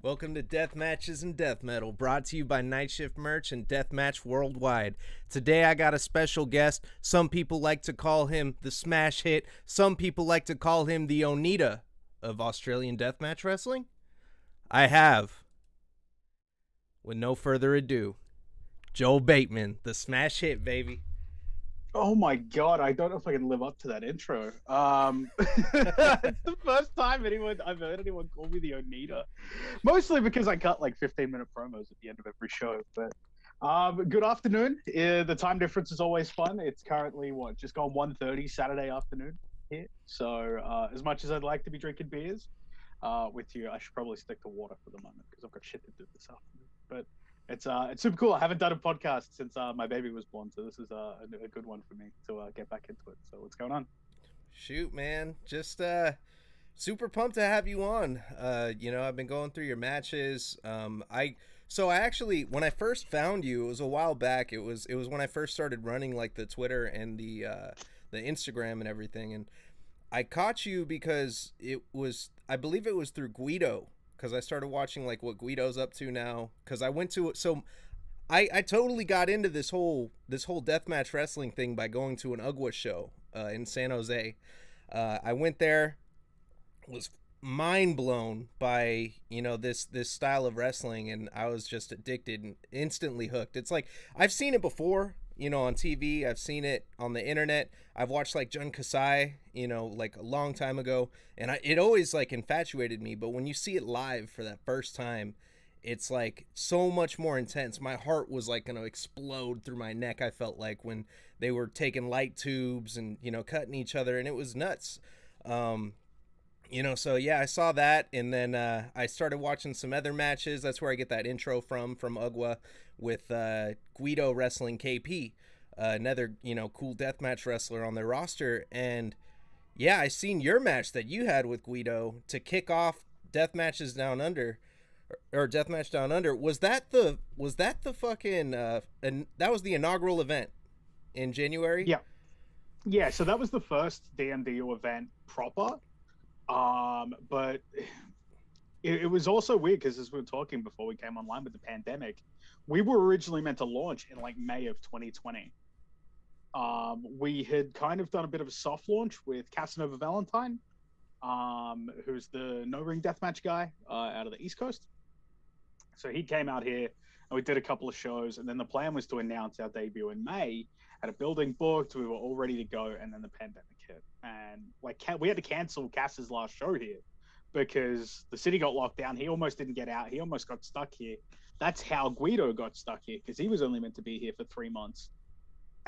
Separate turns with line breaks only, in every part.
Welcome to Deathmatches and Death Metal, brought to you by Night Shift Merch and Deathmatch Worldwide. Today I got a special guest. Some people like to call him the Smash Hit. Some people like to call him the Onita of Australian Deathmatch Wrestling. I have, with no further ado, Joel Bateman, the Smash Hit, baby.
Oh my God, I don't know if I can live up to that intro. It's the first time I've heard anyone call me the Onita. Mostly because I cut like 15-minute promos at the end of every show. But good afternoon. The time difference is always fun. It's currently just gone 1:30 Saturday afternoon here. So as much as I'd like to be drinking beers with you, I should probably stick to water for the moment because I've got shit to do this afternoon. But it's super cool. I haven't done a podcast since my baby was born, so this is a good one for me to get back into it. So what's going on?
Shoot, man. Just super pumped to have you on. I've been going through your matches. I actually, when I first found you, it was a while back. It was when I first started running like the Twitter and the Instagram and everything, and I caught you because I believe it was through Guido, because I started watching like what Guido's up to now, because I went to it. So I totally got into this whole deathmatch wrestling thing by going to an UGWA show in San Jose. I went there, was mind blown by this style of wrestling, and I was just addicted and instantly hooked. It's like I've seen it before, on TV. I've seen it on the internet. I've watched like Jun Kasai, like a long time ago, and it always like infatuated me. But when you see it live for that first time, it's like so much more intense. My heart was like gonna explode through my neck. I felt like when they were taking light tubes and cutting each other, and it was nuts. Um, so yeah, I saw that, and then I started watching some other matches. That's where I get that intro from UGWA with Guido wrestling KP, another cool deathmatch wrestler on their roster. And yeah, I seen your match that you had with Guido to kick off Deathmatches Down Under, or Deathmatch Down Under. Was that the fucking and that was the inaugural event in January?
Yeah, yeah. So that was the first DMDU event proper. But it was also weird because as we were talking before we came online with the pandemic, we were originally meant to launch in like May of 2020. We had kind of done a bit of a soft launch with Casanova Valentine, who's the no ring deathmatch guy out of the East Coast. So he came out here and we did a couple of shows, and then the plan was to announce our debut in May. Had a building booked, we were all ready to go, and then the pandemic hit, and like we had to cancel Cass's last show here because the city got locked down. He almost didn't get out. He almost got stuck here. That's how Guido got stuck here, because he was only meant to be here for 3 months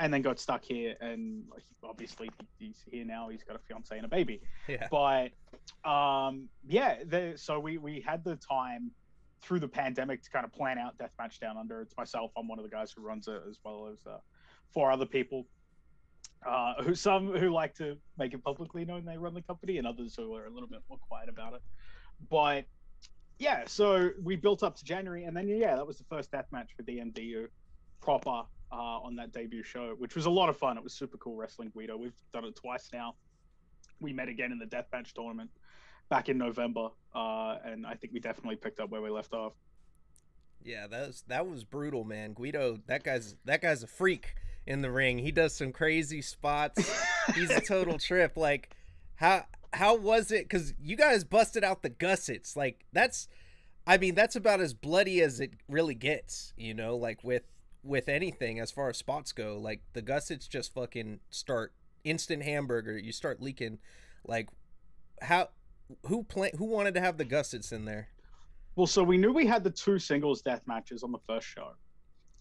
and then got stuck here. And obviously he's here now. He's got a fiance and a baby.
Yeah.
But so we had the time through the pandemic to kind of plan out Deathmatch Down Under. It's myself. I'm one of the guys who runs it, as well as four other people. Who like to make it publicly known they run the company, and others who are a little bit more quiet about it. But yeah, so we built up to January, and then that was the first death match for DMDU proper on that debut show, which was a lot of fun. It was super cool wrestling Guido. We've done it twice now. We met again in the deathmatch tournament back in November, and I think we definitely picked up where we left off.
Yeah, that was brutal, man. Guido, that guy's a freak in the ring. He does some crazy spots. He's a total trip. Like, how was it? Because you guys busted out the gussets. Like, that's about as bloody as it really gets. Like with anything as far as spots go. Like the gussets just fucking start instant hamburger. You start leaking. Like, who wanted to have the gussets in there?
Well, so we knew we had the two singles death matches on the first show,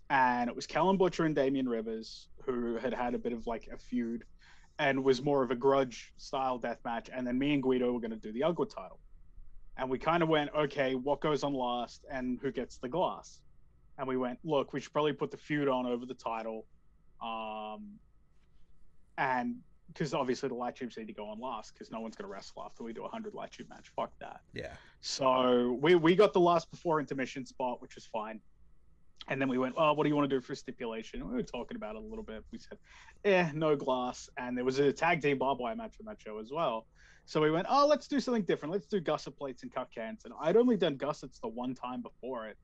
and it was Kellen Butcher and Damian Rivers, who had a bit of like a feud and was more of a grudge style death match. And then me and Guido were going to do the UGWA title. And we kind of went, okay, what goes on last and who gets the glass? And we went, look, we should probably put the feud on over the title. And because obviously the light tubes need to go on last, because no one's going to wrestle after we do a 100 light tube match. Fuck that.
Yeah.
So we got the last before intermission spot, which was fine. And then we went, oh, what do you want to do for a stipulation? And we were talking about it a little bit. We said, no glass. And there was a tag team barbed wire match on that show as well. So we went, oh, let's do something different. Let's do gusset plates and cut cans. And I'd only done gussets the one time before it.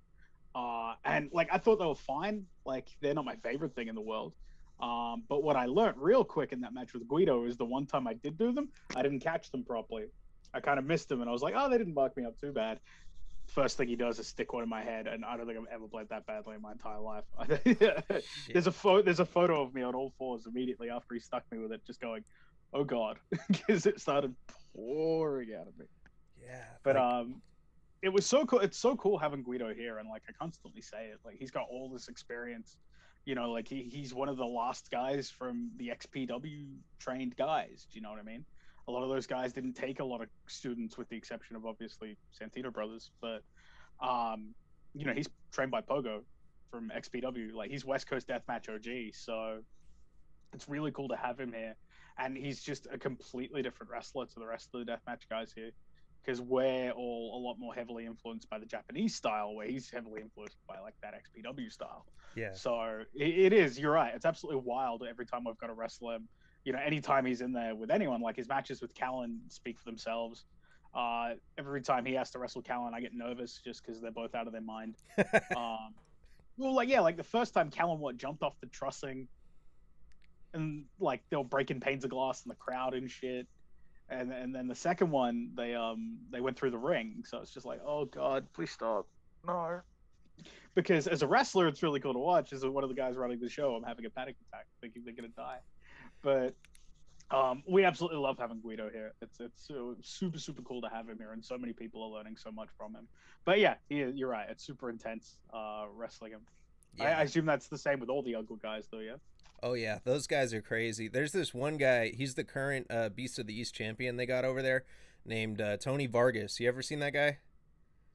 And like I thought they were fine. Like they're not my favorite thing in the world. But what I learned real quick in that match with Guido is the one time I did do them, I didn't catch them properly. I kind of missed them, and I was like, oh, they didn't mark me up too bad. First thing he does is stick one in my head, and I don't think I've ever played that badly in my entire life.
Shit.
There's a photo of me on all fours immediately after he stuck me with it, just going, "Oh God," because it started pouring out of me.
Yeah,
But
like
it was so cool. It's so cool having Guido here, and like I constantly say it, like he's got all this experience. You know, like he's one of the last guys from the XPW trained guys. Do you know what I mean? A lot of those guys didn't take a lot of students, with the exception of obviously Santino brothers. But you know, he's trained by Pogo from XPW. Like he's West Coast Deathmatch OG, so it's really cool to have him here. And he's just a completely different wrestler to the rest of the deathmatch guys here, because we're all a lot more heavily influenced by the Japanese style, where he's heavily influenced by like that XPW style.
yeah.
So it is. You're right. It's absolutely wild every time I've got to wrestle him. You know, anytime he's in there with anyone, like his matches with Callan speak for themselves. Every time he has to wrestle Callan, I get nervous just because they're both out of their mind. Um, well, like yeah, like the first time Callan jumped off the trussing, and like they were breaking panes of glass in the crowd and shit. And then the second one, they went through the ring, so it's just like, oh God, please stop, no. Because as a wrestler, it's really cool to watch. As one of the guys running the show, I'm having a panic attack, thinking they're gonna die. But we absolutely love having Guido here. It's super cool to have him here, and so many people are learning so much from him. But yeah, you're right. It's super intense wrestling him. I
Yeah.
assume that's the same with all the Ugly guys, though. Yeah.
Oh yeah, those guys are crazy. There's this one guy. He's the current Beast of the East champion they got over there, named Tony Vargas. You ever seen that guy?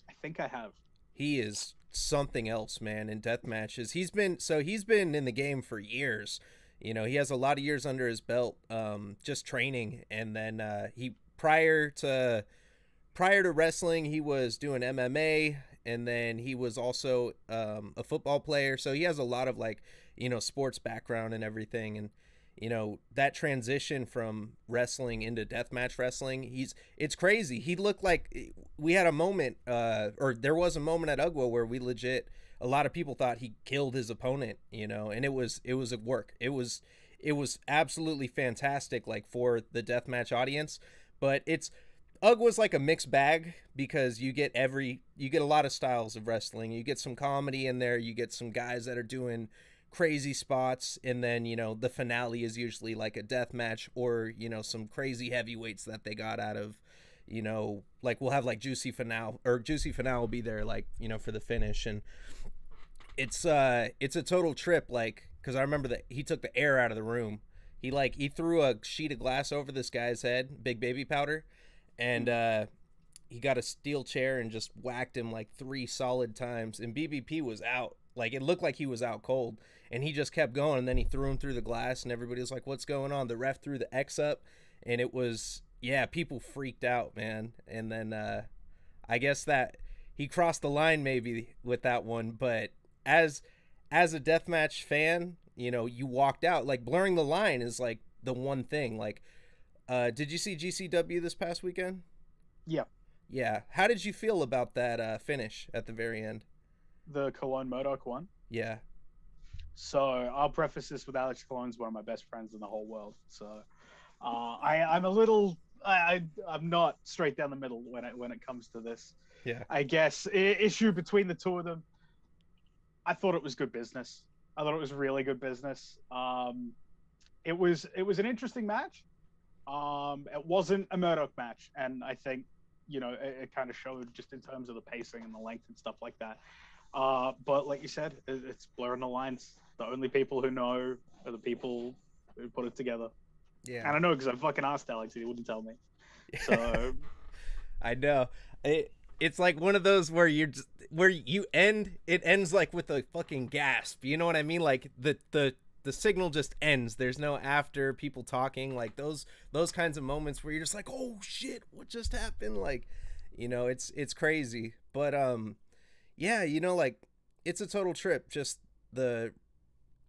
I think I have.
He is something else, man. In death matches, he's been in the game for years. You know, he has a lot of years under his belt, just training, and then he prior to wrestling, he was doing MMA, and then he was also a football player. So he has a lot of like, sports background and everything. And that transition from wrestling into deathmatch wrestling, it's crazy. He looked like we had a moment, or there was a moment at Ugwa where we legit, a lot of people thought he killed his opponent, and it was a work. It was absolutely fantastic, like for the deathmatch audience. But UG was like a mixed bag because you get a lot of styles of wrestling. You get some comedy in there. You get some guys that are doing crazy spots, and then the finale is usually like a death match, or some crazy heavyweights that they got out of, like we'll have like Juicy Finale will be there, like for the finish. And it's a total trip, like because I remember that he took the air out of the room. He threw a sheet of glass over this guy's head, Big Baby Powder, and he got a steel chair and just whacked him like 3 solid times, and BBP was out. Like it looked like he was out cold, and he just kept going, and then he threw him through the glass, and everybody was like, what's going on? The ref threw the X up, and it was, yeah, people freaked out, man. And then I guess that he crossed the line maybe with that one, but as a deathmatch fan, you walked out. Like blurring the line is like the one thing. Like did you see GCW this past weekend?
Yeah.
Yeah. How did you feel about that finish at the very end?
The Cologne Modoc one.
Yeah.
So I'll preface this with Alex Cologne's one of my best friends in the whole world. So I'm a little I'm not straight down the middle when it comes to this.
Yeah.
I guess issue between the two of them. I thought it was good business. I thought it was really good business. It was an interesting match. It wasn't a Murdoch match, and I think it kind of showed just in terms of the pacing and the length and stuff like that. But like you said, it's blurring the lines. The only people who know are the people who put it together.
Yeah.
And I know because I fucking asked Alex, he wouldn't tell me. So
I know. It's like one of those where it ends like with a fucking gasp. You know what I mean? Like the signal just ends. There's no after people talking, like those kinds of moments where you're just like, oh shit, what just happened? Like, it's crazy. But yeah, like it's a total trip. Just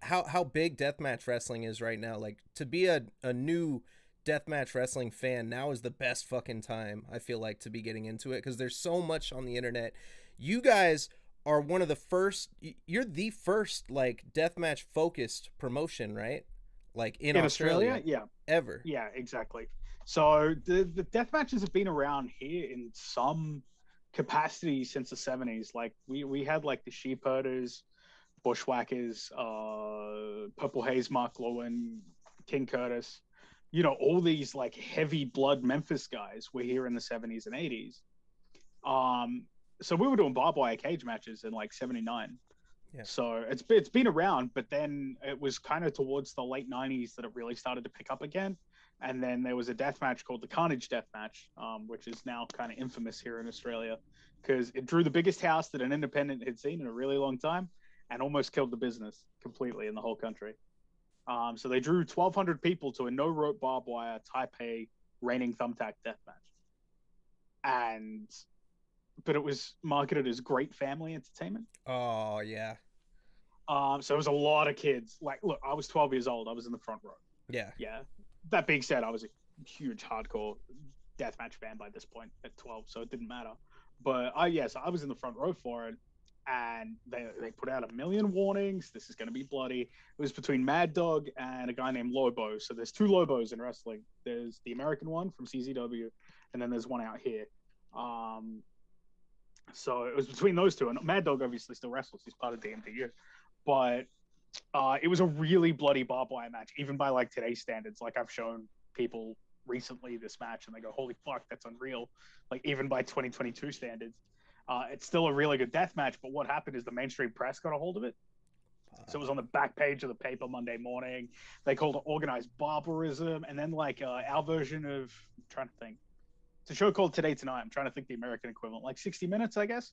how big deathmatch wrestling is right now. Like to be a new deathmatch wrestling fan, now is the best fucking time, I feel like, to be getting into it, because there's so much on the internet. You guys are one of the first, you're the first, like, deathmatch focused promotion, right? Like, in
In Australia,
Australia,
yeah,
ever.
yeah, exactly. So the death matches have been around here in some capacity since the 70s. Like we had like the sheep herders, bushwhackers, Purple Haze, Mark Lewin, King Curtis. You know, all these like heavy blood Memphis guys were here in the 70s and 80s. Um, so we were doing barbed wire cage matches in like 79.
Yeah.
So it's been around, but then it was kind of towards the late 90s that it really started to pick up again. And then there was a death match called the Carnage death match, which is now kind of infamous here in Australia because it drew the biggest house that an independent had seen in a really long time and almost killed the business completely in the whole country. So they drew 1,200 people to a no rope barbed wire Taipei raining thumbtack death match. And but it was marketed as great family entertainment.
Oh, yeah.
So it was a lot of kids. Like, look, I was 12 years old. I was in the front row.
Yeah.
Yeah. That being said, I was a huge hardcore deathmatch fan by this point at 12, so it didn't matter. But yes, I was in the front row for it, and they put out a million warnings. This is going to be bloody. It was between Mad Dog and a guy named Lobo. So there's two Lobos in wrestling. There's the American one from CZW, and then there's one out here. So it was between those two, and Mad Dog obviously still wrestles. He's part of DMDU, but it was a really bloody barbed wire match, even by like today's standards. Like I've shown people recently this match, and they go, "Holy fuck, that's unreal!" Like even by 2022 standards, it's still a really good death match. But what happened is the mainstream press got a hold of it, so it was on the back page of the paper Monday morning. They called it organized barbarism, and then like our version of I'm trying to think. It's a show called Today Tonight. I'm trying to think the American equivalent, like 60 Minutes, I guess.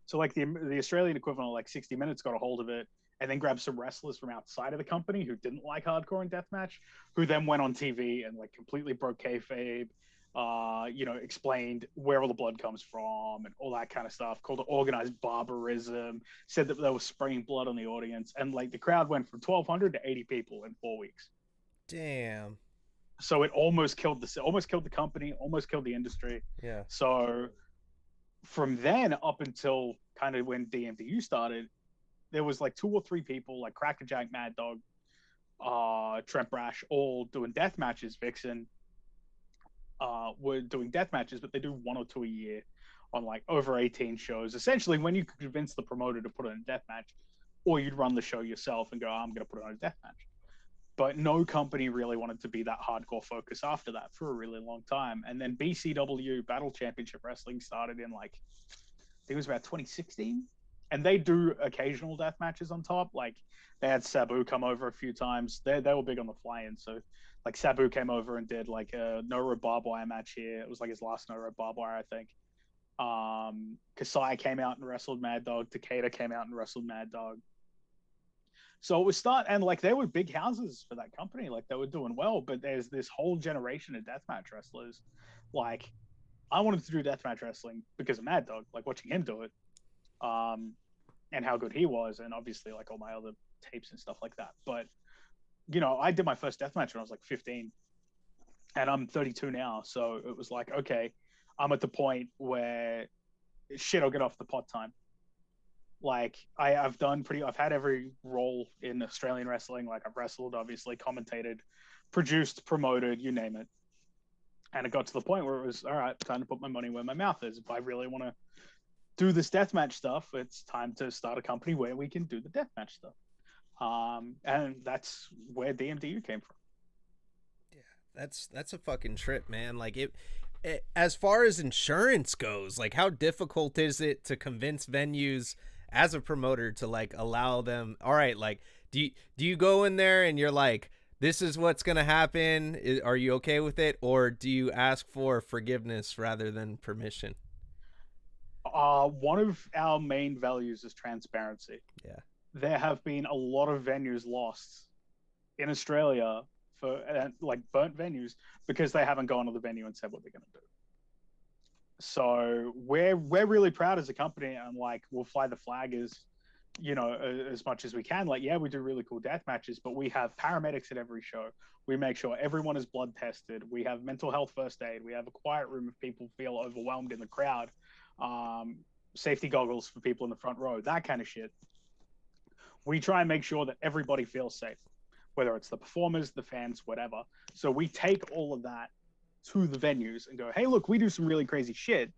So like the Australian equivalent, like 60 Minutes, got a hold of it and then grabbed some wrestlers from outside of the company who didn't like hardcore and deathmatch, who then went on TV and like completely broke kayfabe. Explained where all the blood comes from and all that kind of stuff. Called it organized barbarism. Said that they were spraying blood on the audience, and like the crowd went from 1,200 to 80 people in 4 weeks.
Damn.
So it almost killed the company, almost killed the industry.
Yeah.
So from then up until kind of when DMDU started, there was like two or three people like Crackerjack, Mad Dog, Trent Brash, all doing death matches. Vixen were doing death matches, but they do one or two a year on like over 18 shows. Essentially, when you could convince the promoter to put on a death match, or you'd run the show yourself and go, oh, I'm going to put on a death match. But no company really wanted to be that hardcore focus after that for a really long time. And then BCW Battle Championship Wrestling started in like, I think it was about 2016. And they do occasional death matches on top. Like they had Sabu come over a few times. They were big on the fly-in. So like Sabu came over and did like a no-rope barbed wire match here. It was like his last no-rope barbed wire, I think. Kasai came out and wrestled Mad Dog. Takeda came out and wrestled Mad Dog. So it was and like they were big houses for that company, like they were doing well. But there's this whole generation of deathmatch wrestlers. Like I wanted to do deathmatch wrestling because of Mad Dog, like watching him do it, and how good he was, and obviously like all my other tapes and stuff like that. But I did my first deathmatch when I was like 15, and I'm 32 now. So it was like, okay, I'm at the point where shit, I'll get off the pot time. Like I've had every role in Australian wrestling. Like I've wrestled, obviously, commentated, produced, promoted, you name it. And it got to the point where it was, all right, time to put my money where my mouth is. If I really want to do this deathmatch stuff, it's time to start a company where we can do the deathmatch stuff. And that's where DMDU came from.
Yeah, that's a fucking trip, man. Like it as far as insurance goes, like how difficult is it to convince venues as a promoter to like allow them, all right, like do you go in there and you're like, this is what's gonna happen, are you okay with it, or do you ask for forgiveness rather than permission?
One of our main values is transparency.
Yeah.
There have been a lot of venues lost in Australia for like burnt venues because they haven't gone to the venue and said what they're going to do. So we're really proud as a company, and like we'll fly the flag as you know, as much as we can. Like, yeah, we do really cool death matches, but we have paramedics at every show. We make sure everyone is blood tested. We have mental health first aid. We have a quiet room if people feel overwhelmed in the crowd. Safety goggles for people in the front row, that kind of shit. We try and make sure that everybody feels safe, whether it's the performers, the fans, whatever. So we take all of that to the venues and go, hey, look, we do some really crazy shit,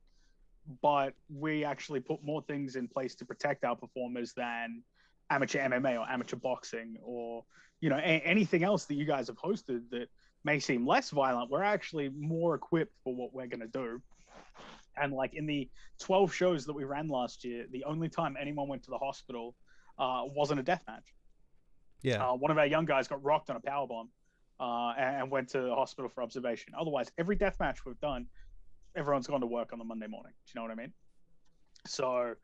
but we actually put more things in place to protect our performers than amateur MMA or amateur boxing or, you know, anything else that you guys have hosted that may seem less violent. We're actually more equipped for what we're going to do. And like in the 12 shows that we ran last year, the only time anyone went to the hospital wasn't a death match.
Yeah.
One of our young guys got rocked on a power bomb and went to the hospital for observation. Otherwise, every death match we've done, everyone's gone to work on the Monday morning. Do you know what I mean? So,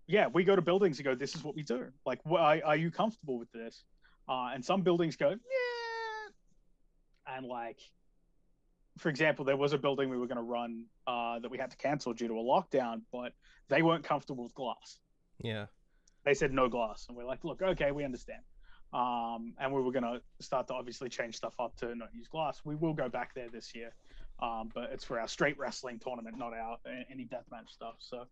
yeah, we go to buildings and go, this is what we do. Like, are you comfortable with this? And some buildings go, yeah. And like, for example, there was a building we were going to run that we had to cancel due to a lockdown, but they weren't comfortable with glass.
Yeah.
They said no glass. And we're like, look, okay, we understand. And we were going to start to obviously change stuff up to not use glass. We will go back there this year, but it's for our straight wrestling tournament, not our any deathmatch stuff. So,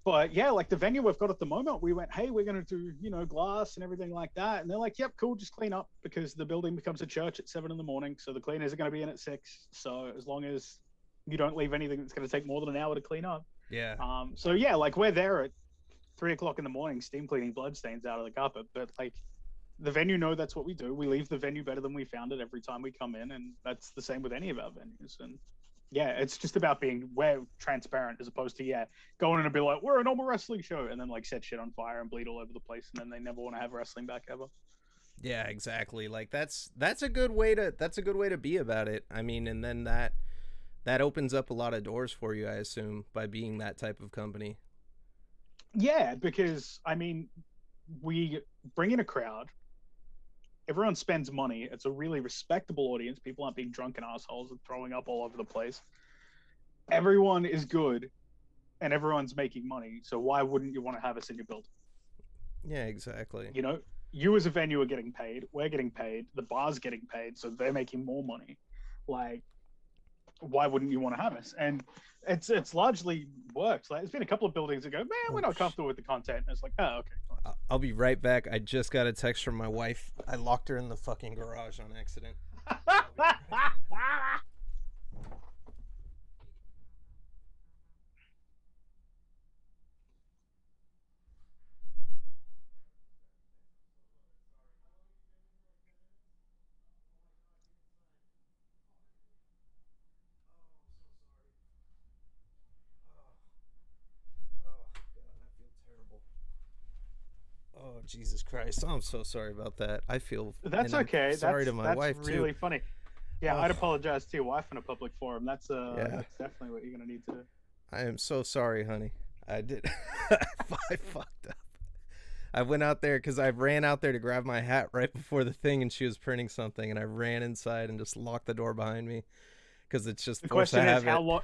but yeah, like the venue we've got at the moment, we went, hey, we're going to do, you know, glass and everything like that. And they're like, yep, cool, just clean up, because the building becomes a church at 7 a.m. So the cleaners are going to be in at 6. So as long as you don't leave anything that's going to take more than an hour to clean up.
Yeah.
So yeah, like we're there at 3 o'clock in the morning, steam cleaning bloodstains out of the carpet. But like the venue know that's what we do. We leave the venue better than we found it every time we come in. And that's the same with any of our venues. And yeah, it's just about being transparent, as opposed to, yeah, going in and be like, we're a normal wrestling show, and then like set shit on fire and bleed all over the place, and then they never want to have wrestling back ever.
Yeah, exactly. Like that's a good way to be about it. I mean, and then that opens up a lot of doors for you, I assume, by being that type of company.
Yeah, because I mean, we bring in a crowd. Everyone spends money. It's a really respectable audience. People aren't being drunken assholes and throwing up all over the place. Everyone is good, and everyone's making money. So why wouldn't you want to have us in your building?
Yeah, exactly.
You know, you as a venue are getting paid. We're getting paid. The bar's getting paid, so they're making more money. Like, why wouldn't you want to have us? And it's largely worked. Like, there's been a couple of buildings that go, man, we're not comfortable with the content. And it's like, oh, okay.
I'll be right back. I just got a text from my wife. I locked her in the fucking garage on accident. Oh, Jesus Christ. I'm so sorry about that. I feel
That's okay.
Sorry to my wife,
that's really
too.
funny. Yeah, I'd apologize to your wife in a public forum. That's
Yeah.
that's definitely what you're gonna need to do.
I am so sorry, honey. I did. I fucked up. I went out there because I ran out there to grab my hat right before the thing, and she was printing something, and I ran inside and just locked the door behind me because it's just
The
forced to
question is,
have it.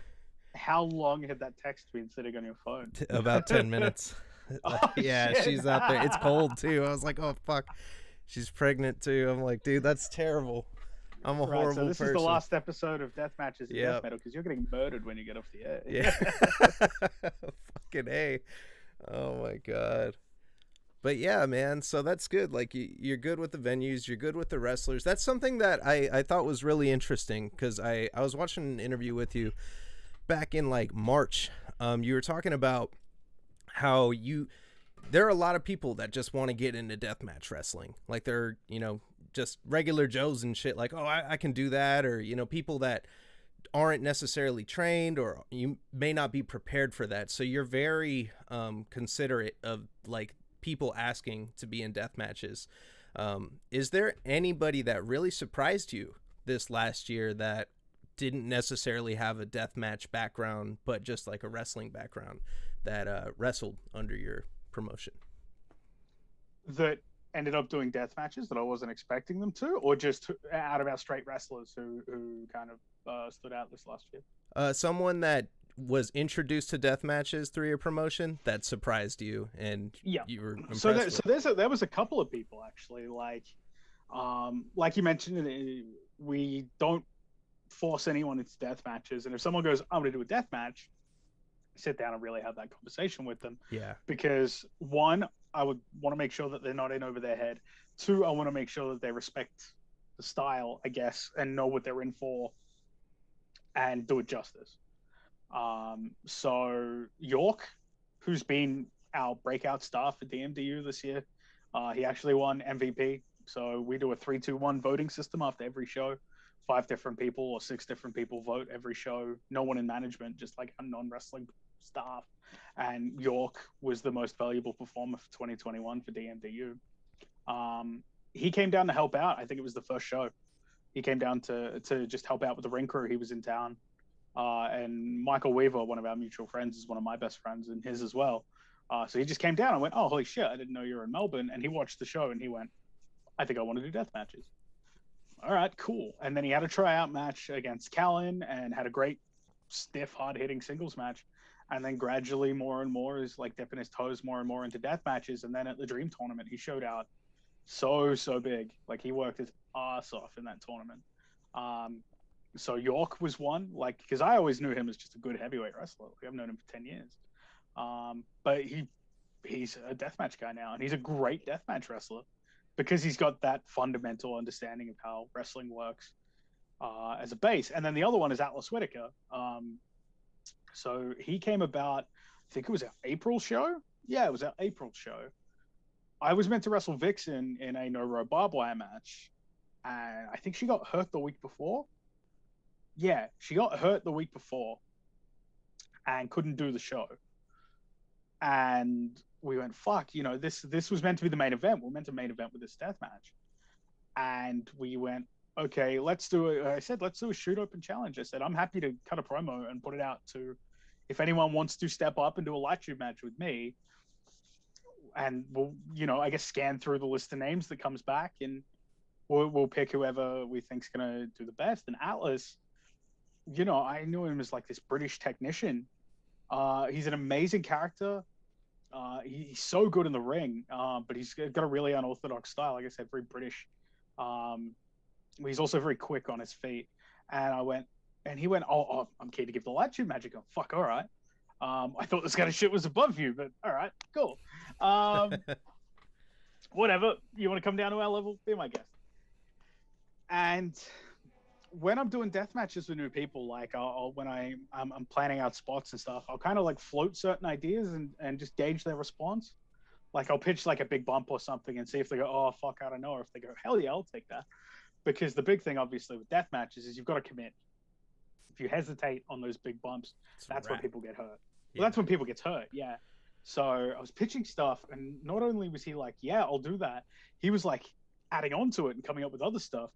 how long had that text been sitting on your phone?
About 10 minutes.
Oh,
Yeah,
shit.
she's out there. It's cold too. I was like, oh fuck, she's pregnant too. I'm like, dude, that's terrible. I'm a horrible
So this
person.
is the last episode of Deathmatches and
Yep.
Death Metal, because you're getting murdered when you get off the air.
Yeah. Fucking A. Oh my god. But yeah, man, so that's good. Like, you're good with the venues, you're good with the wrestlers. That's something that I thought was really interesting, because I was watching an interview with you back in like March. You were talking about how there are a lot of people that just want to get into deathmatch wrestling. Like, they're, just regular Joes and shit, like, oh, I can do that. Or, people that aren't necessarily trained, or you may not be prepared for that. So you're very considerate of like people asking to be in death matches. Is there anybody that really surprised you this last year that didn't necessarily have a death match background, but just like a wrestling background, that wrestled under your promotion?
That ended up doing death matches that I wasn't expecting them to, or just out of our straight wrestlers who kind of stood out this last year?
Someone that was introduced to death matches through your promotion that surprised you and
Yeah.
you were
So
impressed with?
there was a couple of people actually, like you mentioned, we don't force anyone into death matches, and if someone goes, "I'm going to do a death match," sit down and really have that conversation with them,
Yeah.
because one, I would want to make sure that they're not in over their head. Two, I want to make sure that they respect the style, I guess, and know what they're in for and do it justice. So York, who's been our breakout star for DMDU this year, he actually won MVP. So we do a 3-2-1 voting system after every show. 5 different people or 6 different people vote every show. No one in management, just like a non-wrestling staff. And York was the most valuable performer for 2021 for DMDU. He came down to help out. I think it was the first show. He came down to just help out with the ring crew. He was in town. And Michael Weaver, one of our mutual friends, is one of my best friends and his as well. So he just came down and went, "Oh, holy shit, I didn't know you were in Melbourne." And he watched the show and he went, "I think I want to do death matches." All right, cool. And then he had a tryout match against Callan and had a great, stiff, hard hitting singles match. And then gradually, more and more, is like dipping his toes more and more into death matches. And then at the Dream Tournament, he showed out so big. Like he worked his ass off in that tournament. Um, so York was one, like, because I always knew him as just a good heavyweight wrestler. Like, I've known him for 10 years. But he's a deathmatch guy now, and he's a great deathmatch wrestler because he's got that fundamental understanding of how wrestling works as a base. And then the other one is Atlas Whitaker. So he came about, I think it was our April show. Yeah, it was our April show. I was meant to wrestle Vixen in a no-row barbed wire match, and I think she got hurt the week before. Yeah, she got hurt the week before and couldn't do the show. And we went, fuck, this was meant to be the main event. We're meant to main event with this death match. And we went, okay, let's do a shoot open challenge. I said, I'm happy to cut a promo and put it out to, if anyone wants to step up and do a light tube match with me. And we'll, I guess scan through the list of names that comes back, and we'll pick whoever we think's going to do the best. And Atlas, I knew him as like this British technician. He's an amazing character. He's so good in the ring, but he's got a really unorthodox style. Like I said, very British. He's also very quick on his feet. And he went, oh, I'm keen to give the light tube magic. Oh, fuck, all right. I thought this kind of shit was above you, but all right, cool. Whatever. You want to come down to our level? Be my guest. And when I'm doing death matches with new people, like when I'm planning out spots and stuff, I'll kind of like float certain ideas and just gauge their response. Like I'll pitch like a big bump or something and see if they go, "Oh fuck, I don't know," or if they go, "Hell yeah, I'll take that." Because the big thing, obviously, with death matches is you've got to commit. If you hesitate on those big bumps, that's when people get hurt.
Yeah.
Well, that's when people get hurt. Yeah. So I was pitching stuff, and not only was he like, "Yeah, I'll do that," he was like adding on to it and coming up with other stuff.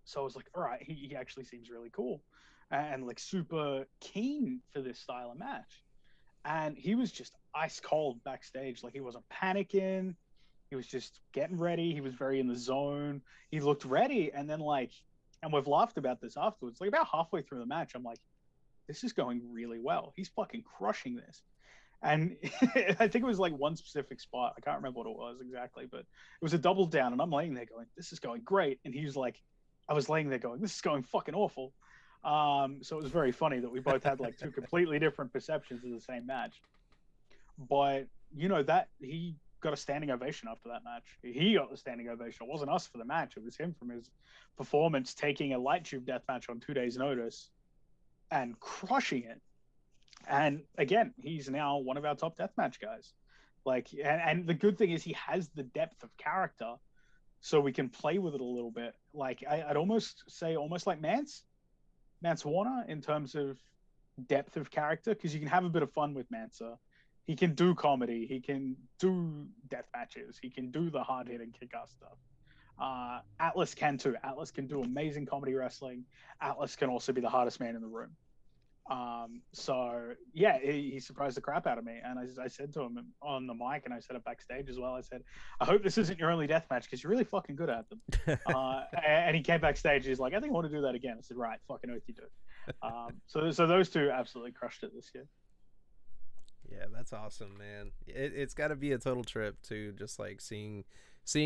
So I was like, all right, he actually seems really cool and like super keen for this style of match. And he was just ice cold backstage. Like he wasn't panicking. He was just getting ready. He was very in the zone. He looked ready. And then and we've laughed about this afterwards, like about halfway through the match, I'm like, this is going really well. He's fucking crushing this. And I think it was like one specific spot. I can't remember what it was exactly, but it was a double down. And I'm laying there going, this is going great. And he was like, I was laying there going, this is going fucking awful. So it was very funny that we both had like two completely different perceptions of the same match. But, that he got a standing ovation after that match. He got the standing ovation. It wasn't us for the match. It was him from his performance, taking a light tube death match on 2 days' notice and crushing it. And again, he's now one of our top deathmatch guys. And the good thing is he has the depth of character, so we can play with it a little bit. Like I'd almost say almost like Mance Warner in terms of depth of character, because you can have a bit of fun with Mansa. He can do comedy. He can do death matches. He can do the hard hitting kick-ass stuff. Atlas can too. Atlas can do amazing comedy wrestling. Atlas can also be the hardest man in the room. So yeah, he surprised the crap out of me, and I said to him on the mic, and I said it backstage as well, I said, I hope this isn't your only death match because you're really fucking good at them. And he came backstage, he's like, I think I want to do that again. I said, right, fucking oath you do. So those two absolutely crushed it this year.
Yeah, that's awesome, man. It's got to be a total trip to just like seeing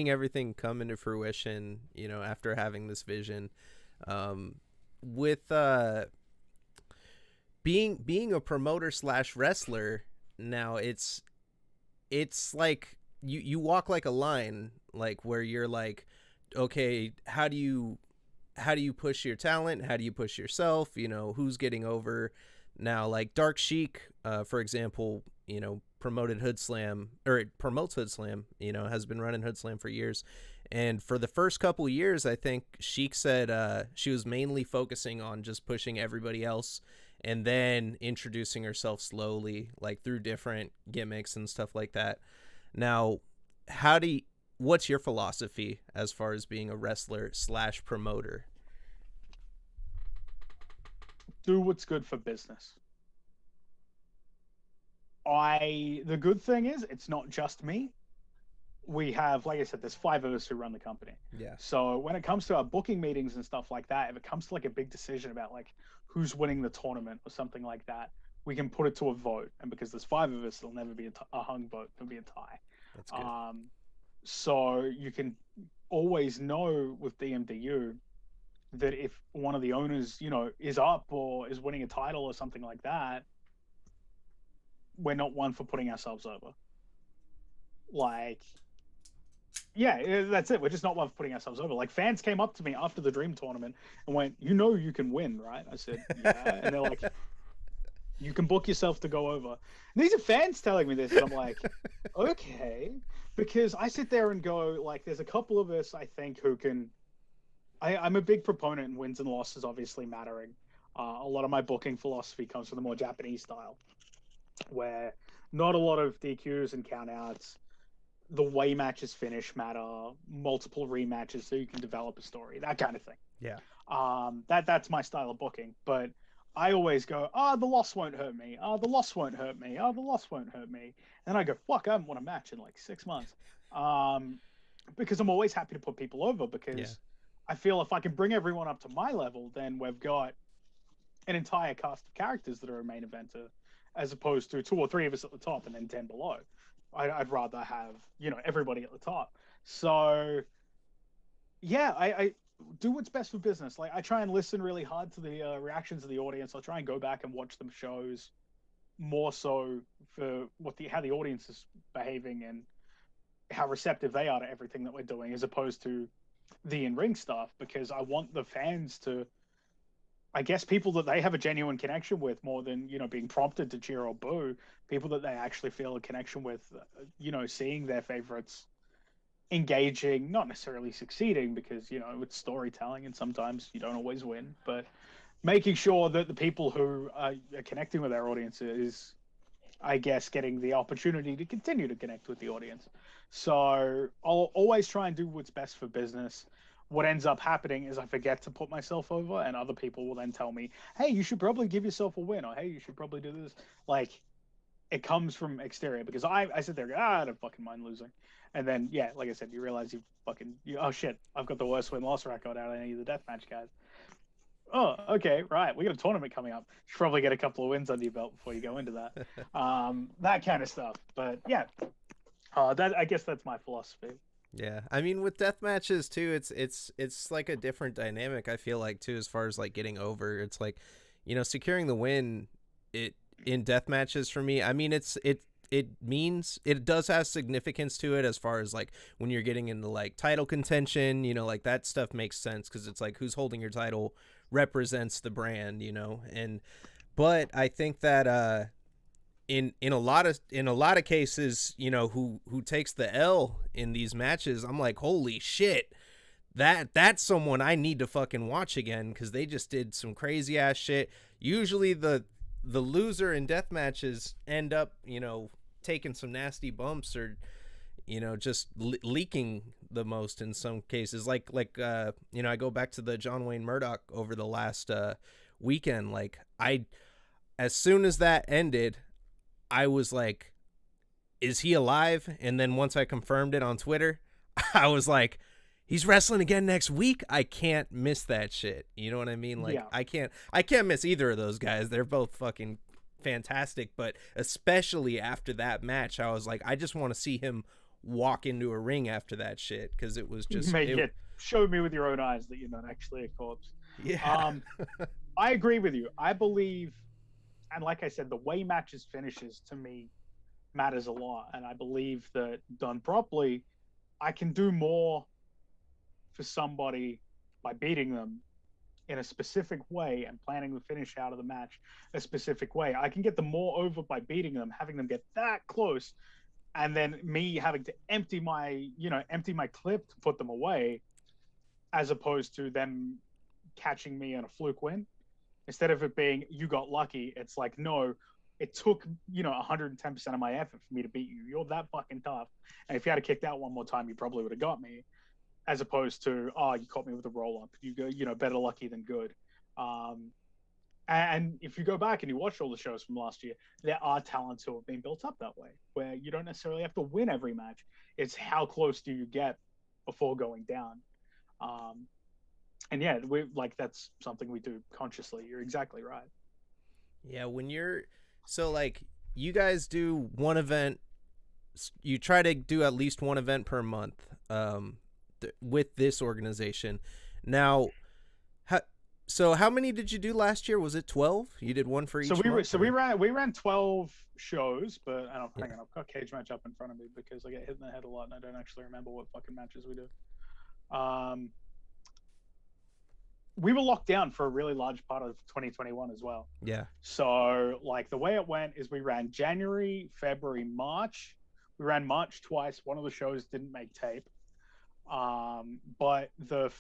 everything come into fruition. After having this vision, um, with being a promoter slash wrestler. Now it's like you walk like a line, like where you're like, okay, how do you push your talent? How do you push yourself? Who's getting over now? Like Dark Sheik, for example, promoted Hood Slam, or it promotes Hood Slam. Has been running Hood Slam for years, and for the first couple years, I think Sheik said she was mainly focusing on just pushing everybody else, and then introducing herself slowly, like through different gimmicks and stuff like that. Now, how do you, what's your philosophy as far as being a wrestler slash promoter?
Do what's good for business. The good thing is it's not just me. We have, like I said, there's five of us who run the company.
Yeah.
So when it comes to our booking meetings and stuff like that, if it comes to like a big decision about like who's winning the tournament or something like that, we can put it to a vote. And because there's five of us, it'll never be a hung vote. It'll be a tie.
That's good.
So you can always know with DMDU that if one of the owners, is up or is winning a title or something like that, we're not one for putting ourselves over. Like, yeah, that's it. We're just not one for putting ourselves over. Like, fans came up to me after the Dream tournament and went, you can win, right? I said, yeah. And they're like, you can book yourself to go over. And these are fans telling me this. And I'm like, okay. Because I sit there and go, like, there's a couple of us, I think, who can. I'm a big proponent in wins and losses, obviously mattering. A lot of my booking philosophy comes from the more Japanese style, where not a lot of DQs and countouts. The way matches finish matter, multiple rematches so you can develop a story, that kind of thing.
Yeah.
That's my style of booking. But I always go, the loss won't hurt me. The loss won't hurt me. The loss won't hurt me. And I go, fuck, I haven't won a match in like 6 months. Because I'm always happy to put people over because I feel if I can bring everyone up to my level, then we've got an entire cast of characters that are a main eventer, as opposed to 2 or 3 of us at the top and then 10 below. I'd rather have, everybody at the top. So, yeah, I do what's best for business. Like, I try and listen really hard to the reactions of the audience. I'll try and go back and watch them shows more so for how the audience is behaving and how receptive they are to everything that we're doing, as opposed to the in-ring stuff, because I want the fans to, I guess, people that they have a genuine connection with more than, being prompted to cheer or boo, people that they actually feel a connection with, seeing their favorites engaging, not necessarily succeeding, because, it's storytelling and sometimes you don't always win, but making sure that the people who are connecting with their audience is, I guess, getting the opportunity to continue to connect with the audience. So I'll always try and do what's best for business. What ends up happening is I forget to put myself over, and other people will then tell me, hey, you should probably give yourself a win, or hey, you should probably do this. Like, it comes from exterior, because I sit there and go, I don't fucking mind losing. And then, yeah, like I said, you realize oh shit, I've got the worst win-loss record out of any of the deathmatch guys. Oh, okay, right. We got a tournament coming up. You should probably get a couple of wins under your belt before you go into that. That kind of stuff. But yeah, I guess that's my philosophy.
Yeah, I mean, with death matches too, it's like a different dynamic. I feel like too, as far as like getting over. It's like, securing the win. It in death matches for me. I mean, it means it does have significance to it as far as like when you're getting into like title contention. Like that stuff makes sense because it's like who's holding your title represents the brand. And but I think that in a lot of cases, who takes the L in these matches, I'm like, holy shit, that's someone I need to fucking watch again, because they just did some crazy ass shit. Usually the loser in death matches end up, taking some nasty bumps or, just leaking the most in some cases. Like I go back to the John Wayne Murdoch over the last weekend. Like, as soon as that ended, I was like, is he alive? And then once I confirmed it on Twitter, I was like, he's wrestling again next week. I can't miss that shit. You know what I mean? Like
Yeah.
I can't miss either of those guys. They're both fucking fantastic, but especially after that match, I was like, I just want to see him walk into a ring after that shit because it was just
Make
it.
it show me with your own eyes that you're not actually a corpse.
Yeah.
Um, I agree with you. I believe, and like I said, the way matches finishes to me matters a lot. And I believe that done properly, I can do more for somebody by beating them in a specific way and planning the finish out of the match a specific way. I can get them more over by beating them, having them get that close, and then me having to empty my clip to put them away, as opposed to them catching me on a fluke win. Instead of it being you got lucky, it's like, no, it took 110% of my effort for me to beat you. You're that fucking tough, and if you had kicked out one more time, you probably would have got me. As opposed to, oh, you caught me with a roll up. You go, better lucky than good. Um, and if you go back and you watch all the shows from last year, there are talents who have been built up that way, where you don't necessarily have to win every match. It's how close do you get before going down. Um, and yeah, we like that's something we do consciously. You're exactly right.
Yeah, when you're so like you guys do one event, you try to do at least one event per month with this organization. Now, so how many did you do last year? Was it 12? You did one for each month?
We ran 12 shows, but I don't
Yeah.
hang on. I've got Cage Match up in front of me because I get hit in the head a lot and I don't actually remember what fucking matches we do. We were locked down for a really large part of 2021 as well.
Yeah.
So, like, the way it went is we ran January, February, March. We ran March twice. One of the shows didn't make tape. But the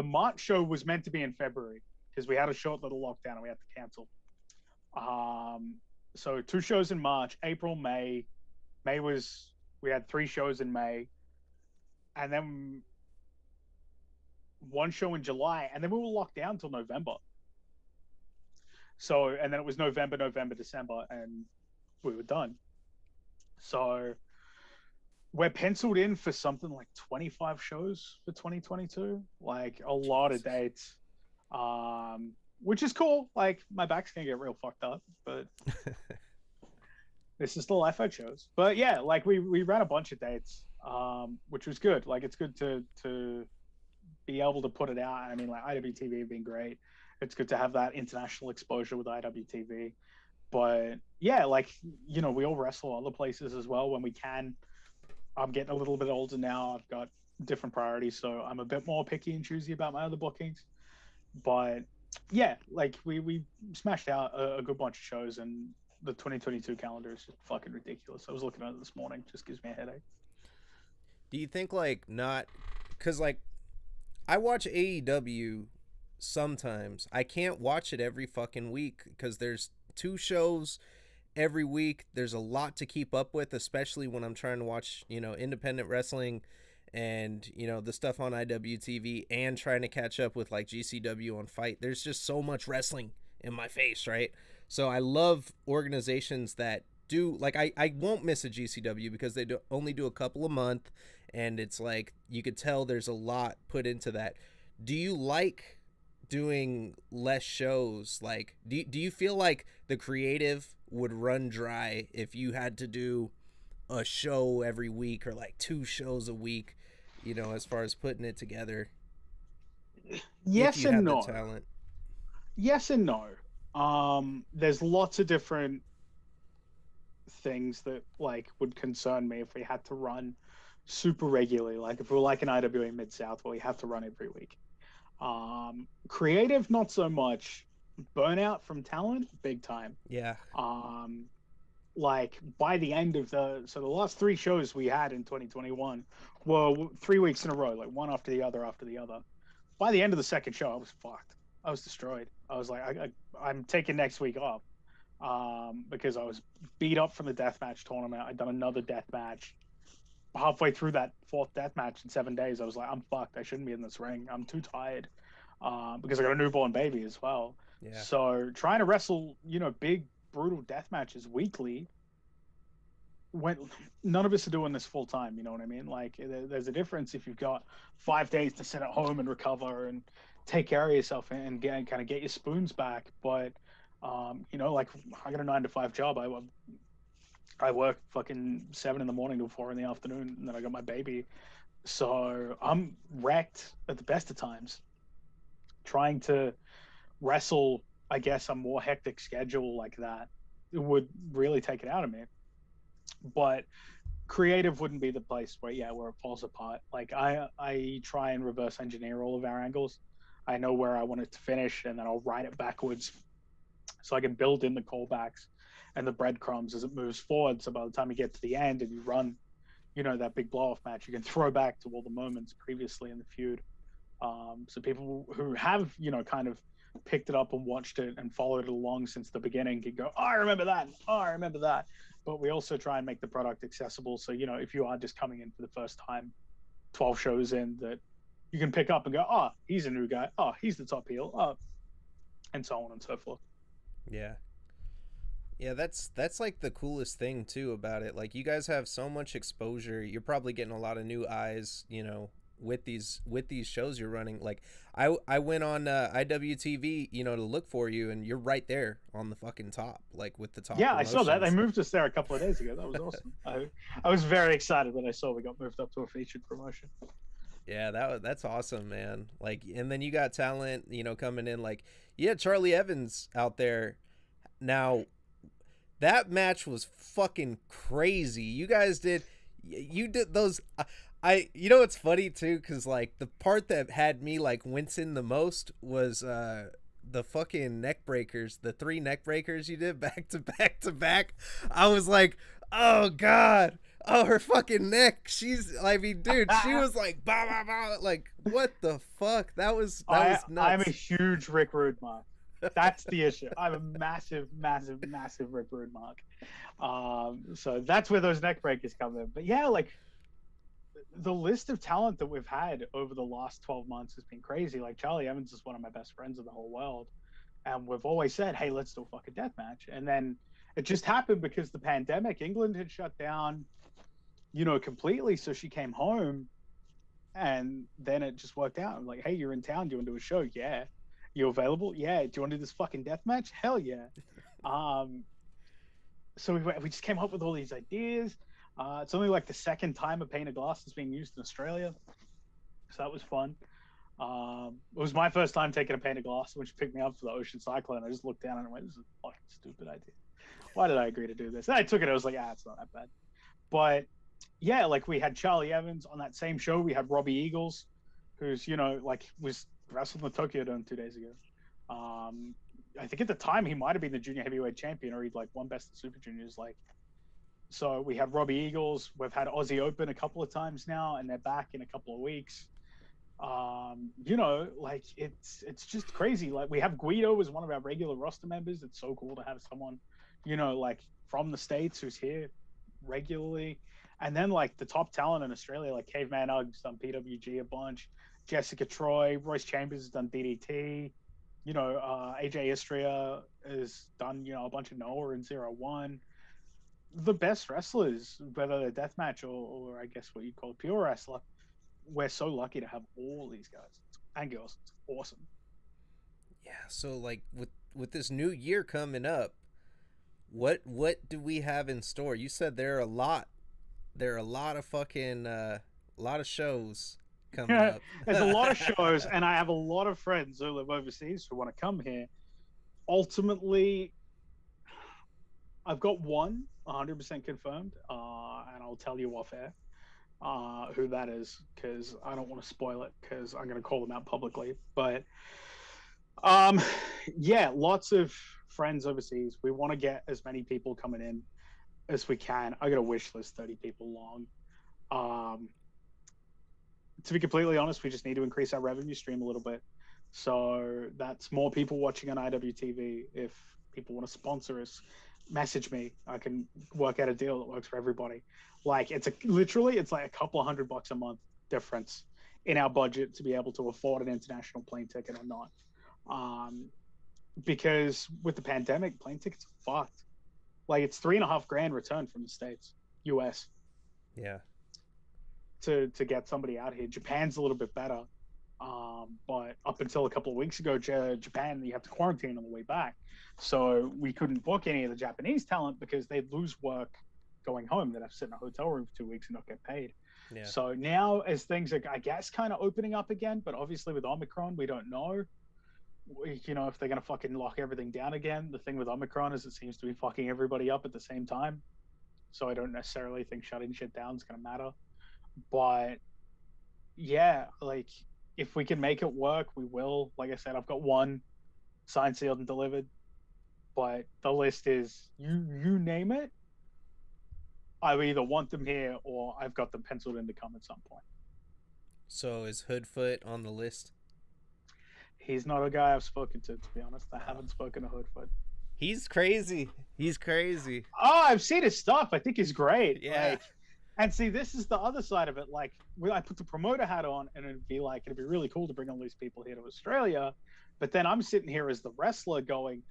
March show was meant to be in February because we had a short little lockdown and we had to cancel. So 2 shows in March, April, May. We had 3 shows in May. And then 1 show in July, and then we were locked down until November. So, and then it was November, December, and we were done. So, we're penciled in for something like 25 shows for 2022, like a lot of dates, which is cool. Like, my back's gonna get real fucked up, but this is the life I chose. But yeah, like we ran a bunch of dates, which was good. Like, it's good to be able to put it out. I mean, like, IWTV have been great. It's good to have that international exposure with IWTV. But yeah, like, we all wrestle other places as well when we can. I'm getting a little bit older now. I've got different priorities, so I'm a bit more picky and choosy about my other bookings. But yeah, like we smashed out a good bunch of shows, and the 2022 calendar is just fucking ridiculous. I was looking at it this morning, just gives me a headache.
Do you think like not cuz like I watch AEW sometimes. I can't watch it every fucking week cuz there's 2 shows every week. There's a lot to keep up with, especially when I'm trying to watch, independent wrestling and, the stuff on IWTV and trying to catch up with like GCW on Fight. There's just so much wrestling in my face, right? So I love organizations that do like I won't miss a GCW because they only do a couple a month and it's like you could tell there's a lot put into that. Do you like doing less shows? Like do you feel like the creative would run dry if you had to do a show every week or like 2 shows a week, as far as putting it together if
Yes
you
and
had the
no.
talent?
Yes and no. There's lots of different things that like would concern me if we had to run super regularly. Like if we were like an IWA Mid South where we have to run every week. Creative, not so much. Burnout from talent, big time.
Yeah.
Like by the end of the last 3 shows we had in 2021 were 3 weeks in a row, like one after the other after the other. By the end of the second show, I was fucked. I was destroyed. I was like, I'm taking next week off, because I was beat up from the deathmatch tournament. I'd done another death match. Halfway through that 4th death match in 7 days, I was like, I'm fucked. I shouldn't be in this ring. I'm too tired, because I got a newborn baby as well.
Yeah.
So trying to wrestle, big brutal death matches weekly when none of us are doing this full time, you know what I mean? Like there's a difference if you've got 5 days to sit at home and recover and take care of yourself and get kind of get your spoons back. But you know, like I got a 9 to 5 job. I work fucking 7 in the morning to 4 in the afternoon, and then I got my baby. So I'm wrecked at the best of times, trying to wrestle. I guess a more hectic schedule like that, it would really take it out of me. But creative wouldn't be the place where it falls apart. Like I try and reverse engineer all of our angles. I know where I want it to finish, and then I'll write it backwards so I can build in the callbacks and the breadcrumbs as it moves forward. So by the time you get to the end and you run, you know, that big blow off match, you can throw back to all the moments previously in the feud. So people who have, you know, kind of picked it up and watched it and followed it along since the beginning can go, oh, I remember that. Oh, I remember that. But we also try and make the product accessible. So, you know, if you are just coming in for the first time, 12 shows in, that you can pick up and go, oh, he's a new guy. Oh, he's the top heel. Oh, and so on and so forth.
Yeah. Yeah, that's like the coolest thing too about it. Like you guys have so much exposure. You're probably getting a lot of new eyes, you know, with these shows you're running. Like I went on IWTV, you know, to look for you, and you're right there on the fucking top, like with the top
Yeah, I saw that. They
promotions.
moved us there a couple of days ago. That was awesome. I was very excited when I saw we got moved up to a featured promotion.
Yeah, that's awesome, man. Like, and then you got talent, you know, coming in. Like, yeah, Charlie Evans out there now. That match was fucking crazy. You did those. You know what's funny too, because like the part that had me like wincing the most was the fucking neck breakers, the 3 neck breakers you did back to back to back. I was like, oh god, oh her fucking neck. I mean, dude, she was like, bah, bah, bah, like what the fuck? That was
I'm a
nuts.
huge Rick Rude mark. That's the issue. I'm a massive, massive, massive Rick Rude mark. So that's where those neck breakers come in. But yeah, like the list of talent that we've had over the last 12 months has been crazy. Like Charlie Evans is one of my best friends in the whole world. And we've always said, hey, let's do a fucking death match. And then it just happened because the pandemic, England had shut down, you know, completely. So she came home and then it just worked out. I'm like, hey, you're in town. Do you want to do a show? Yeah. You available? Yeah. Do you want to do this fucking death match? Hell yeah. Um, so we just came up with all these ideas. It's only like the second time a pane of glass is being used in Australia. So that was fun. It was my first time taking a pane of glass when she picked me up for the Ocean Cyclone. I just looked down and I went, this is a fucking stupid idea. Why did I agree to do this? And I took it. I was like, it's not that bad. But yeah, like we had Charlie Evans on that same show. We had Robbie Eagles, who's, you know, like was wrestled in the Tokyo Dome 2 days ago. I think at the time he might have been the junior heavyweight champion, or he'd like won Best of Super Juniors. Like, so we had Robbie Eagles. We've had Aussie Open a couple of times now, and they're back in a couple of weeks. You know, like it's just crazy. Like we have Guido as one of our regular roster members. It's so cool to have someone, you know, like from the States who's here regularly. And then like the top talent in Australia, like Caveman Uggs done PWG a bunch, Jessica Troy, Royce Chambers has done DDT, you know, AJ Istria has done, you know, a bunch of Noah and 01. The best wrestlers, whether they're deathmatch or I guess what you call pure wrestler, we're so lucky to have all these guys and girls. It's awesome.
Yeah, so like with this new year coming up, what do we have in store? You said there are a lot of fucking a lot of shows coming up.
There's a lot of shows, and I have a lot of friends who live overseas who want to come here. Ultimately, I've got one 100% confirmed, and I'll tell you off air who that is because I don't want to spoil it because I'm going to call them out publicly. But um, yeah, lots of friends overseas. We want to get as many people coming in as we can. I got a wish list 30 people long. Um, to be completely honest, we just need to increase our revenue stream a little bit. So that's more people watching on IWTV. If people want to sponsor us, message me. I can work out a deal that works for everybody. Like it's like a couple of $100 a month difference in our budget to be able to afford an international plane ticket or not. Um, because with the pandemic, plane tickets are fucked. Like it's 3.5 grand return from the States. US
Yeah.
to get somebody out here. Japan's a little bit better. But up until a couple of weeks ago, Japan, you have to quarantine on the way back. So we couldn't book any of the Japanese talent because they'd lose work going home. They'd have to sit in a hotel room for 2 weeks and not get paid.
Yeah.
So now, as things are, I guess, kind of opening up again, but obviously with Omicron, we don't know, you know, if they're going to fucking lock everything down again. The thing with Omicron is it seems to be fucking everybody up at the same time. So I don't necessarily think shutting shit down is going to matter. But yeah, like, if we can make it work, we will. Like I said, I've got one signed, sealed, and delivered. But the list is you name it. I either want them here or I've got them penciled in to come at some point.
So is Hoodfoot on the list?
He's not a guy I've spoken to be honest. I haven't spoken to Hoodfoot.
He's crazy. He's crazy.
Oh, I've seen his stuff. I think he's great.
Yeah.
Like, and see, this is the other side of it. Like, I put the promoter hat on, and it'd be really cool to bring all these people here to Australia. But then I'm sitting here as the wrestler going,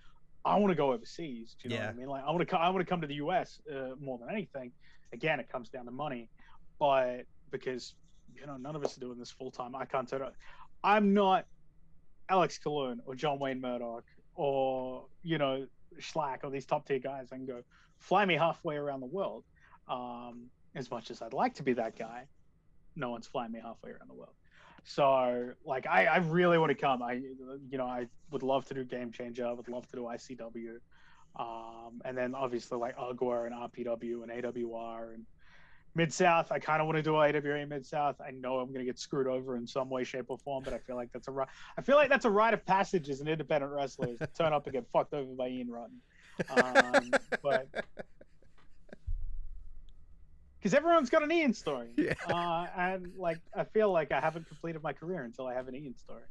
I want to go overseas. Do you know what I mean? Like, I want to come to the US more than anything. Again, it comes down to money, but because none of us are doing this full time. I can't tell. I'm not Alex Colon or John Wayne Murdoch or Schlack or these top tier guys. I can go fly me halfway around the world. As much as I'd like to be that guy, no one's flying me halfway around the world. So, like, I really want to come. I would love to do Game Changer. I would love to do ICW. And then obviously like Agua and RPW and AWR and Mid-South. I kind of want to do AWA Mid-South. I know I'm going to get screwed over in some way, shape, or form, but I feel like that's a rite of passage as an independent wrestler, to turn up and get fucked over by Ian Rotten. But because everyone's got an Ian story.
Yeah.
And like I feel like I haven't completed my career until I have an Ian story.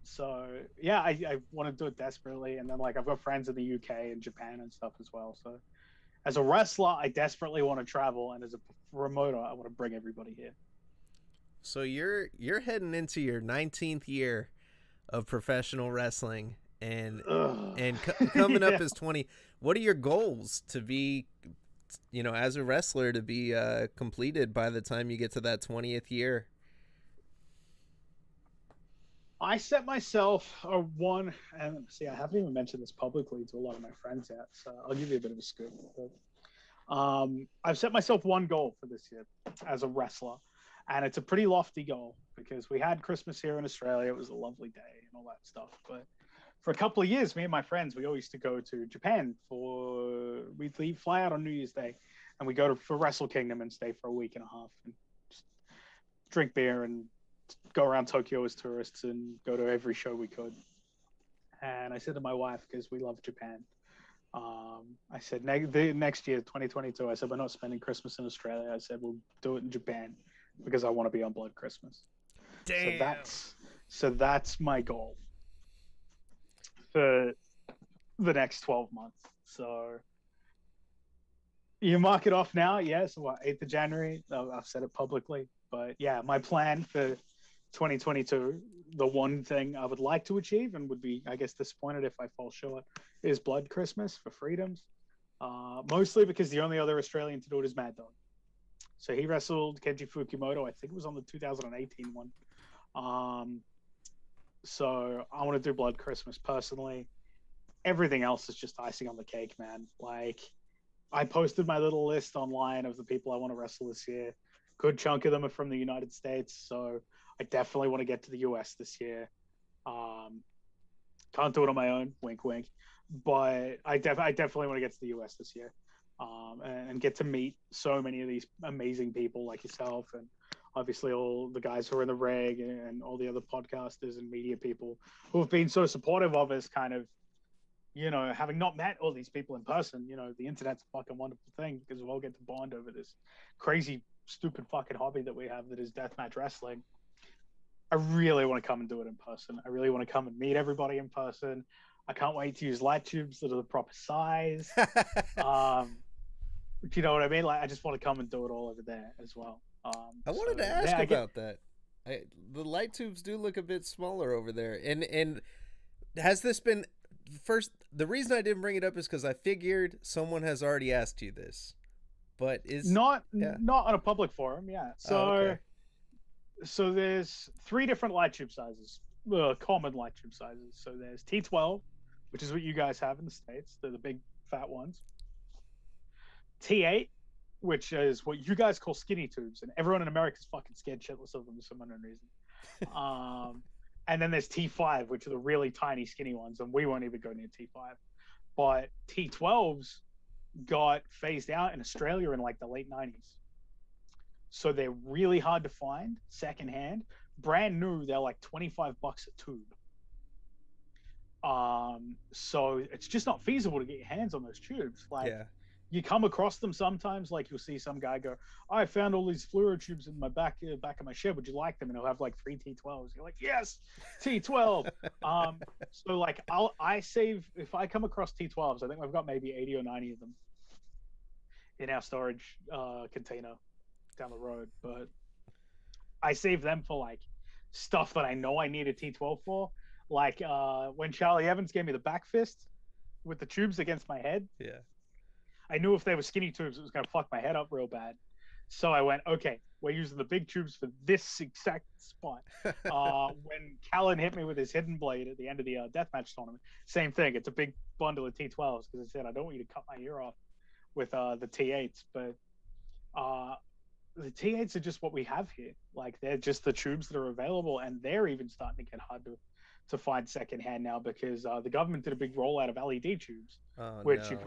So yeah, I want to do it desperately. And then like I've got friends in the UK and Japan and stuff as well. So as a wrestler, I desperately want to travel, and as a promoter, I want to bring everybody here.
So you're heading into your 19th year of professional wrestling, and coming up as 20. What are your goals to be, as a wrestler, to be completed by the time you get to that 20th year?
I set myself a one, and see, I haven't even mentioned this publicly to a lot of my friends yet, so I'll give you a bit of a scoop. I've set myself one goal for this year as a wrestler, and it's a pretty lofty goal because we had Christmas here in Australia. It was a lovely day and all that stuff. But for a couple of years, me and my friends, we always used to go to Japan we'd fly out on New Year's Day, and we go for Wrestle Kingdom and stay for a week and a half and just drink beer and go around Tokyo as tourists and go to every show we could. And I said to my wife, because we love Japan, I said next year, 2022, I said we're not spending Christmas in Australia. I said we'll do it in Japan because I want to be on Blood Christmas.
Damn.
So that's my goal for the next 12 months. So you mark it off now. Yes, 8th of January. I've said it publicly. But yeah, my plan for 2022, the one thing I would like to achieve and would be, I guess, disappointed if I fall short, is Blood Christmas for Freedoms. Mostly because the only other Australian to do it is Mad Dog. So he wrestled Kenji Fukimoto. I think it was on the 2018 one. So I want to do Blood Christmas personally. Everything else is just icing on the cake, man. Like, I posted my little list online of the people I want to wrestle this year. Good chunk of them are from the United States, so I definitely want to get to the US this year. Can't do it on my own, wink, wink. But I definitely want to get to the US this year, and get to meet so many of these amazing people like yourself, and obviously all the guys who are in the reg and all the other podcasters and media people who have been so supportive of us, kind of, having not met all these people in person. The internet's a fucking wonderful thing because we all get to bond over this crazy, stupid fucking hobby that we have that is deathmatch wrestling. I really want to come and do it in person. I really want to come and meet everybody in person. I can't wait to use light tubes that are the proper size. Do you know what I mean? Like, I just want to come and do it all over there as well.
I wanted to ask about that. The light tubes do look a bit smaller over there. And has this been first? The reason I didn't bring it up is because I figured someone has already asked you this. but is
Not
yeah.
not on a public forum, yeah.
Oh,
So
okay.
so there's three different light tube sizes, common light tube sizes. So there's T12, which is what you guys have in the States. They're the big fat ones. T8, which is what you guys call skinny tubes, and everyone in America is fucking scared shitless of them for some unknown reason. Um, and then there's T5, which are the really tiny, skinny ones, and we won't even go near T5. But T12s got phased out in Australia in like the late 90s. So they're really hard to find secondhand. Brand new, they're like $25 a tube. So it's just not feasible to get your hands on those tubes. Like,
Yeah.
you come across them sometimes, like you'll see some guy go, oh, I found all these fluoro tubes in my back of my shed, would you like them? And he'll have like 3 T12s. You're like, yes, T12. So like I save, if I come across T12s, I think we've got maybe 80 or 90 of them in our storage container down the road, but I save them for like stuff that I know I need a T12 for, like when Charlie Evans gave me the back fist with the tubes against my head.
Yeah.
I knew if they were skinny tubes, it was going to fuck my head up real bad. So I went, okay, we're using the big tubes for this exact spot. When Callan hit me with his hidden blade at the end of the deathmatch tournament, same thing. It's a big bundle of T12s because I said, I don't want you to cut my ear off with the T8s. But the T8s are just what we have here. Like, they're just the tubes that are available, and they're even starting to get hard to find secondhand now because the government did a big rollout of LED tubes,
Oh
which
no.
you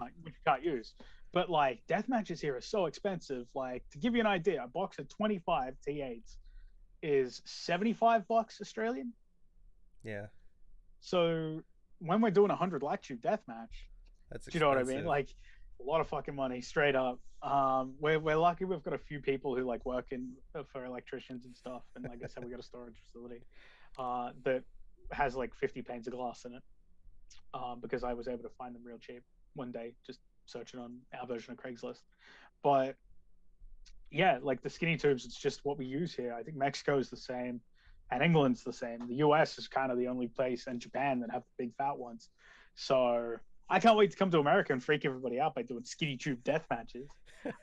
can't use. But like, death matches here are so expensive. Like, to give you an idea, a box of 25 T8s is $75 Australian.
Yeah.
So when we're doing 100 light tube death match,
That's
do you know what I mean?
expensive.
Like, a lot of fucking money, straight up. We're lucky we've got a few people who like work in for electricians and stuff. And like I said, we got a storage facility that has like 50 panes of glass in it, because I was able to find them real cheap one day just searching on our version of Craigslist. But yeah, like the skinny tubes, it's just what we use here. I think Mexico is the same, and England's the same. The US is kind of the only place, and Japan, that have the big fat ones. So I can't wait to come to America and freak everybody out by doing skinny tube death matches.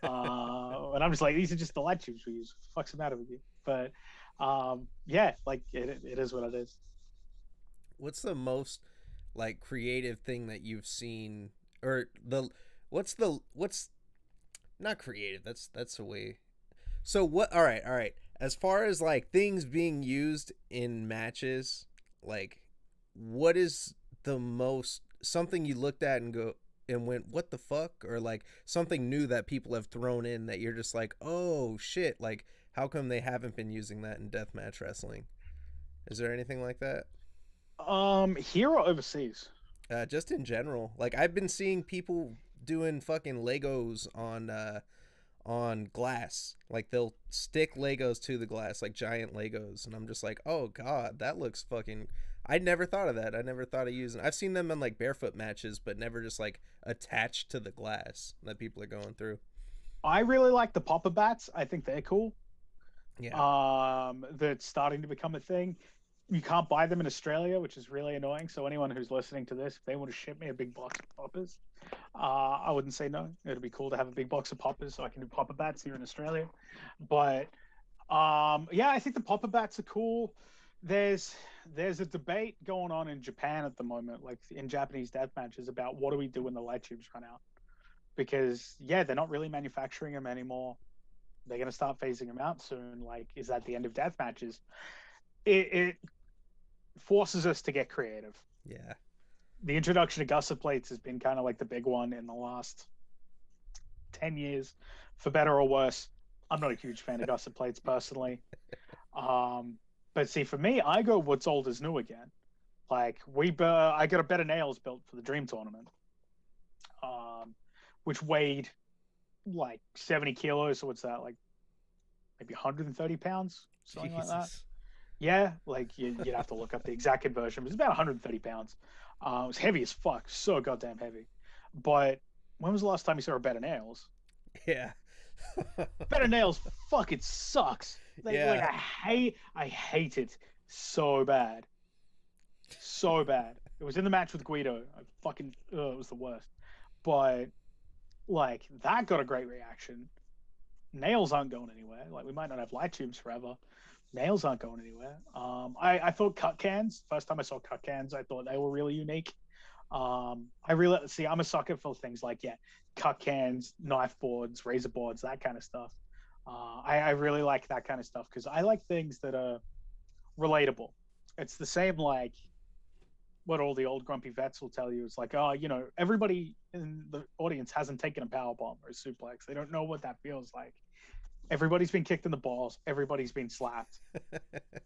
And I'm just like, these are just the light tubes we use. What the fuck's the matter with you? But yeah, like it is what it is.
What's the most like creative thing that you've seen, or what's not creative? That's a way. So what? All right, all right. As far as like things being used in matches, like what is the most something you looked at and go and went, what the fuck, or like something new that people have thrown in that you're just like, oh shit, like how come they haven't been using that in deathmatch wrestling? Is there anything like that?
Here or overseas?
Just in general, like I've been seeing people doing fucking Legos on glass. Like they'll stick Legos to the glass, like giant Legos, and I'm just like, oh god, that looks fucking. I never thought of that. I never thought of using. I've seen them in like barefoot matches, but never just like attached to the glass that people are going through.
I really like the popper bats. I think they're cool.
Yeah.
That's starting to become a thing. You can't buy them in Australia, which is really annoying. So anyone who's listening to this, if they want to ship me a big box of poppers, I wouldn't say no. It'd be cool to have a big box of poppers so I can do popper bats here in Australia. But yeah, I think the popper bats are cool. There's there's a debate going on in Japan at the moment, like in Japanese death matches, about what do we do when the light tubes run out? Because yeah, they're not really manufacturing them anymore. They're going to start phasing them out soon. Like, is that the end of death matches? It forces us to get creative.
Yeah.
The introduction of gusset plates has been kind of like the big one in the last 10 years, for better or worse. I'm not a huge fan of gusset plates personally. But see, for me, I go what's old is new again. Like, I got a better nails built for the Dream Tournament, which weighed like 70 kilos. So what's that, like maybe 130 pounds, something like that?
Jesus.
Yeah, like you'd have to look up the exact conversion. It was about 130 pounds. It was heavy as fuck, so goddamn heavy. But when was the last time you saw a better nails?
Yeah.
Better nails fucking sucks. Like
Yeah.
I hate it so bad, so bad. It was in the match with Guido. I fucking it was the worst. But like that got a great reaction. nails aren't going anywhere. Like we might not have light tubes forever. Nails aren't going anywhere. I thought cut cans. First time I saw cut cans, I thought they were really unique. I really see. I'm a sucker for things like cut cans, knife boards, razor boards, that kind of stuff. I really like that kind of stuff because I like things that are relatable. It's the same like what all the old grumpy vets will tell you. It's like, oh, everybody in the audience hasn't taken a power bomb or a suplex. They don't know what that feels like. Everybody's been kicked in the balls. Everybody's been slapped.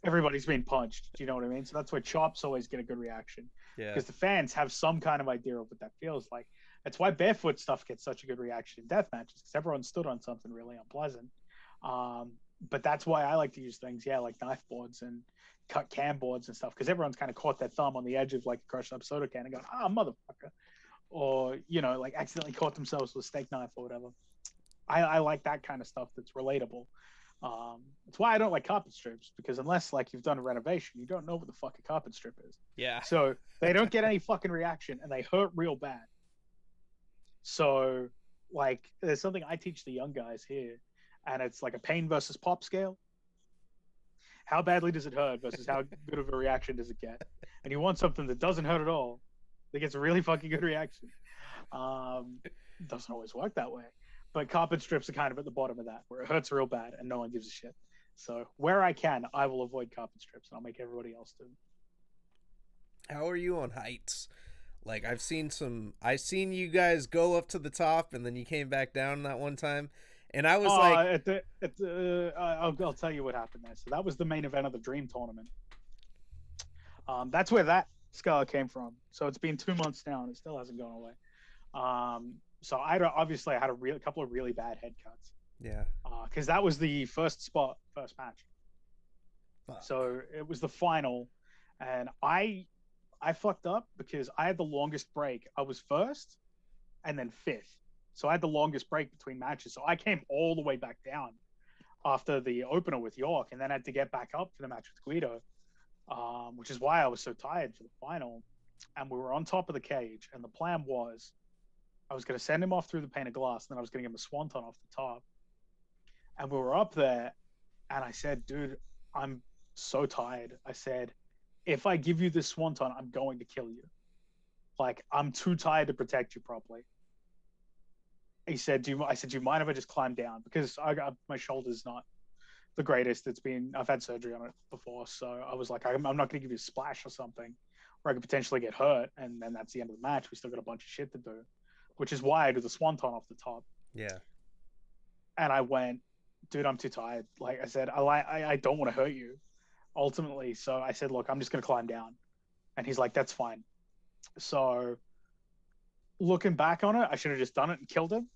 Everybody's been punched. Do you know what I mean? So that's why chops always get a good reaction
Yeah.
because the fans have some kind of idea of what that feels like. That's why barefoot stuff gets such a good reaction in death matches because everyone stood on something really unpleasant. Um, but that's why I like to use things, like knife boards and cut can boards and stuff because everyone's kind of caught their thumb on the edge of like a crushed up soda can and gone, motherfucker. Or, like accidentally caught themselves with a steak knife or whatever. I like that kind of stuff that's relatable. That's why I don't like carpet strips because unless like you've done a renovation, you don't know what the fuck a carpet strip is.
Yeah.
So they don't get any fucking reaction and they hurt real bad. So like there's something I teach the young guys here, and it's like a pain versus pop scale. How badly does it hurt versus how good of a reaction does it get? And you want something that doesn't hurt at all, that gets a really fucking good reaction. Doesn't always work that way. But carpet strips are kind of at the bottom of that, where it hurts real bad and no one gives a shit. So where I can, I will avoid carpet strips, and I'll make everybody else do.
How are you on heights? Like I seen you guys go up to the top and then you came back down that one time, and I was like,
I'll tell you what happened there. So that was the main event of the Dream Tournament. That's where that scar came from. So it's been 2 months now, and it still hasn't gone away. So I had a couple of really bad head cuts.
yeah,
Because that was the first match.
fuck.
So it was the final, and I fucked up because I had the longest break. I was first, and then fifth. So I had the longest break between matches. So I came all the way back down after the opener with York, and then had to get back up for the match with Guido, which is why I was so tired for the final. And we were on top of the cage, and the plan was I was going to send him off through the pane of glass, and then I was going to give him a swanton off the top. And we were up there, and I said, dude, I'm so tired. I said, if I give you this swanton, I'm going to kill you. Like, I'm too tired to protect you properly. He said, I said, do you mind if I just climb down? Because my shoulder's not the greatest. I've had surgery on it before. So I was like, I'm not going to give you a splash or something where I could potentially get hurt. And then that's the end of the match. We still got a bunch of shit to do, which is why I did the swanton off the top.
Yeah.
And I went, dude, I'm too tired. Like I said, I don't want to hurt you ultimately. So I said, look, I'm just going to climb down. And he's like, that's fine. So looking back on it, I should have just done it and killed him.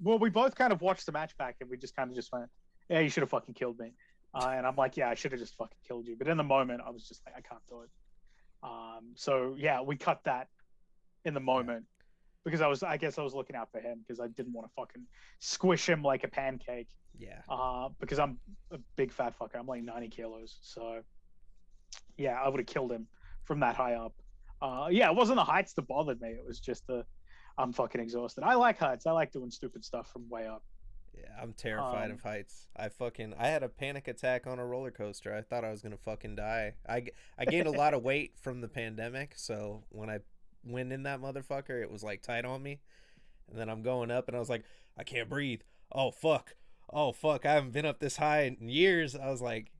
Well, we both kind of watched the match back and we just kind of just went, yeah, you should have fucking killed me. And I'm like, yeah, I should have just fucking killed you. But in the moment, I was just like, I can't do it. So yeah, we cut that in the moment because I guess I was looking out for him because I didn't want to fucking squish him like a pancake.
Yeah.
Because I'm a big fat fucker. I'm like 90 kilos. So yeah, I would have killed him from that high up. Yeah, it wasn't the heights that bothered me. It was just I'm fucking exhausted. I like heights. I like doing stupid stuff from way up.
Yeah, I'm terrified of heights. I had a panic attack on a roller coaster. I thought I was gonna fucking die. I gained a lot of weight from the pandemic, so when I went in that motherfucker, it was like tight on me. And then I'm going up, and I was like, I can't breathe. Oh fuck. I haven't been up this high in years. I was like,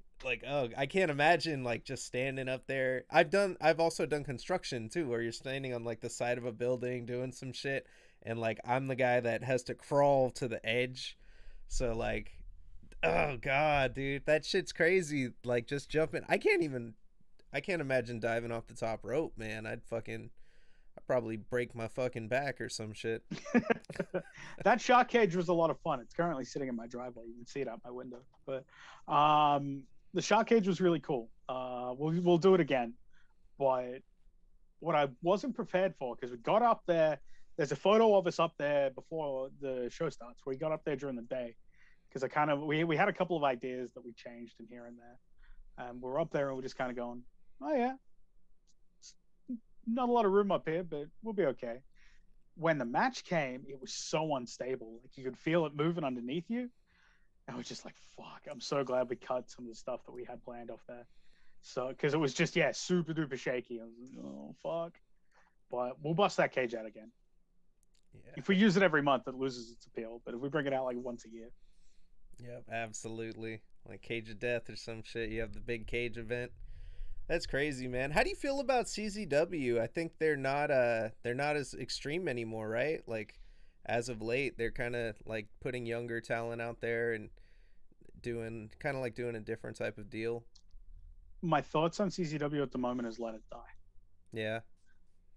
oh, I can't imagine like just standing up there. I've also done construction too, where you're standing on like the side of a building doing some shit, and like I'm the guy that has to crawl to the edge. So like, oh god, dude, that shit's crazy. Like just jumping. I can't imagine diving off the top rope, man. I'd probably break my fucking back or some shit.
That shark cage was a lot of fun. It's currently sitting in my driveway. You can see it out my window. But the shark cage was really cool. We'll do it again. But what I wasn't prepared for, because we got up there, there's a photo of us up there before the show starts, where we got up there during the day. Because we had a couple of ideas that we changed in here and there. And we're up there and we're just kind of going, oh yeah, not a lot of room up here, but we'll be okay. when the match came, it was so unstable. Like you could feel it moving underneath you. I was just like, fuck, I'm so glad we cut some of the stuff that we had planned off there. So, because it was just, yeah, super duper shaky. I was like, oh, fuck. But we'll bust that cage out again.
Yeah.
If we use it every month, it loses its appeal. But if we bring it out like once a year.
Yep, absolutely. Like Cage of Death or some shit. You have the big cage event. That's crazy, man. How do you feel about CZW? I think they're not as extreme anymore, right? Like as of late, they're kind of like putting younger talent out there and doing kind of like doing a different type of deal.
My thoughts on CCW at the moment is let it die.
Yeah.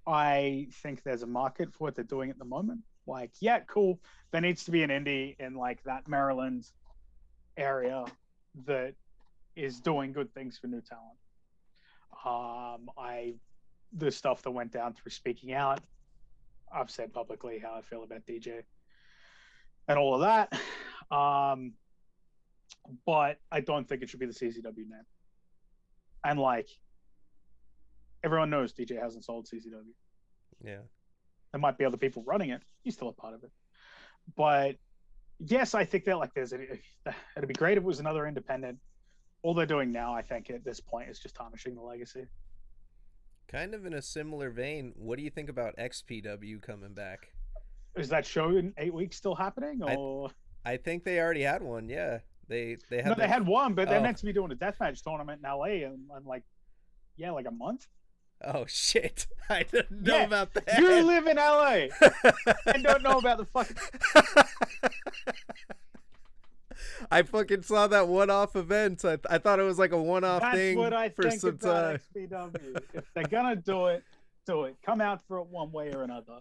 I think there's a market for what they're doing at the moment. Like, yeah, cool. There needs to be an indie in like that Maryland area that is doing good things for new talent. I the stuff that went down through speaking out. I've said publicly how I feel about DJ and all of that. Um, but I don't think it should be the CCW name. And like everyone knows DJ hasn't sold CCW.
Yeah.
There might be other people running it. He's still a part of it. But yes, I think that like it'd be great if it was another independent. All they're doing now, I think, at this point is just tarnishing the legacy.
Kind of in a similar vein, what do you think about XPW coming back?
Is that show in 8 weeks still happening?
I
Or
I think they already had one. Yeah. They
no,
had
they
their
had one, but they're
oh
meant to be doing a deathmatch tournament in LA in like like a month.
oh shit. I didn't know
Yeah,
about
you
that.
live in LA and don't know about the fucking.
I fucking saw that one-off event. I thought it was like a one-off
That's what
thing
I
for
think
some
about
time.
XPW. If they're gonna do it, do it. Come out for it one way or another.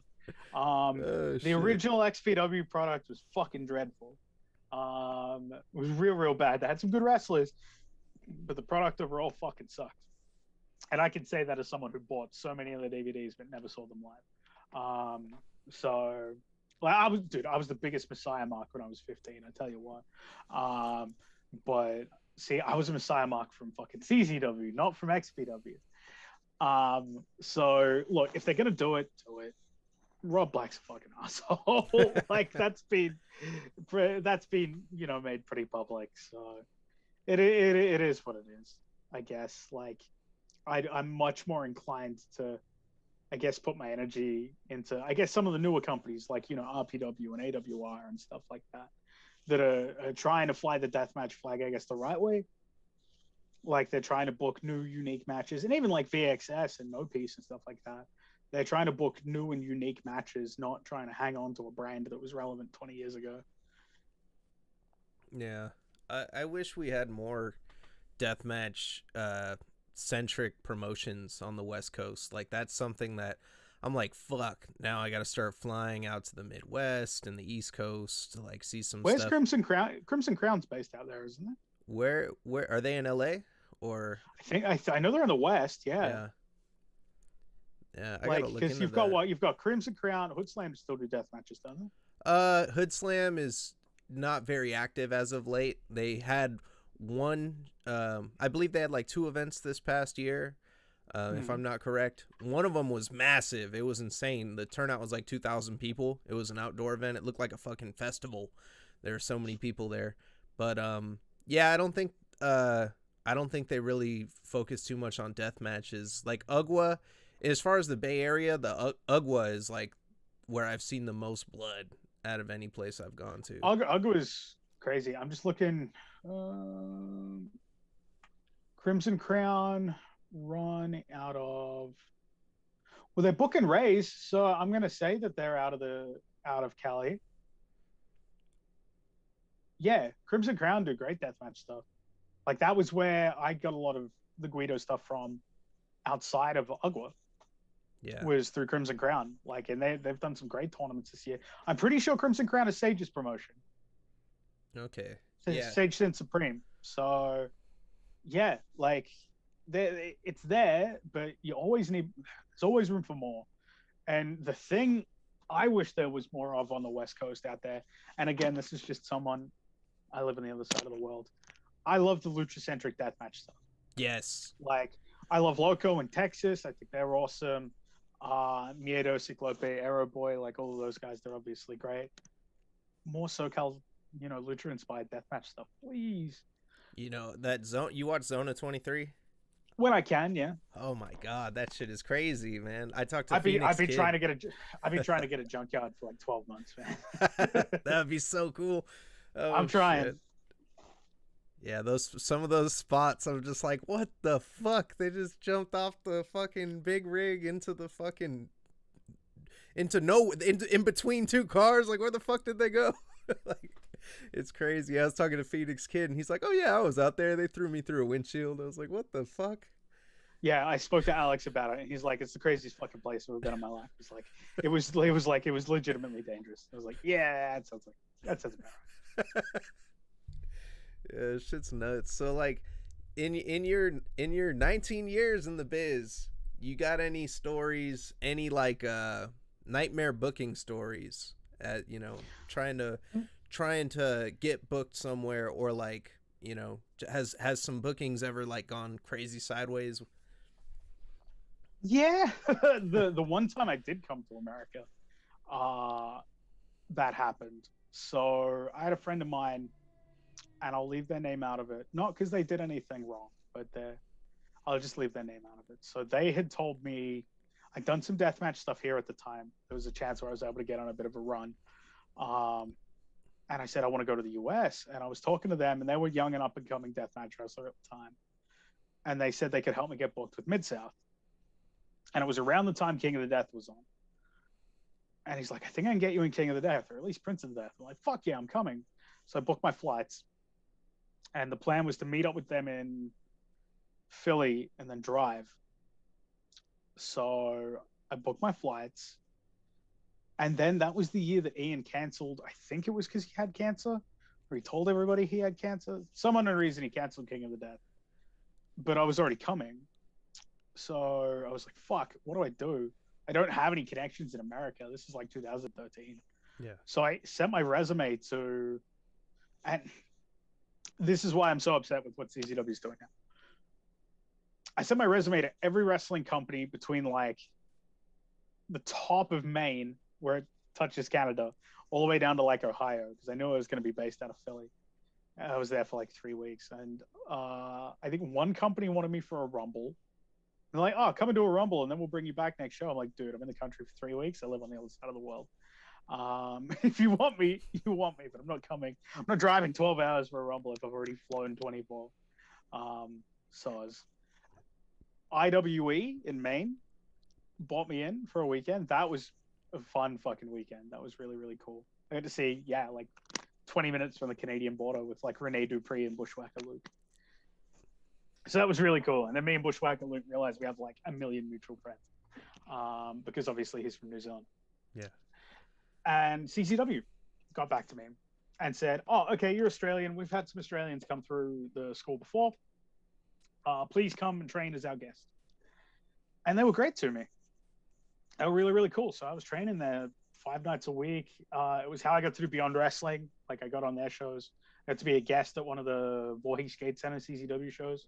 Oh
The
shit.
original XPW product was fucking dreadful. It was real bad. They had some good wrestlers, but the product overall fucking sucked. And I can say that as someone who bought so many of the DVDs but never saw them live. So like I was the biggest Messiah mark when I was 15. I tell you what. But see, I was a Messiah mark from fucking CZW, not from XPW. So look, if they're gonna do it, do it. Rob Black's a fucking asshole. Like that's been made pretty public. So it is what it is. I guess like I'm much more inclined to I guess put my energy into I guess some of the newer companies like RPW and AWR and stuff like that that are trying to fly the deathmatch flag I guess the right way. Like they're trying to book new unique matches and even like VXS and No Peace and stuff like that. They're trying to book new and unique matches, not trying to hang on to a brand that was relevant 20 years ago.
Yeah. I wish we had more deathmatch centric promotions on the West Coast. Like that's something that I'm like, fuck. Now I got to start flying out to the Midwest and the East Coast to like see some
Where's
stuff.
Crimson Crown? Crimson Crown's based out there, isn't it?
Where are they in LA or?
I know they're in the West. Yeah.
Yeah. Yeah, I gotta
Like
look
because
into
you've got
that.
what you've got Crimson Crown, Hood Slam still do death matches, don't they?
Hood Slam is not very active as of late. They had one, I believe they had like two events this past year, if I'm not correct. One of them was massive. It was insane. The turnout was like 2,000 people. It was an outdoor event. It looked like a fucking festival. There were so many people there. But yeah, I don't think they really focus too much on death matches. Like UGWA, as far as the Bay Area, the UGWA is like where I've seen the most blood out of any place I've gone to.
Ugg is crazy. I'm just looking. Crimson Crown run out of. Well, they're booking Rays, so I'm gonna say that they're out of Cali. Yeah, Crimson Crown do great deathmatch stuff. Like that was where I got a lot of the Guido stuff from outside of Ugwa.
Yeah.
Was through Crimson Crown. Like, and they've done some great tournaments this year. I'm pretty sure Crimson Crown is Sage's promotion.
Okay. Yeah.
Sage Sin Supreme. So, yeah, like, it's there, but you always need. There's always room for more. And the thing I wish there was more of on the West Coast out there. And again, this is just someone. I live on the other side of the world. I love the lucha-centric deathmatch stuff.
Yes.
Like, I love Loco in Texas. I think they're awesome. Miedo, Cyclope, Arrow Boy, like all of those guys, they're obviously great. More SoCal, Lucha inspired deathmatch stuff, please.
You know that zone. You watch Zona 23?
When I can, yeah.
Oh my god, that shit is crazy, man. I talked to
I've
Phoenix
been trying
Kid.
to get I've been trying to get a junkyard for like 12 months, man.
That would be so cool.
I'm
Oh
trying.
shit. Yeah, those some of those spots I'm just like, what the fuck? They just jumped off the fucking big rig into the fucking into no in between two cars. Like, where the fuck did they go? Like, it's crazy. I was talking to Phoenix Kid, and he's like, "Oh yeah, I was out there. They threw me through a windshield." I was like, "What the fuck?"
Yeah, I spoke to Alex about it, and he's like, "It's the craziest fucking place I've ever been in my life." He's like, it was legitimately dangerous. I was like, "Yeah, that sounds about
Yeah, shit's nuts. So like, in your 19 years in the biz, you got any stories? Any like nightmare booking stories? At
right."
trying to get booked somewhere, or like has some bookings ever like gone crazy sideways?
Yeah, the one time I did come to America, uh, that happened. So I had a friend of mine, and I'll leave their name out of it, not because they did anything wrong, but I'll just leave their name out of it. So they had told me I'd done some deathmatch stuff here at the time. There was a chance where I was able to get on a bit of a run. Um, and I said, I want to go to the US. And I was talking to them, and they were young and up and coming deathmatch wrestler at the time. And they said they could help me get booked with Mid South. And it was around the time King of the Death was on. And he's like, I think I can get you in King of the Death, or at least Prince of the Death. I'm like, fuck yeah, I'm coming. So I booked my flights. And the plan was to meet up with them in Philly and then drive. So I booked my flights. And then that was the year that Ian canceled. I think it was because he had cancer, or he told everybody he had cancer. Some unknown reason he canceled King of the Death. But I was already coming. So I was like, fuck, what do I do? I don't have any connections in America. This is like 2013.
Yeah.
So I sent my resume to, and this is why I'm so upset with what CZW is doing now. I sent my resume to every wrestling company between like the top of Maine, where it touches Canada, all the way down to like Ohio, because I knew I was going to be based out of Philly. I was there for like 3 weeks, and I think one company wanted me for a Rumble. They're like, "Oh, come and do a Rumble, and then we'll bring you back next show." I'm like, "Dude, I'm in the country for 3 weeks. I live on the other side of the world. If you want me, you want me, but I'm not coming. I'm not driving 12 hours for a Rumble if I've already flown 24." So I was IWE in Maine bought me in for a weekend. That was a fun fucking weekend. That was really, really cool. I got to see, yeah, like 20 minutes from the Canadian border with like Rene Dupree and Bushwhacker Luke. So that was really cool. And then me and Bushwhacker Luke realized we have like a million mutual friends, because obviously he's from New Zealand.
Yeah.
And CCW got back to me and said, "Oh, okay, you're Australian. We've had some Australians come through the school before. Please come and train as our guest." And they were great to me. They were really, really cool. So I was training there 5 nights a week. It was how I got to do Beyond Wrestling. Like I got on their shows. I got to be a guest at one of the Voorhees Skate Center CCW shows,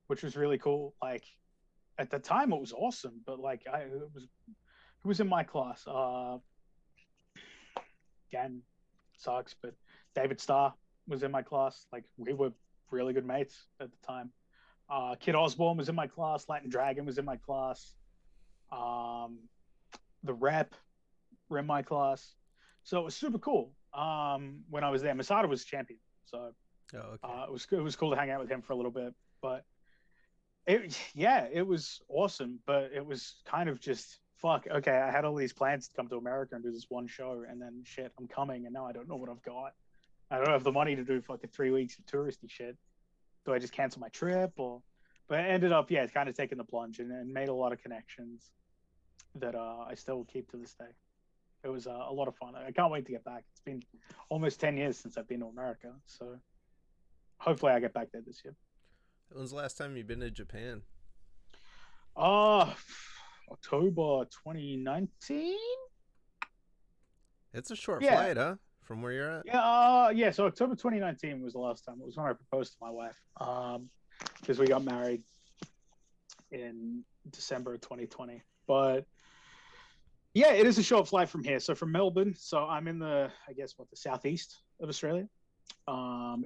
which was really cool. Like at the time, it was awesome. But like who was in my class? Again, sucks, but David Starr was in my class. Like we were really good mates at the time. Kid Osborne was in my class. Latin Dragon was in my class. Um, the Rep were in my class. So it was super cool. When I was there, Masada was champion, so
Oh, okay.
it was cool to hang out with him for a little bit. But it was awesome. But it was kind of just fuck. Okay, I had all these plans to come to America and do this one show, and then shit, I'm coming, and now I don't know what I've got. I don't have the money to do fucking 3 weeks of touristy shit. Do I just cancel my trip or? But I ended up, yeah, kind of taking the plunge and made a lot of connections that I still keep to this day. It was a lot of fun. I can't wait to get back. It's been almost 10 years since I've been to America, so hopefully I get back there this year.
When's the last time you've been to Japan?
Uh, October 2019.
It's a short
Yeah,
flight, huh? From where you're at?
yeah, yeah. So October 2019 was the last time. It was when I proposed to my wife. Because we got married in December of 2020. But Yeah, it is a short flight from here. So from Melbourne, so I'm in the, I guess, the southeast of Australia.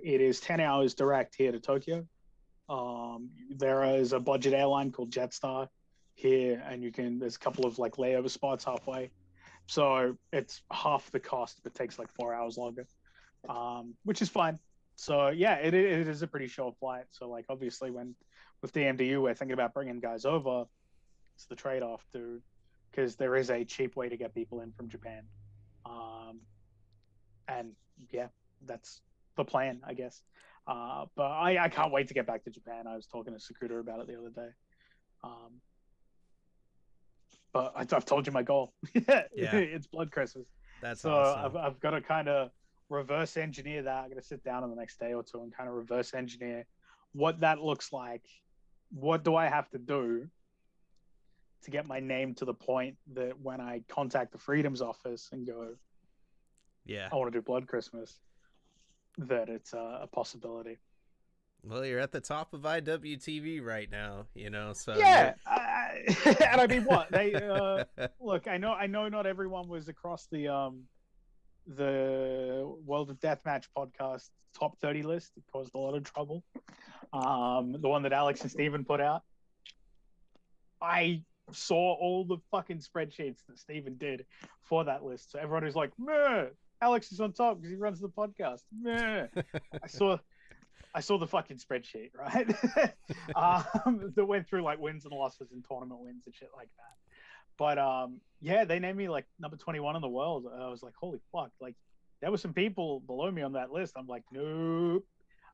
It is 10 hours direct here to Tokyo. There is a budget airline called Jetstar here, and there's a couple of like layover spots halfway. So it's half the cost, but takes like 4 hours longer, which is fine. So yeah, it is a pretty short flight. So like obviously with DMDU, we're thinking about bringing guys over. It's the trade-off, dude, because there is a cheap way to get people in from Japan. And yeah, that's the plan, I guess. But I can't wait to get back to Japan. I was talking to Sakuda about it the other day. But I've told you my goal.
Yeah,
it's Blood Christmas.
that's
So
awesome.
I've got to kind of reverse engineer that. I'm going to sit down in the next day or two and kind of reverse engineer what that looks like. What do I have to do to get my name to the point that when I contact the Freedoms office and go,
Yeah.
I want to do Blood Christmas, that it's a possibility.
Well, you're at the top of IWTV right now, you know, so
Yeah, and I mean, what they look. I know. Not everyone was across the World of Deathmatch podcast top 30 list. It caused a lot of trouble. The one that Alex and Steven put out. I saw all the fucking spreadsheets that Steven did for that list. So everyone was like, meh, Alex is on top because he runs the podcast. Meh. I saw the fucking spreadsheet, right? That went through like wins and losses and tournament wins and shit like that. But yeah, they named me like number 21 in the world. I was like, holy fuck! Like, there were some people below me on that list. I'm like, nope,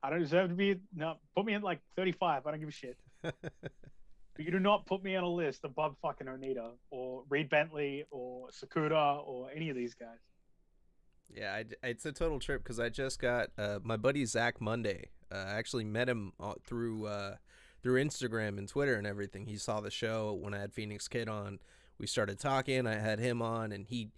I don't deserve to be. No, put me in like 35. I don't give a shit. But you do not put me on a list above fucking Onita or Reed Bentley or Sakuda or any of these guys.
Yeah, it's a total trip because I just got my buddy Zach Monday. I actually met him through Instagram and Twitter and everything. He saw the show when I had Phoenix Kid on. We started talking. I had him on, and he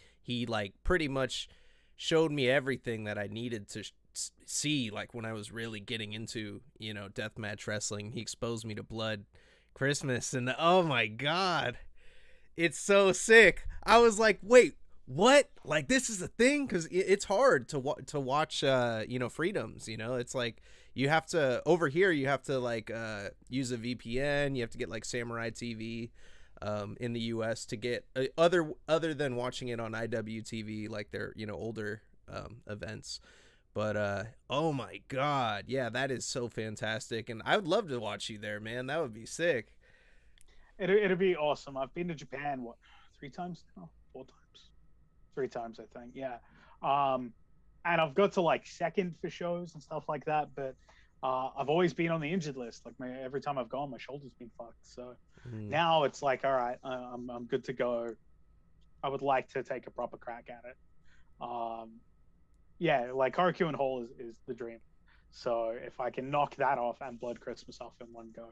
like pretty much showed me everything that I needed to see. Like when I was really getting into deathmatch wrestling, he exposed me to Blood Christmas, and oh my god, it's so sick. I was like, wait, what? Like this is a thing? Because it's hard to watch freedoms. It's like you have to over here. You have to like use a VPN. You have to get like Samurai TV in the US to get other than watching it on IWTV, like their older events. But oh my god, yeah, that is so fantastic, and I would love to watch you there, man. That would be sick.
It'd be awesome. I've been to Japan, what, 3 times now? 4 times? 3 times, I think. Yeah. And I've got to like second for shows and stuff like that, but I've always been on the injured list. Like every time I've gone, my shoulder's been fucked. So now it's like, all right, I'm good to go. I would like to take a proper crack at it. Yeah, like Haruku and Hall is the dream. So if I can knock that off and Blood Christmas off in one go,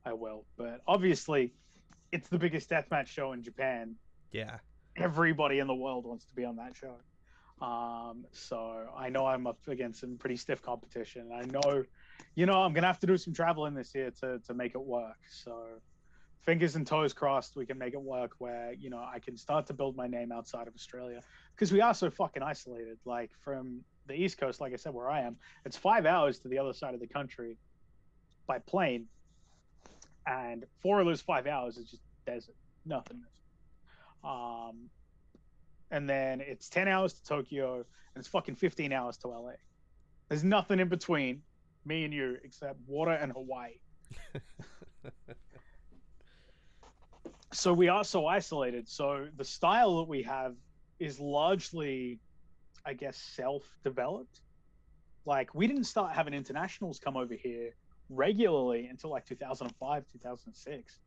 I will. But obviously, it's the biggest deathmatch show in Japan.
Yeah.
Everybody in the world wants to be on that show. So I know I'm up against some pretty stiff competition. I know, I'm gonna have to do some traveling this year to make it work. So fingers and toes crossed, we can make it work where I can start to build my name outside of Australia because we are so fucking isolated. Like from the East Coast, like I said, where I am, it's 5 hours to the other side of the country by plane, and 4 of those 5 hours is just desert, nothingness. And then it's 10 hours to Tokyo, and it's fucking 15 hours to LA. There's nothing in between me and you except water and Hawaii. So we are so isolated. So the style that we have is largely, I guess, self-developed. Like we didn't start having internationals come over here regularly until like 2005, 2006.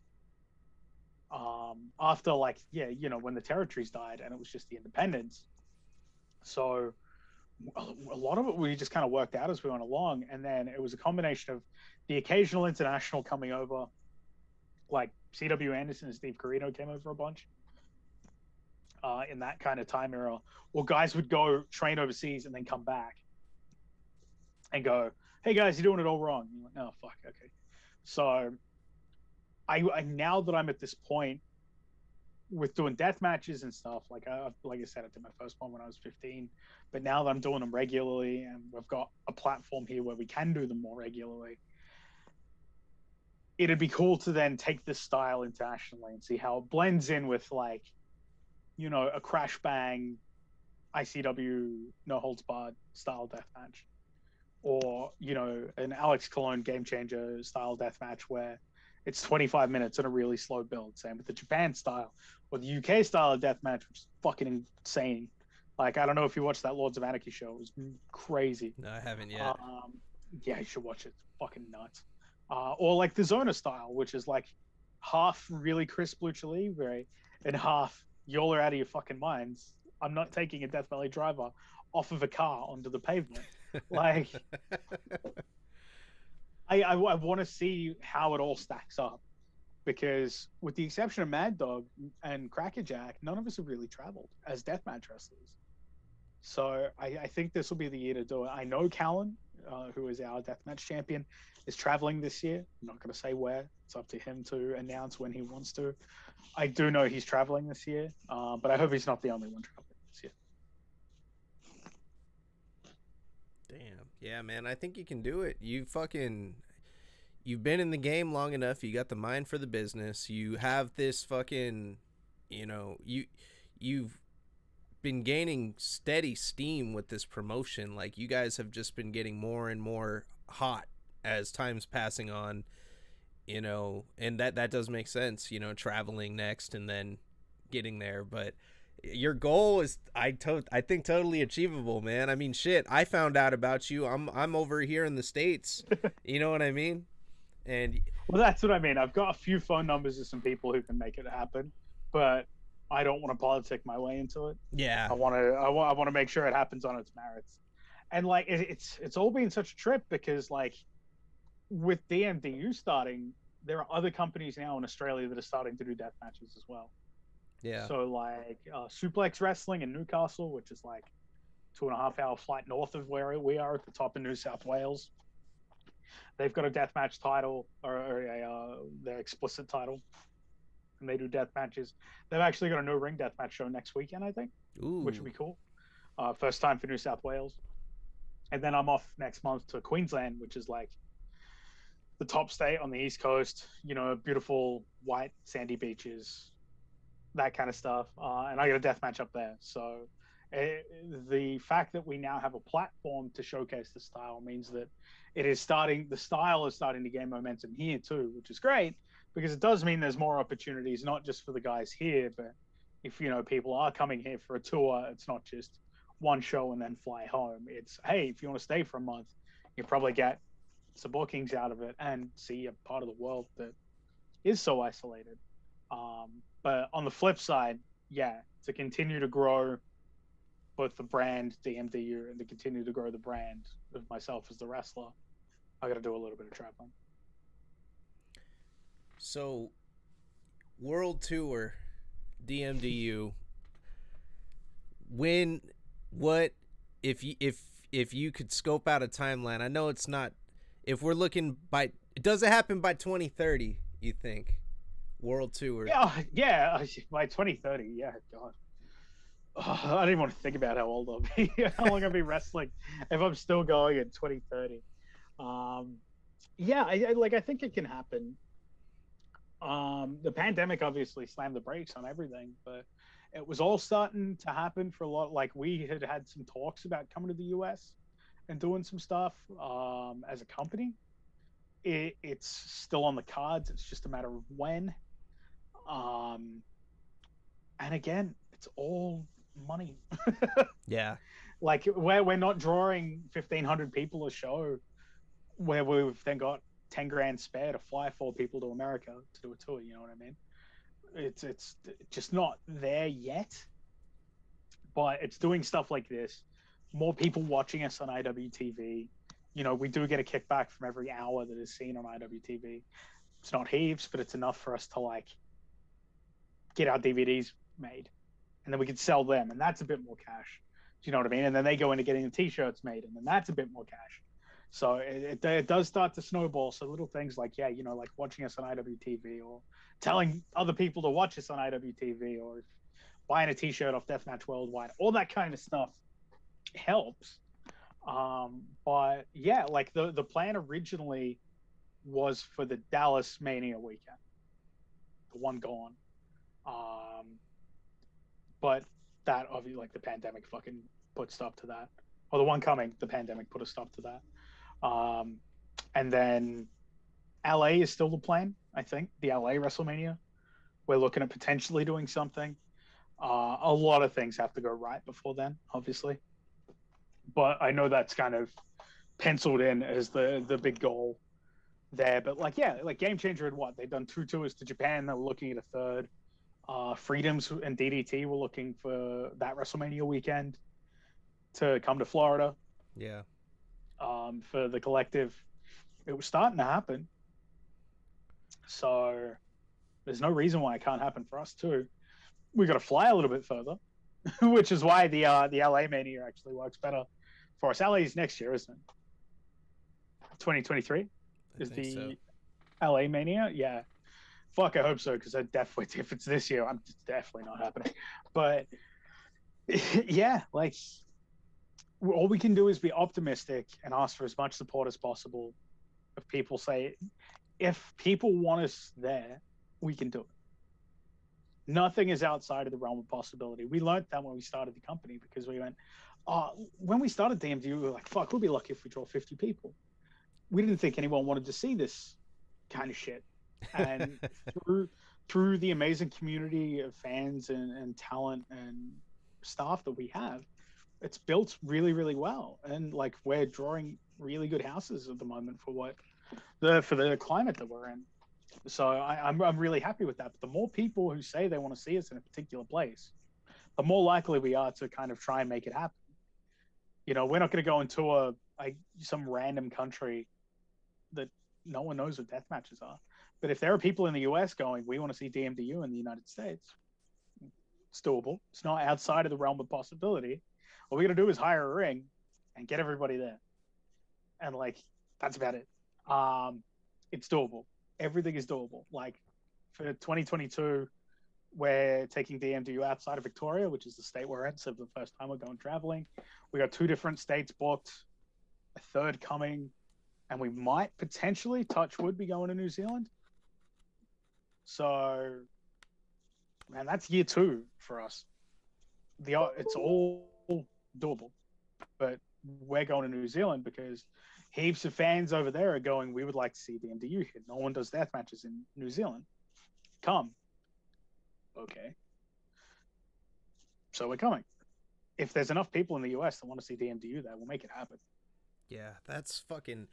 After like, when the territories died and it was just the independents. So a lot of it we just kind of worked out as we went along. And then it was a combination of the occasional international coming over, like CW Anderson and Steve Carino came over a bunch in that kind of time era. Or guys would go train overseas and then come back and go, hey guys, you're doing it all wrong. And you're like, oh, fuck, okay. So I now that I'm at this point with doing death matches and stuff, like I said, I did my first one when I was 15, but now that I'm doing them regularly and we've got a platform here where we can do them more regularly, it'd be cool to then take this style internationally and see how it blends in with like, a crash bang ICW no holds barred style death match, or an Alex Cologne game changer style death match where it's 25 minutes and a really slow build. Same with the Japan style or the UK style of death match, which is fucking insane. Like, I don't know if you watched that Lords of Anarchy show. It was crazy.
No, I haven't yet.
Yeah, you should watch it. It's fucking nuts. Or like the Zona style, which is like half really crisp lucha libre and half y'all are out of your fucking minds. I'm not taking a Death Valley driver off of a car onto the pavement. Like, I want to see how it all stacks up, because with the exception of Mad Dog and Crackerjack, none of us have really traveled as deathmatch wrestlers. So I think this will be the year to do it. I know Callan, who is our deathmatch champion, is traveling this year. I'm not going to say where. It's up to him to announce when he wants to. I do know he's traveling this year, but I hope he's not the only one traveling this year.
Damn. Yeah, man, I think you can do it. You've been in the game long enough. You got the mind for the business. You have this fucking, you've been gaining steady steam with this promotion. Like, you guys have just been getting more and more hot as time's passing on, and that does make sense, traveling next and then getting there. But your goal is, I think, totally achievable, man. I mean, shit, I found out about you. I'm over here in the States. You know what I mean? And
well, that's what I mean. I've got a few phone numbers of some people who can make it happen, but I don't want to politic my way into it.
yeah,
I want to make sure it happens on its merits. And like, it's all been such a trip, because like with DMDU starting, there are other companies now in Australia that are starting to do death matches as well.
yeah.
So like Suplex Wrestling in Newcastle, which is like 2.5 hour flight north of where we are at the top of New South Wales. They've got a deathmatch title, or their explicit title, and they do death matches. They've actually got a no ring deathmatch show next weekend, I think, which would be cool. First time for New South Wales. And then I'm off next month to Queensland, which is like the top state on the East Coast, beautiful white sandy beaches, that kind of stuff. And I got a death match up there. So the fact that we now have a platform to showcase the style means that the style is starting to gain momentum here too, which is great, because it does mean there's more opportunities, not just for the guys here, but if people are coming here for a tour, it's not just one show and then fly home. It's, hey, if you want to stay for a month, you probably get some bookings out of it and see a part of the world that is so isolated. But on the flip side, yeah, to continue to grow both the brand DMDU and to continue to grow the brand of myself as the wrestler, I got to do a little bit of traveling.
So, World Tour, DMDU. When, what, if you could scope out a timeline? I know it's not. If we're looking does it happen by 2030? You think? World Tour.
Yeah, by 2030. Yeah, God. I don't even want to think about how old I'll be, how long I'll be wrestling if I'm still going in 2030. Yeah, I think it can happen. The pandemic obviously slammed the brakes on everything, but it was all starting to happen for a lot. Like, we had some talks about coming to the US and doing some stuff as a company. It's still on the cards. It's just a matter of when. And again, it's all money.
Yeah.
Like, we're not drawing 1,500 people a show, where we've then got 10 grand spare to fly 4 people to America to do a tour. You know what I mean? It's just not there yet, but it's doing stuff like this. More people watching us on IWTV. We do get a kickback from every hour that is seen on IWTV. It's not heaps, but it's enough for us to like get our DVDs made, and then we can sell them, and that's a bit more cash. Do you know what I mean? And then they go into getting the t-shirts made, and then that's a bit more cash. So it does start to snowball. So little things like, yeah, like watching us on IWTV, or telling other people to watch us on IWTV, or buying a T-shirt off Deathmatch Worldwide, all that kind of stuff helps. But yeah, like the plan originally was for the Dallas Mania weekend, the one gone. Um, but that obviously, like, the pandemic fucking put stop to that, or the one coming, the pandemic put a stop to that. And then LA is still the plan. I think the LA WrestleMania. We're looking at potentially doing something. A lot of things have to go right before then, obviously. But I know that's kind of penciled in as the big goal there. But like, yeah, like Game Changer had what? They've done 2 tours to Japan. They're looking at a third. Freedoms and DDT were looking for that WrestleMania weekend to come to Florida.
Yeah.
For the collective. It was starting to happen. So there's no reason why it can't happen for us too. We got to fly a little bit further, which is why the LA Mania actually works better for us. LA is next year, isn't it? 2023
I
is
think so.
the LA Mania. Yeah, fuck, I hope so, because I definitely, if it's this year, I'm just definitely not happening. But yeah, like, all we can do is be optimistic and ask for as much support as possible. If people want us there, we can do it. Nothing is outside of the realm of possibility. We learned that when we started the company, because we went, when we started DMD, we were like, fuck, we'll be lucky if we draw 50 people. We didn't think anyone wanted to see this kind of shit. And through the amazing community of fans and talent and staff that we have, it's built really, really well. And like, we're drawing really good houses at the moment for the climate that we're in. So I'm really happy with that. But the more people who say they want to see us in a particular place, the more likely we are to kind of try and make it happen. We're not going to go into some random country that no one knows what death matches are. But if there are people in the US going, we want to see DMDU in the United States, it's doable. It's not outside of the realm of possibility. What we got to do is hire a ring and get everybody there. And like, that's about it. It's doable. Everything is doable. Like, for 2022, we're taking DMDU outside of Victoria, which is the state we're in. So for the first time, we're going traveling. We got 2 different states booked, a third coming, and we might potentially, touch wood, be going to New Zealand. So, man, that's year 2 for us. It's all doable, but we're going to New Zealand because heaps of fans over there are going, we would like to see DMDU here. No one does death matches in New Zealand. Come. Okay. So we're coming. If there's enough people in the US that want to see DMDU there, we'll make it happen.
Yeah, that's fucking.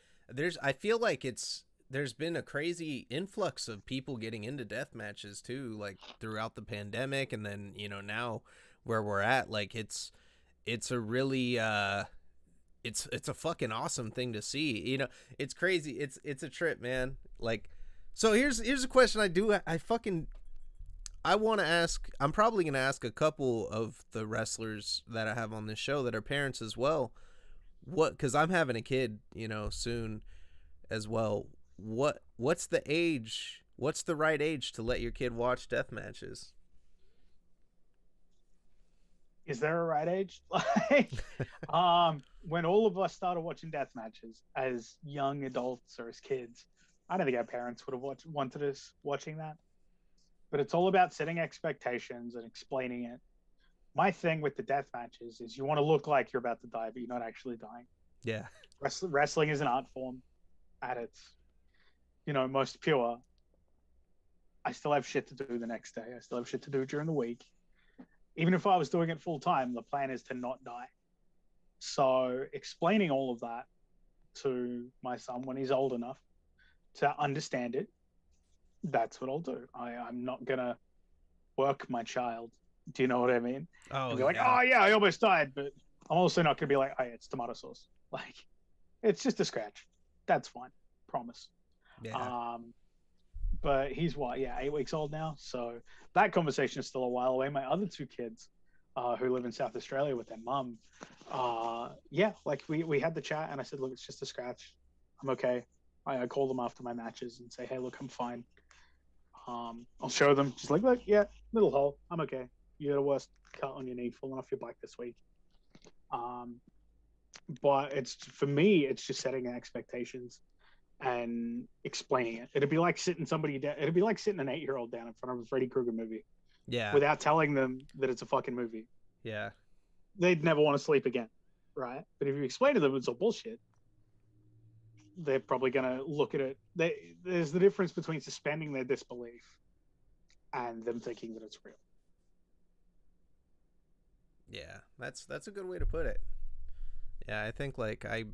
I feel like there's been a crazy influx of people getting into death matches too, like throughout the pandemic, and then now where we're at, like it's a really it's a fucking awesome thing to see. It's crazy. It's a trip, man. Like, so here's a question I want to ask. I'm probably going to ask a couple of the wrestlers that I have on this show that are parents as well. Because I'm having a kid, soon as well. What's the age? What's the right age to let your kid watch death matches?
Is there a right age? When all of us started watching death matches as young adults or as kids, I don't think our parents would have wanted us watching that. But it's all about setting expectations and explaining it. My thing with the death matches is you want to look like you're about to die, but you're not actually dying.
Yeah.
Wrestling is an art form at its, most pure. I still have shit to do the next day. I still have shit to do during the week. Even if I was doing it full time, the plan is to not die. So explaining all of that to my son when he's old enough to understand it, that's what I'll do. I'm not going to work my child. Do you know what I mean?
Oh,
and be like,
yeah.
oh, yeah, I almost died. But I'm also not going to be like, oh, yeah, it's tomato sauce. Like, it's just a scratch. That's fine. Promise.
Yeah.
But he's 8 weeks old now. So that conversation is still a while away. My other 2 kids who live in South Australia with their mum. Yeah, like we had the chat, and I said, look, it's just a scratch. I'm okay. I call them after my matches and say, hey, look, I'm fine. I'll show them. She's like, look, yeah, little hole. I'm okay. You had a worst cut on your knee falling off your bike this week. But it's for me, it's just setting expectations and explaining it. It'd be like sitting somebody down. It'd be like sitting an 8-year-old down in front of a Freddy Krueger movie
Yeah.
without telling them that it's a fucking movie.
Yeah.
They'd never want to sleep again, right? But if you explain to them it's all bullshit, they're probably gonna look at it. There's the difference between suspending their disbelief and them thinking that it's real.
Yeah, that's a good way to put it. Yeah, I think I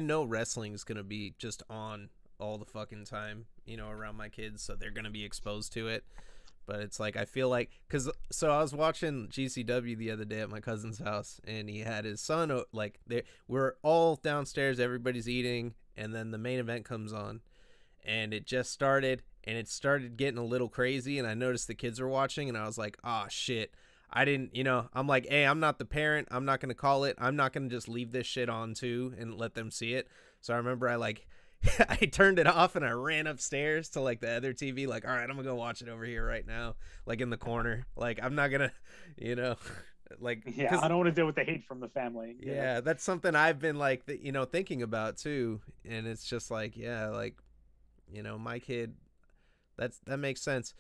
know wrestling is gonna be just on all the fucking time, around my kids, so they're gonna be exposed to it. But it's like I feel like so I was watching GCW the other day at my cousin's house, and he had his son we're all downstairs, everybody's eating, and then the main event comes on, and it just started, and it started getting a little crazy, and I noticed the kids were watching, and I was like, oh shit. I didn't, I'm like, hey, I'm not the parent. I'm not going to call it. I'm not going to just leave this shit on too and let them see it. So I remember I turned it off and I ran upstairs to the other TV. Like, all right, I'm going to go watch it over here right now. In the corner. I'm not going to,
yeah, I don't want to deal with the hate from the family.
Yeah, that's something I've been thinking about too. And it's just my kid, that makes sense.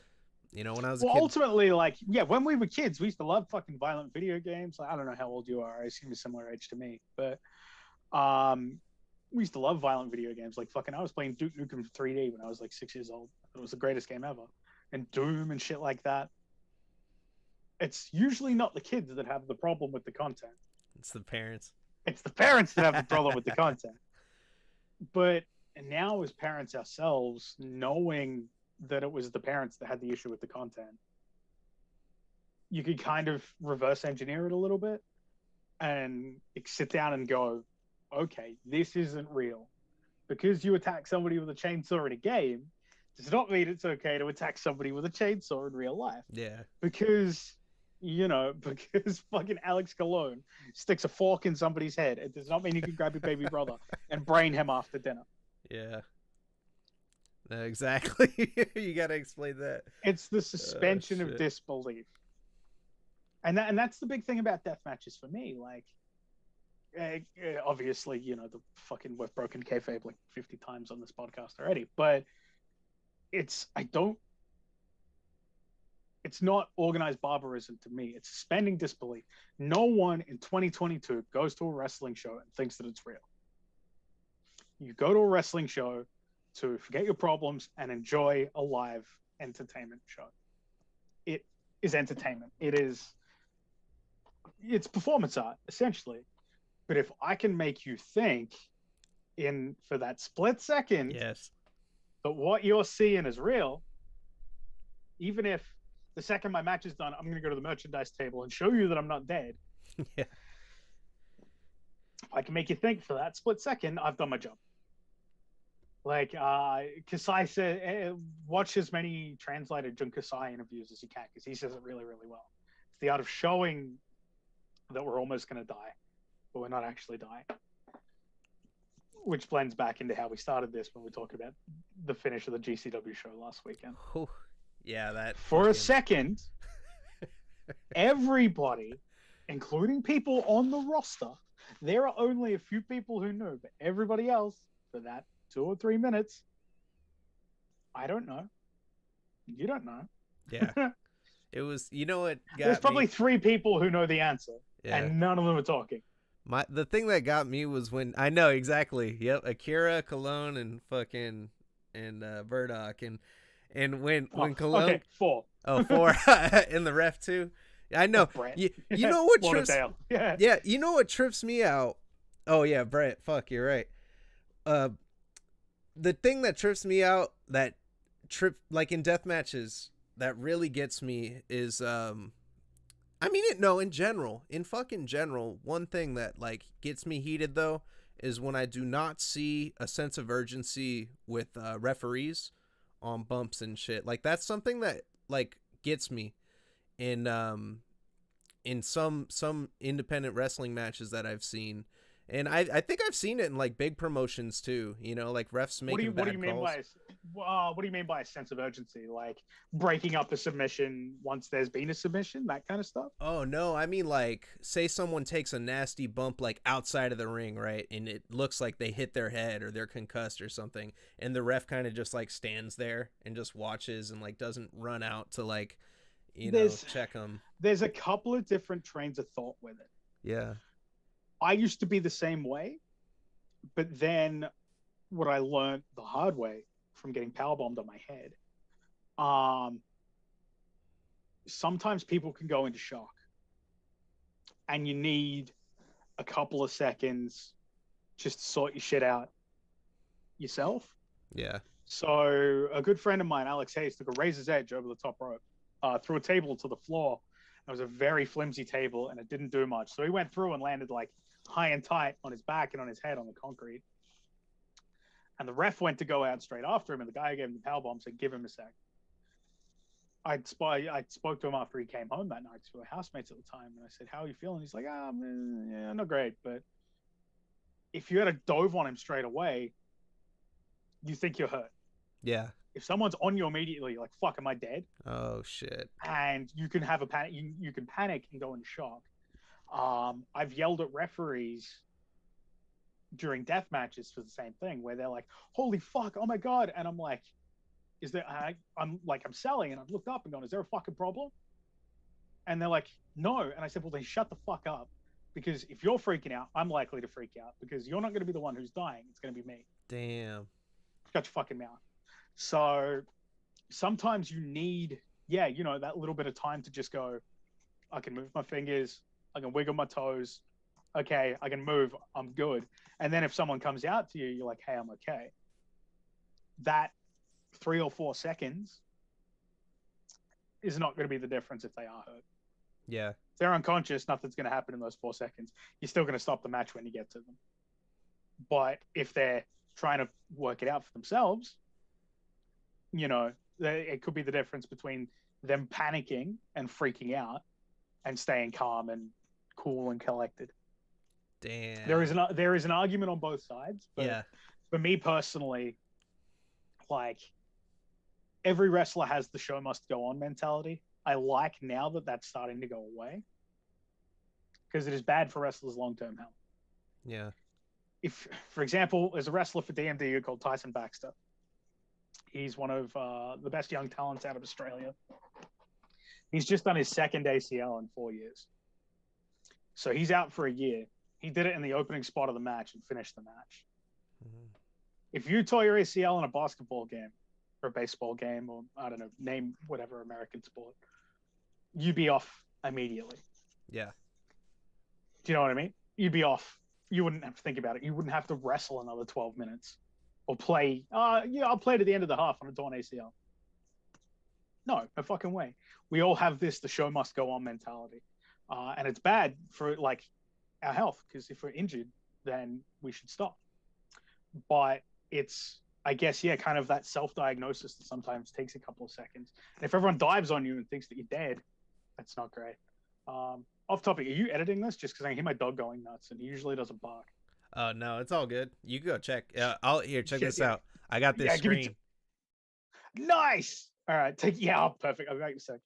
When I was a kid.
Ultimately, when we were kids, we used to love fucking violent video games. I don't know how old you are. I assume you're similar age to me, but we used to love violent video games. I was playing Duke Nukem 3D when I was 6 years old. It was the greatest game ever. And Doom and shit like that. It's usually not the kids that have the problem with the content.
It's the parents.
It's the parents that have the problem with the content. But now as parents ourselves, knowing that it was the parents that had the issue with the content, you could kind of reverse engineer it a little bit and sit down and go, okay, this isn't real. Because you attack somebody with a chainsaw in a game does not mean it's okay to attack somebody with a chainsaw in real life.
Yeah.
Because fucking Alex Cologne sticks a fork in somebody's head, it does not mean you can grab your baby brother and brain him after dinner.
Yeah. Exactly. You got to explain that.
It's the suspension of disbelief. And that's the big thing about death matches for me. Obviously, the fucking we've broken kayfabe 50 times on this podcast already, but it's not organized barbarism to me. It's suspending disbelief. No one in 2022 goes to a wrestling show and thinks that it's real. You go to a wrestling show to forget your problems and enjoy a live entertainment show. It is entertainment. It's performance art, essentially. But if I can make you think for that split second,
yes,
that what you're seeing is real, even if the second my match is done, I'm going to go to the merchandise table and show you that I'm not dead.
Yeah.
If I can make you think for that split second, I've done my job. Kasai said, watch as many translated Jun Kasai interviews as you can, because he says it really, really well. It's the art of showing that we're almost going to die, but we're not actually dying. Which blends back into how we started this when we talked about the finish of the GCW show last weekend.
Ooh, yeah, that.
For a second, everybody, including people on the roster, there are only a few people who knew, but everybody else, for that 2 or 3 minutes, I don't know. You don't know.
Yeah. It was, what got
There's probably
me?
3 people who know the answer, and none of them are talking.
The thing that got me was when I know exactly. Yep, Akira, Cologne, and fucking Burdock, and when Cologne.
Okay, 4.
Oh, 4 and the ref too. I know. You know what trips? Yeah, you know what trips me out? Oh yeah, Brett. Fuck, you're right. The thing that trips me out, that in death matches, that really gets me is in fucking general, one thing that gets me heated though is when I do not see a sense of urgency with referees on bumps and shit. That's something that gets me in in some independent wrestling matches that I've seen. And I think I've seen it in like big promotions too, you know, like refs making
What do you
bad
mean by
calls.
what do you mean by a sense of urgency? Like breaking up a submission once there's been a submission, that kind of stuff.
Oh no, I mean like say someone takes a nasty bump like outside of the ring, right? And it looks like they hit their head or they're concussed or something, and the ref kind of just like stands there and just watches and like doesn't run out to like,
There's
check them.
there's a couple of different trains of thought with it.
Yeah.
I used to be the same way, but then what I learned the hard way from getting power bombed on my head, um, sometimes people can go into shock, and you need a couple of seconds just to sort your shit out yourself.
Yeah.
So a good friend of mine, Alex Hayes, took a razor's edge over the top rope, threw a table to the floor. It was a very flimsy table, and it didn't do much. So he went through and landed like high and tight on his back and on his head on the concrete. And the ref went to go out straight after him, and the guy who gave him the power bomb said, "Give him a sec." I spoke to him after he came home that night. We were housemates at the time, and I said, "How are you feeling?" He's like, yeah, not great, but if you had a dove on him straight away, you think you're hurt.
Yeah.
If someone's on you immediately, you're like, fuck, am I dead?
Oh shit.
And you can have a panic. You can panic and go into shock. I've yelled at referees during death matches for the same thing, where they're like, "Holy fuck, oh my god," and I'm like, "Is there?" I'm like, I'm selling, and I've looked up and gone, "Is there a fucking problem?" And they're like, "No," and I said, "Well, then shut the fuck up, because if you're freaking out, I'm likely to freak out because you're not going to be the one who's dying. It's going to be me.
Damn.
Shut your fucking mouth." So sometimes you need, yeah, that little bit of time to just go, I can move my fingers, I can wiggle my toes, okay, I can move, I'm good. And then if someone comes out to you, you're like, hey, I'm okay. That 3 or 4 seconds is not going to be the difference if they are hurt.
Yeah.
If they're unconscious, nothing's going to happen in those 4 seconds. You're still going to stop the match when you get to them. But if they're trying to work it out for themselves, it could be the difference between them panicking and freaking out and staying calm and cool and collected.
Damn.
There is an argument on both sides, but
Yeah.
for me personally, like, every wrestler has the show must go on mentality. I like now that that's starting to go away, because it is bad for wrestlers' long-term health.
Yeah.
If, for example, there's a wrestler for DMD called Tyson Baxter. He's one of the best young talents out of Australia. He's just done his second ACL in 4 years. So he's out for a year. He did it in the opening spot of the match and finished the match.
Mm-hmm.
If you tore your ACL in a basketball game or a baseball game, or I don't know, name whatever American sport, you'd be off immediately.
Yeah.
Do you know what I mean? You'd be off. You wouldn't have to think about it. You wouldn't have to wrestle another 12 minutes or play. I'll play to the end of the half on a torn ACL. No fucking way. We all have the show must go on mentality. And it's bad for like our health, because if we're injured, then we should stop. But it's, I guess, yeah, kind of that self-diagnosis that sometimes takes a couple of seconds. And if everyone dives on you and thinks that you're dead, that's not great. Off topic, are you editing this? Just because I hear my dog going nuts, and he usually doesn't bark.
Oh no, it's all good. You can go check. I'll here. Check
Shit,
this
yeah,
out. I got this
yeah. Give me
screen.
nice. All right, yeah, perfect. I'll be back in a sec.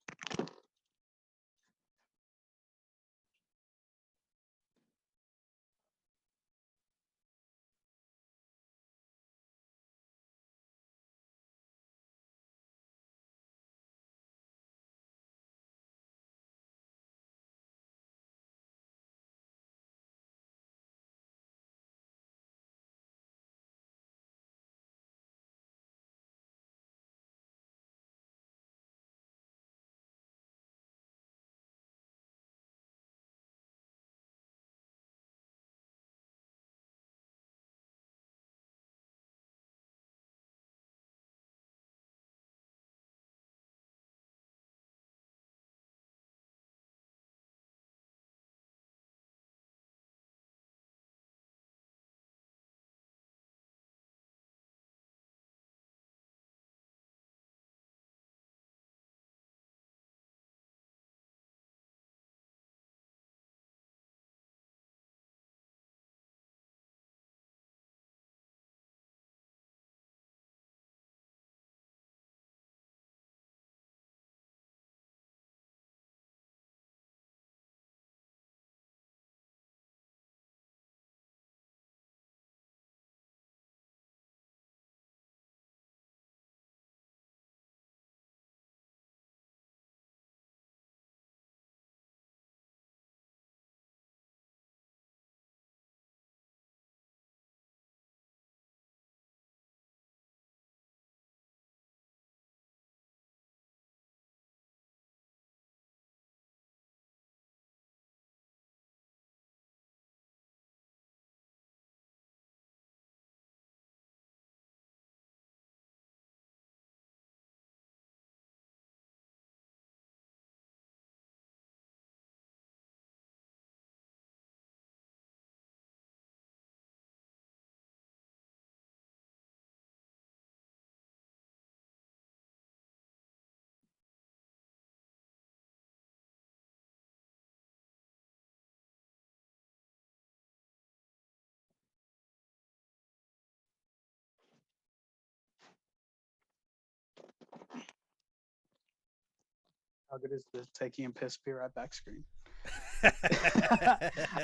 how good is the taking a piss, be right back screen?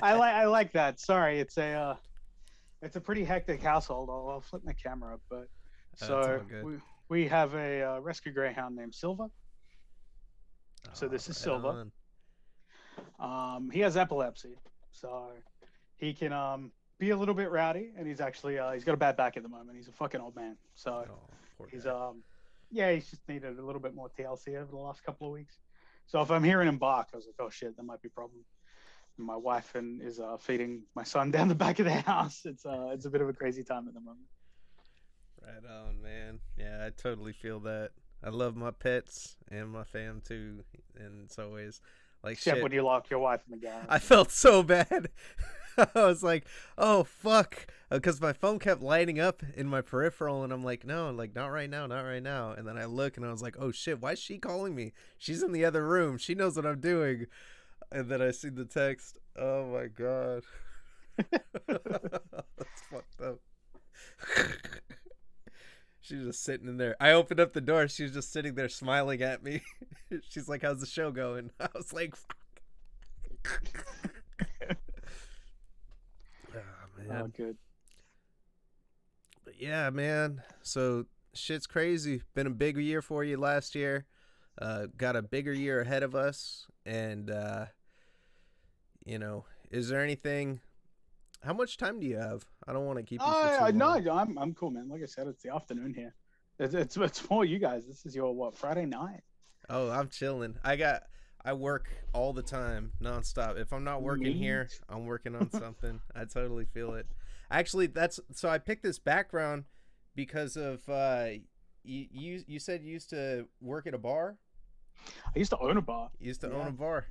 I like that. Sorry, it's a pretty hectic household. I'll flip my camera up, but
That's
so
all good.
we have a rescue greyhound named Silva. So this is
Right
Silva.
on.
He has epilepsy, so he can be a little bit rowdy, and he's actually he's got a bad back at the moment. He's a fucking old man, so
Poor
he's
guy.
yeah, he's just needed a little bit more TLC over the last couple of weeks. So if I'm hearing him bark, I was like, oh shit, that might be a problem. And my wife is feeding my son down the back of the house. It's a bit of a crazy time at the moment.
Right on, man. Yeah, I totally feel that. I love my pets and my fam too, and it's always like
Except
shit.
when you lock your wife in the garage.
I felt so bad. I was like, "Oh fuck," because my phone kept lighting up in my peripheral, and I'm like, "No, like not right now, not right now." And then I look, and I was like, "Oh shit, why is she calling me? She's in the other room. She knows what I'm doing." And then I see the text. Oh my god, that's fucked up. She's just sitting in there. I opened up the door. She was just sitting there smiling at me. She's like, "How's the show going?" I was like, "Fuck." Oh man.
Oh, good.
But yeah, man. So shit's crazy. Been a big year for you last year. Got a bigger year ahead of us. And you know, is there anything? How much time do you have? I don't want to keep you for too
No,
long.
I'm cool, man. Like I said, it's the afternoon here. It's more you guys. This is your what, Friday night?
Oh, I'm chilling. I work all the time, nonstop. If I'm not working here,
Neat.
I'm working on something. I totally feel it. Actually, that's so. I picked this background because of you said you used to work at a bar.
I used to own a bar.
You used to own
Yeah.
a bar.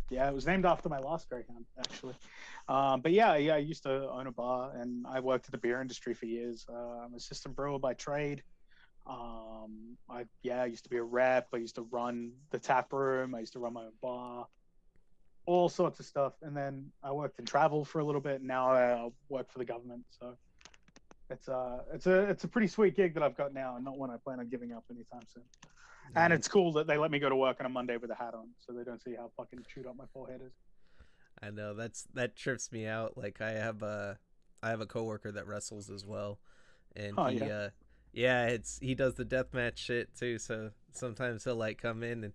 Yeah, it was named after my last greyhound, actually. But yeah, I used to own a bar, and I worked at the beer industry for years. I'm an assistant brewer by trade. I used to be a rep. I used to run the tap room. I used to run my own bar, all sorts of stuff. And then I worked in travel for a little bit. And now I work for the government. So it's a pretty sweet gig that I've got now, and not one I plan on giving up anytime soon.
Yeah,
And it's cool that they let me go to work on a Monday with a hat on, so they don't see how fucking chewed up my forehead is.
I know that trips me out. Like I have a coworker that wrestles as well, and
Oh yeah.
yeah, he does the deathmatch shit too. So sometimes he'll like come in and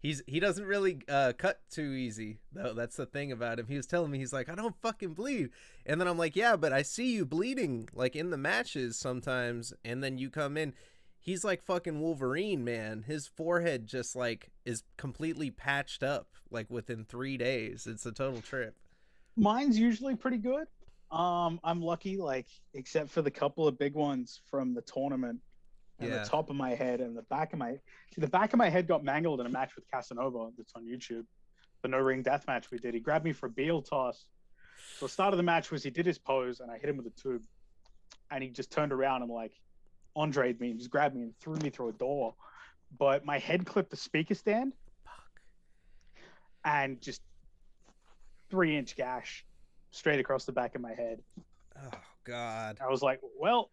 he doesn't really cut too easy though. That's the thing about him. He was telling me, he's like, I don't fucking bleed, and then I'm like, yeah, but I see you bleeding like in the matches sometimes, and then you come in. He's like fucking Wolverine, man. His forehead just like is completely patched up like within 3 days. It's a total trip.
Mine's usually pretty good. I'm lucky, like, except for the couple of big ones from the tournament, and the
Yeah.
top of my head and the back of my head got mangled in a match with Casanova that's on YouTube. The no ring death match we did. He grabbed me for a heel toss. So the start of the match was he did his pose and I hit him with a tube, and he just turned around and like Andre'd me and just grabbed me and threw me through a door. But my head clipped the speaker stand
Fuck.
and just 3-inch gash straight across the back of my head.
Oh God.
I was like, well,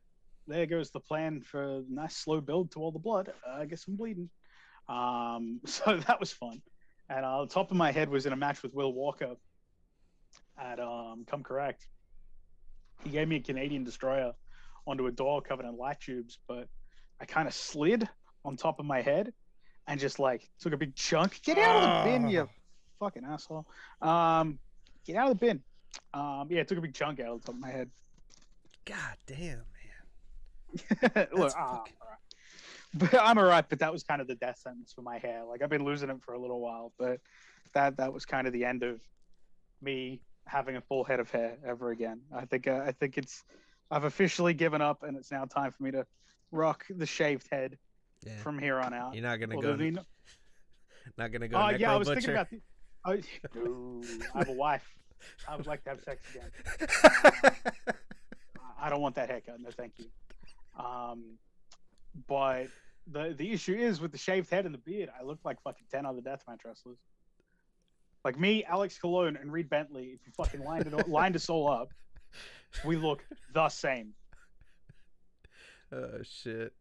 there goes the plan for a nice slow build to all the blood. I guess I'm bleeding. So that was fun. And the top of my head was in a match with Will Walker at Come Correct. He gave me a Canadian destroyer onto a door covered in light tubes, but I kind of slid on top of my head and just like took a big chunk. Get out of the bin, you fucking asshole. Get out of the bin. Yeah, it took a big chunk out of the top of my head.
God damn,
Look,
fucking...
but I'm all right. But that was kind of the death sentence for my hair. Like I've been losing it for a little while, but that was kind of the end of me having a full head of hair ever again. I think I've officially given up, and it's now time for me to rock the shaved head from here on out.
You're not gonna not gonna go.
Yeah, I was
butcher.
thinking about no, I have a wife. I would like to have sex again. I don't want that haircut. No, thank you. But the issue is with the shaved head and the beard, I look like fucking 10 other deathmatch wrestlers. Like me, Alex Colon, and Reed Bentley. If you fucking lined us all up, we look the same.
Oh shit.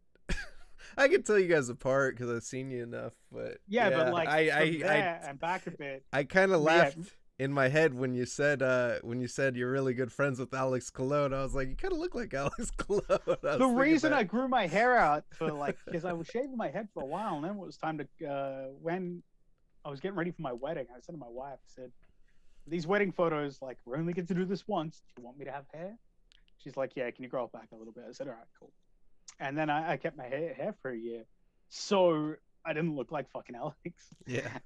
I can tell you guys apart because I've seen you enough. But
Yeah, but
yeah,
like
I
from
I I
there and back a bit,
I kind of
yeah.
laughed in my head when you said you're really good friends with Alex Cologne. I was like, you kind of look like Alex Cologne. I
The
was thinking
reason
that.
I grew my hair out for like because I was shaving my head for a while, and then it was time to when I was getting ready for my wedding, I said to my wife, I said, "These wedding photos, like, we only get to do this once. Do you want me to have hair?" She's like, "Yeah, can you grow it back a little bit?" I said, "All right, cool." And then I kept my hair for a year, so I didn't look like fucking Alex.
Yeah.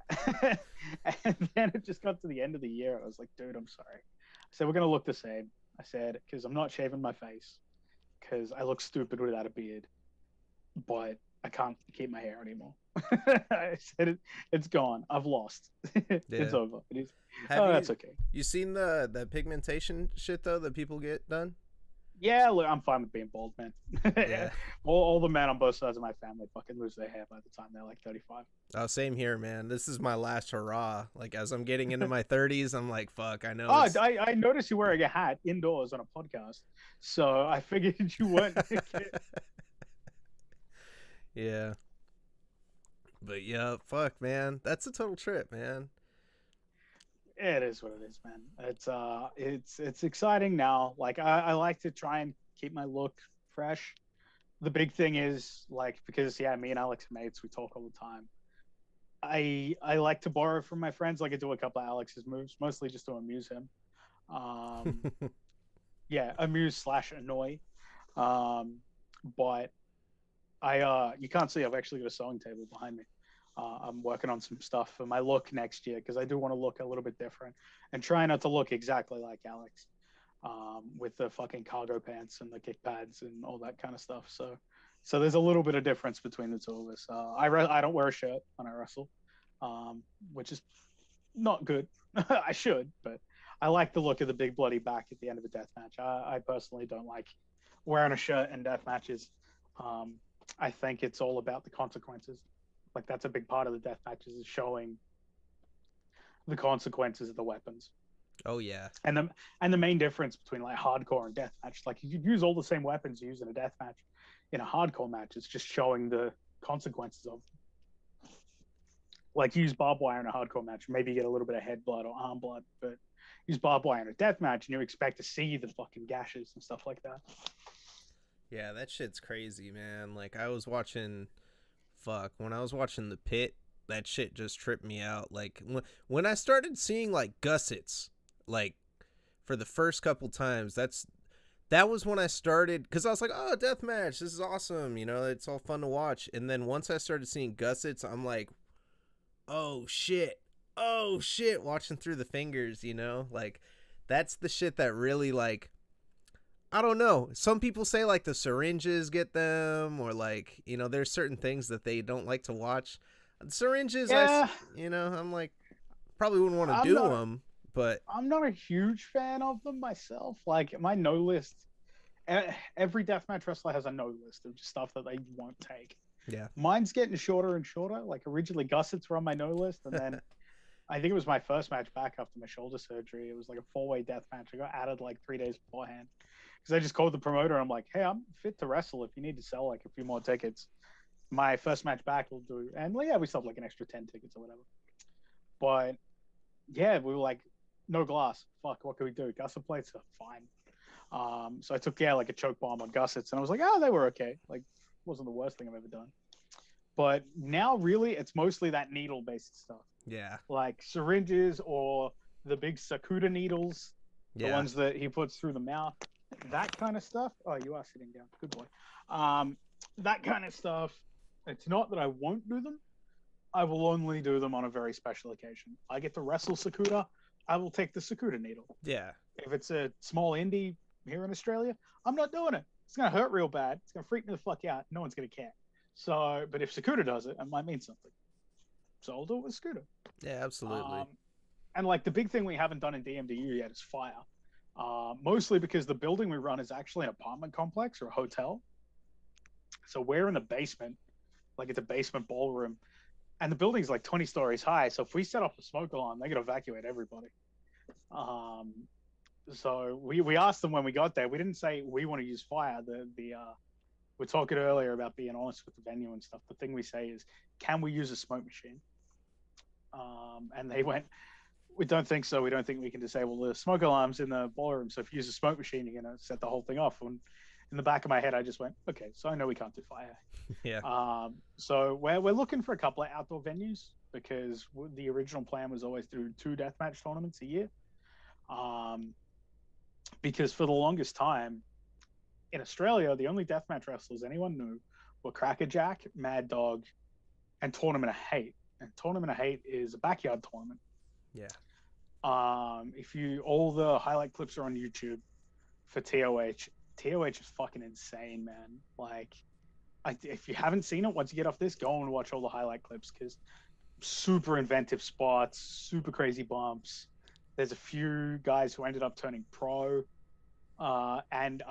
And then it just got to the end of the year. I was like, "Dude, I'm sorry." I said, "We're gonna look the same." I said, "Because I'm not shaving my face, because I look stupid without a beard, but I can't keep my hair anymore." I said, "It's gone. I've lost. It's
Yeah.
over. It is."
Have
Oh, that's okay.
you seen the pigmentation shit though that people get done?
Yeah, look, I'm fine with being bald, man.
Yeah.
all the men on both sides of my family fucking lose their hair by the time they're like 35.
Oh, same here, man. This is my last hurrah. Like as I'm getting into my 30s, I'm like, fuck. I know
Oh,
it's
I noticed you wearing a hat indoors on a podcast, so I figured you weren't.
yeah. But yeah, fuck, man. That's a total trip, man.
It is what it is, man. It's exciting now. Like I like to try and keep my look fresh. The big thing is like because yeah, me and Alex are mates, we talk all the time. I like to borrow from my friends. Like I do a couple of Alex's moves, mostly just to amuse him. Um, yeah, amuse slash annoy. Um, but you can't see I've actually got a sewing table behind me. I'm working on some stuff for my look next year because I do want to look a little bit different and try not to look exactly like Alex with the fucking cargo pants and the kick pads and all that kind of stuff. So there's a little bit of difference between the two of us. I don't wear a shirt when I wrestle, which is not good. I should, but I like the look of the big bloody back at the end of a death match. I personally don't like wearing a shirt in death matches. Um, I think it's all about the consequences. Like that's a big part of the death matches is showing the consequences of the weapons.
Oh yeah.
And the main difference between like hardcore and death match, like you use all the same weapons you use in a death match. In a hardcore match, it's just showing the consequences of like use barbed wire in a hardcore match. Maybe you get a little bit of head blood or arm blood, but use barbed wire in a death match and you expect to see the fucking gashes and stuff like that.
Yeah, that shit's crazy, man. Like I was watching when I was watching The Pit, that shit just tripped me out. Like when I started seeing like gussets, like for the first couple times, that was when I started cuz I was like, "Oh, deathmatch, this is awesome. You know, it's all fun to watch." And then once I started seeing gussets, I'm like, "Oh shit. Oh shit, watching through the fingers, you know? Like that's the shit that really like I don't know. Some people say like the syringes get them, or like there's certain things that they don't like to watch. Syringes,
Yeah,
I'm like probably wouldn't want to
I'm
do
not.
them, but
I'm not a huge fan of them myself. Like my no list, every deathmatch wrestler has a no list of stuff that they won't take.
yeah,
Mine's getting shorter and shorter. Like originally, gussets were on my no list, and then I think it was my first match back after my shoulder surgery. It was like a 4-way death match. I got added like 3 days beforehand because I just called the promoter. And I'm like, "Hey, I'm fit to wrestle. If you need to sell like a few more tickets, my first match back will do." And yeah, we sold like an extra 10 tickets or whatever. But yeah, we were like, no glass. Fuck, what can we do? Gusset plates are fine. So I took like a choke bomb on gussets, and I was like, oh, they were okay. Like, wasn't the worst thing I've ever done. But now, really, it's mostly that needle-based stuff,
yeah,
like syringes or the big Sakuda needles, the
yeah,
ones that he puts through the mouth, that kind of stuff. Oh, you are sitting down. Good boy. That kind of stuff. It's not that I won't do them. I will only do them on a very special occasion. I get to wrestle Sakuda, I will take the Sakuda needle.
yeah,
If it's a small indie here in Australia, I'm not doing it. It's gonna hurt real bad. It's gonna freak me the fuck out. No one's gonna care. So, but if Sakuda does it, it might mean something. So I'll do it with Sakuda.
yeah, absolutely.
Um, and like the big thing we haven't done in DMDU yet is fire. Mostly because the building we run is actually an apartment complex or a hotel. So we're in the basement, like it's a basement ballroom, and the building's like 20 stories high. So if we set off a smoke alarm, they could evacuate everybody. Um, so we asked them when we got there. We didn't say we want to use fire. The we're talking earlier about being honest with the venue and stuff. The thing we say is, can we use a smoke machine? And they went, we don't think so. We don't think we can disable the smoke alarms in the ballroom. So if you use a smoke machine, you're going to set the whole thing off. And in the back of my head, I just went, okay, so I know we can't do fire.
Yeah.
So we're looking for a couple of outdoor venues because the original plan was always do 2 deathmatch tournaments a year. Because for the longest time in Australia, the only deathmatch wrestlers anyone knew were Crackerjack, Mad Dog, and Tournament of Hate. And Tournament of Hate is a backyard tournament.
Yeah.
If you all the highlight clips are on YouTube for TOH. TOH is fucking insane, man. Like, if you haven't seen it, once you get off this, go and watch all the highlight clips because super inventive spots, super crazy bumps. There's a few guys who ended up turning pro and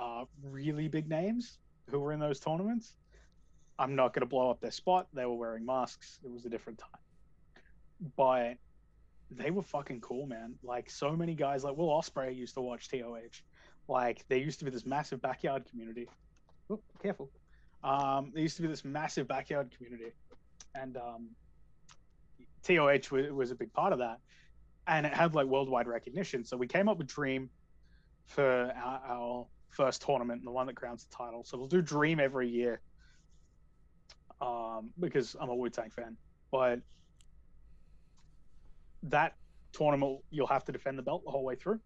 really big names who were in those tournaments. I'm not going to blow up their spot. They were wearing masks. It was a different time. But they were fucking cool, man. Like, so many guys, like Will Ospreay used to watch TOH. Like, there used to be this massive backyard community. Oh, careful. There used to be this massive backyard community. And TOH was a big part of that. And it had like worldwide recognition. So we came up with Dream for our first tournament and the one that crowns the title. So we'll do Dream every year because I'm a Wu-Tang fan. But that tournament, you'll have to defend the belt the whole way through.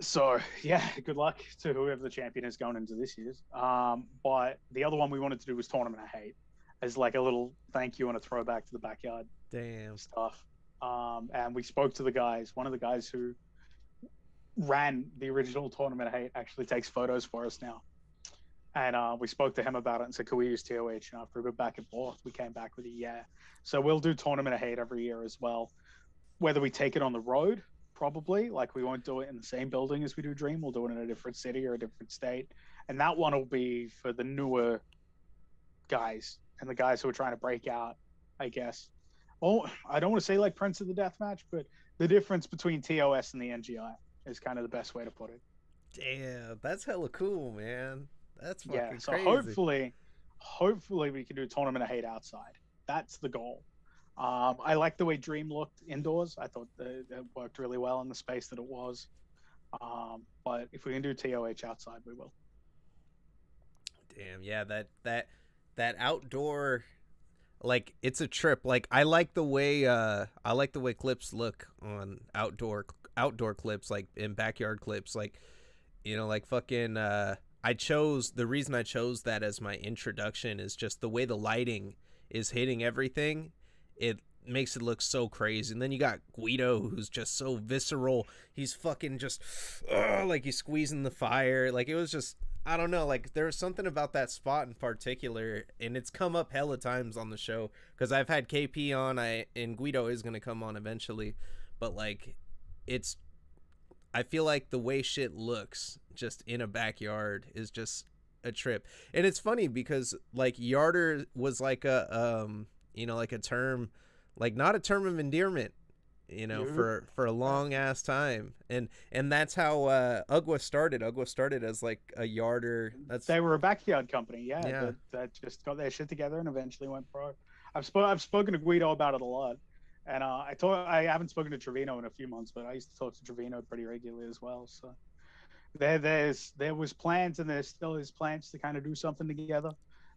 So yeah, good luck to whoever the champion is going into this year's. But the other one we wanted to do was Tournament of Hate as like a little thank you and a throwback to the backyard stuff. And we spoke to the guys. One of the guys who ran the original Tournament of Hate actually takes photos for us now. And we spoke to him about it and said, can we use TOH? And after a bit back and forth, we came back with a yeah. So we'll do Tournament of Hate every year as well. Whether we take it on the road, probably, like we won't do it in the same building as we do Dream. We'll do it in a different city or a different state. And that one will be for the newer guys and the guys who are trying to break out, I guess. Oh, I don't want to say like Prince of the Deathmatch, but the difference between TOS and the NGI is kind of the best way to put it.
Damn, that's hella cool, man. That's fucking
Yeah, so
crazy.
hopefully we can do Tournament of Hate outside. That's the goal. I like the way Dream looked indoors. I thought it worked really well in the space that it was. But if we can do TOH outside, we will.
Damn, yeah, that outdoor, like, it's a trip. Like, I like the way clips look on outdoor clips, like in backyard clips, like, you know, like fucking the reason I chose that as my introduction is just the way the lighting is hitting everything. It makes it look so crazy. And then you got Guido, who's just so visceral. He's fucking just like he's squeezing the fire. Like, it was just, I don't know, like there was something about that spot in particular, and it's come up hella times on the show because I've had KP on, and Guido is gonna come on eventually, but like, it's, I feel like the way shit looks just in a backyard is just a trip. And it's funny because like yarder was like a you know, like a term, like not a term of endearment, you know,
Nope.
for a long ass time. And that's how Ugwa started. Ugwa started as like a yarder. That's,
They were a backyard company, yeah,
yeah.
that just got their shit together and eventually went pro. I've spoken to Guido about it a lot, and I haven't spoken to Trevino in a few months, but I used to talk to Trevino pretty regularly as well. So there was plans, and there still is plans to kind of do something together.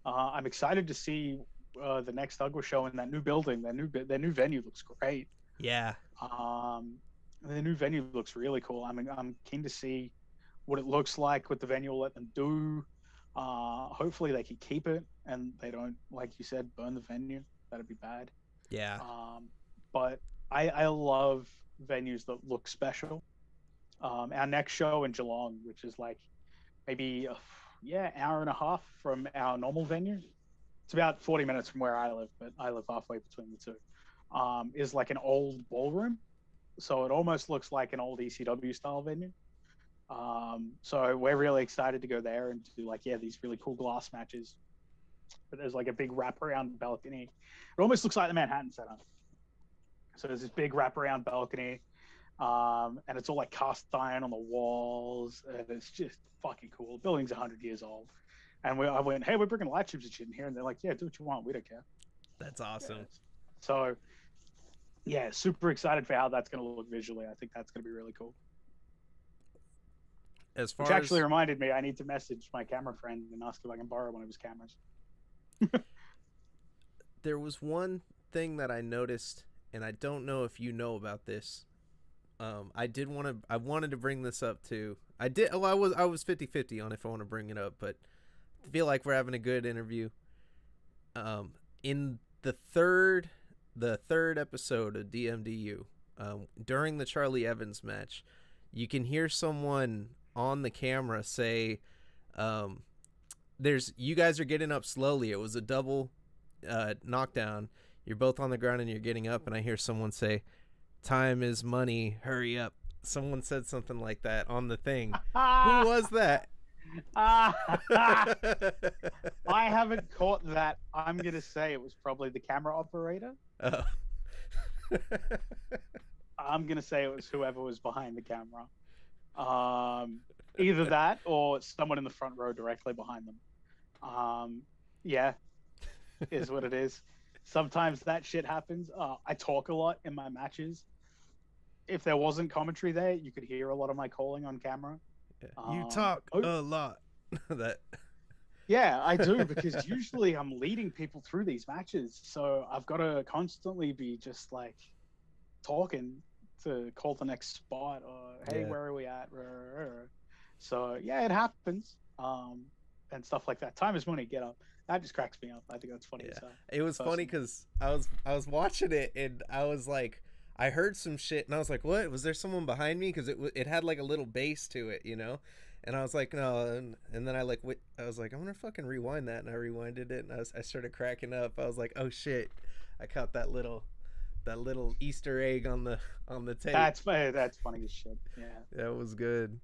I'm excited to see the next Ugwa show in that new building. Their new venue looks great.
Yeah.
Um, the new venue looks really cool. I'm keen to see what it looks like, what the venue will let them do. Hopefully they can keep it and they don't, like you said, burn the venue. That'd be bad.
Yeah.
But I love venues that look special. Our next show in Geelong, which is like maybe hour and a half from our normal venue. It's about 40 minutes from where I live, but I live halfway between the two. Is like an old ballroom, so it almost looks like an old ECW style venue. So we're really excited to go there and do like these really cool glass matches. But there's like a big wraparound balcony. It almost looks like the Manhattan Center. So there's this big wraparound balcony. And it's all like cast iron on the walls, and it's just fucking cool. The building's 100 years old, and I went, hey, we're bringing light tubes and shit in here, and they're like, yeah, do what you want, we don't care.
That's awesome.
Yeah. So yeah, super excited for how that's going to look visually. I think that's going to be really cool.
As far
Which actually
as
reminded me, I need to message my camera friend and ask if I can borrow one of his cameras.
there was one thing that I noticed, and I don't know if you know about this. I wanted to bring this up too. I did. Oh, I was 50-50 on if I want to bring it up, but I feel like we're having a good interview. In the third episode of DMDU, during the Charlie Evans match, you can hear someone on the camera say, "There's you guys are getting up slowly. It was a double knockdown. You're both on the ground and you're getting up." And I hear someone say, "Time is money. Hurry up." Someone said something like that on the thing. Who was that?
I haven't caught that. I'm going to say it was probably the camera operator.
Oh.
I'm going to say it was whoever was behind the camera. Either that or someone in the front row directly behind them. Yeah, is what it is. Sometimes that shit happens. I talk a lot in my matches. If there wasn't commentary there, you could hear a lot of my calling on camera.
You talk a lot. That.
Yeah, I do, because usually I'm leading people through these matches, so I've got to constantly be just like talking to call the next spot or hey, where are we at? So yeah, it happens, and stuff like that. Time is money. Get up. That just cracks me up. I think that's funny.
Yeah. It was funny because I was watching it and I was like, I heard some shit and I was like, what? Was there someone behind me? Because it had like a little bass to it, you know? And I was like, no. And then I was like, I'm going to fucking rewind that. And I rewinded it and I started cracking up. I was like, oh shit. I caught that little Easter egg on the tape.
That's funny as shit. Yeah.
That was good.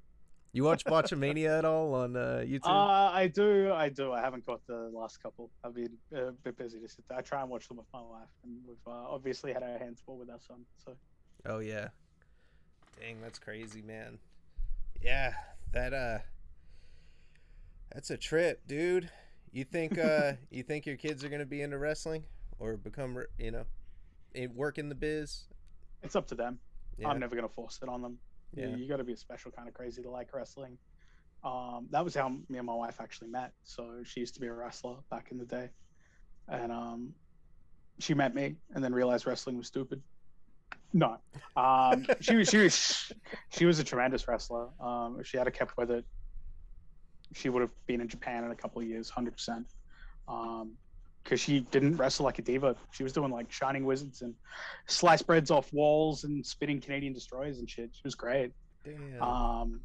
You watch Botchamania at all on YouTube?
I do. I haven't got the last couple. I've been a bit busy to sit there. I try and watch them with my wife, and we've obviously had our hands full with our son. So.
Oh yeah. Dang, that's crazy, man. Yeah, that's a trip, dude. You think your kids are gonna be into wrestling or become, work in the biz?
It's up to them.
Yeah.
I'm never gonna force it on them.
Yeah.
You got to be a special kind of crazy to like wrestling. That was how me and my wife actually met. So she used to be a wrestler back in the day, and she met me and then realized wrestling was stupid. No, she was a tremendous wrestler. If she had kept with it, she would have been in Japan in a couple of years, 100%. Because she didn't wrestle like a diva. She was doing like Shining Wizards and slice breads off walls and spitting Canadian destroyers and shit. She was great.
Damn.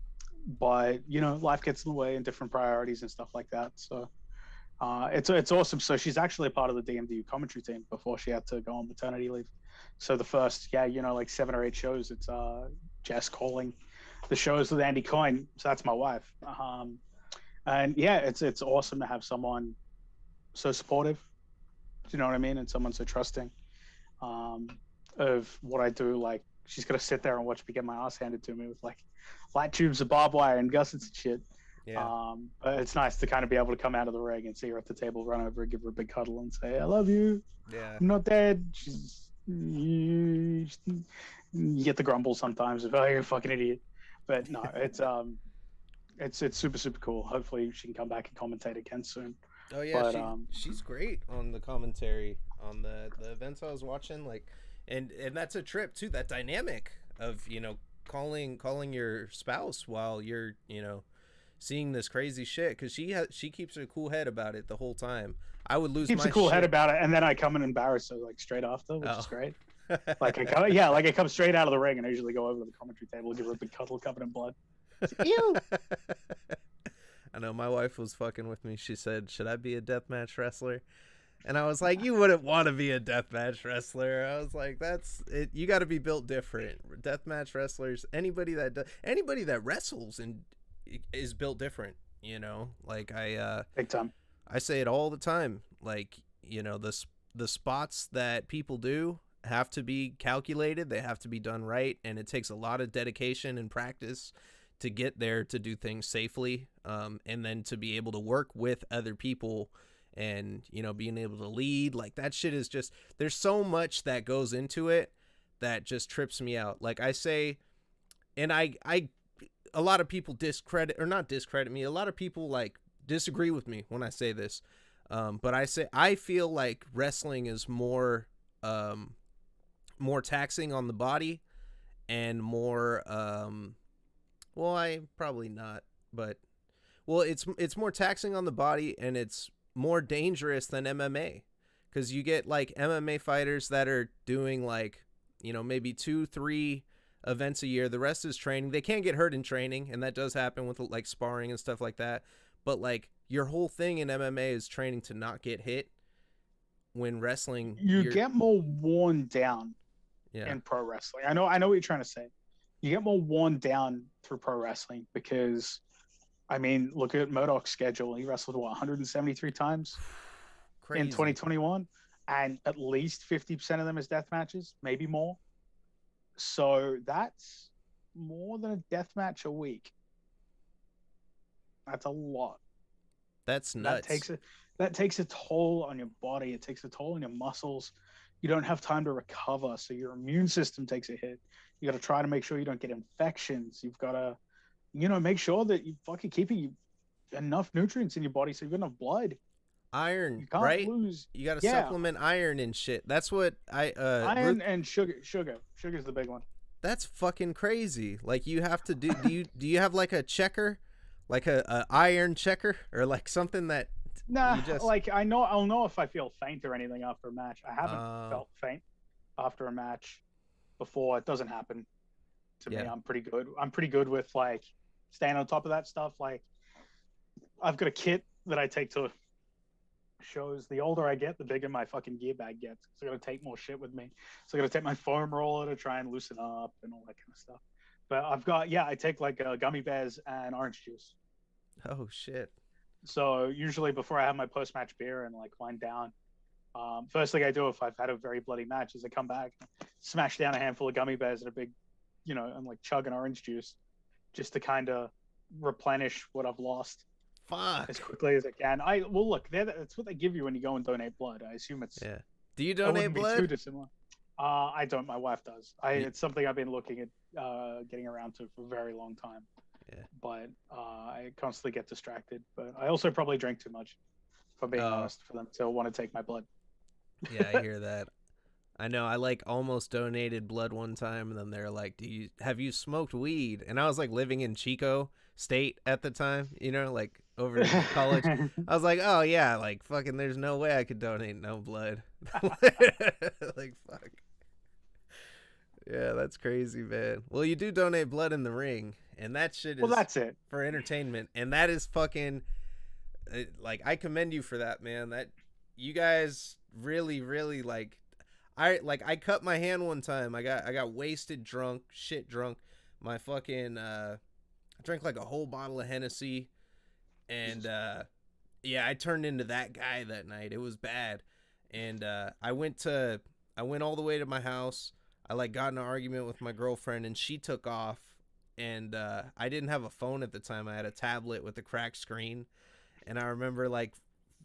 But life gets in the way and different priorities and stuff like that. So it's awesome. So she's actually a part of the DMDU commentary team before she had to go on maternity leave. So the first, like 7 or 8 shows, it's Jess calling the shows with Andy Coyne. So that's my wife. And yeah, it's awesome to have someone so supportive. Do you know what I mean? And someone so trusting of what I do. Like, she's gonna sit there and watch me get my ass handed to me with like light tubes of barbed wire and gussets and shit.
Yeah.
But it's nice to kind of be able to come out of the ring and see her at the table, run over, give her a big cuddle, and say, "I love you.
Yeah.
I'm not dead." You get the grumble sometimes of, "Oh, you're a fucking idiot," but no, it's super super cool. Hopefully, she can come back and commentate again soon.
Oh yeah,
but,
she's great on the commentary on the events I was watching. Like, and that's a trip too. That dynamic of calling your spouse while you're seeing this crazy shit, because she keeps a cool head about it the whole time. I would lose
keeps
my
a cool
shit.
head about it, and then I come and embarrass her like straight after, which is great. Like I come straight out of the ring and I usually go over to the commentary table and give her a big cuddle covered in blood. Ew.
I know my wife was fucking with me. She said, "Should I be a deathmatch wrestler?" And I was like, "You wouldn't want to be a deathmatch wrestler." I was like, "That's it. You got to be built different. Deathmatch wrestlers, anybody that wrestles and is built different. Like
Big time.
I say it all the time. Like the spots that people do have to be calculated. They have to be done right, and it takes a lot of dedication and practice to get there to do things safely, and then to be able to work with other people and, you know, being able to lead. Like, that shit is just, there's so much that goes into it that just trips me out. Like I say, and I a lot of people discredit, or not discredit me, a lot of people like disagree with me when I say this, but I feel like wrestling is more taxing on the body and more well, I probably not, but well, it's more taxing on the body, and it's more dangerous than MMA, because you get like MMA fighters that are doing like, you know, maybe 2-3 events a year. The rest is training. They can't get hurt in training, and that does happen with like sparring and stuff like that. But like, your whole thing in MMA is training to not get hit. When wrestling,
You get more worn down
yeah,
in pro wrestling. I know what you're trying to say. You get more worn down through pro wrestling because, I mean, look at Murdoch's schedule. He wrestled, what, 173 times
crazy.
in 2021, and at least 50% of them is death matches, maybe more. So that's more than a death match a week. That's a lot.
That's nuts.
That takes a toll on your body. It takes a toll on your muscles. You don't have time to recover, so your immune system takes a hit. You got to try to make sure you don't get infections. You've got to, you know, make sure that you fucking keeping enough nutrients in your body so you've got enough blood.
Iron,
You can't
right?
lose.
You got to
Yeah,
supplement iron and shit. That's what
iron and sugar. Sugar's the big one.
That's fucking crazy. Like, you have to do you have like a checker, like a iron checker, or like something that
Nah,
you just
like I'll know if I feel faint or anything after a match. I haven't felt faint after a match before. It doesn't happen to me. I'm pretty good. I'm pretty good with like staying on top of that stuff. Like, I've got a kit that I take to shows. The older I get, the bigger my fucking gear bag gets. So I got to take more shit with me. So I got to take my foam roller to try and loosen up and all that kind of stuff. But I take like gummy bears and orange juice.
Oh shit.
So usually before I have my post match beer and like wind down, first thing I do if I've had a very bloody match is I come back, smash down a handful of gummy bears and a big, you know, and like chug an orange juice, just to kind of replenish what I've lost.
Fuck.
As quickly as I can. Look, that's what they give you when you go and donate blood. I assume it's
Do you
it
donate
wouldn't
blood?
be too dissimilar. I don't. My wife does. It's something I've been looking at getting around to for a very long time.
Yeah.
But I constantly get distracted. But I also probably drink too much, if I'm being honest, for them to want to take my blood.
Yeah, I hear that. I know. I like almost donated blood one time, and then they're like, have you smoked weed?" And I was like living in Chico State at the time, you know, like over in college. I was like, "Oh yeah, like fucking, there's no way I could donate no blood." Like, fuck. Yeah, that's crazy, man. Well, you do donate blood in the ring, and that shit is
that's it
for entertainment, and that is fucking like, I commend you for that, man. That you guys really like. I cut my hand one time. I got wasted drunk, shit drunk. My fucking I drank like a whole bottle of Hennessy, and yeah, I turned into that guy that night. It was bad. And I went all the way to my house. I like got in an argument with my girlfriend, and she took off, and I didn't have a phone at the time. I had a tablet with a cracked screen, and I remember like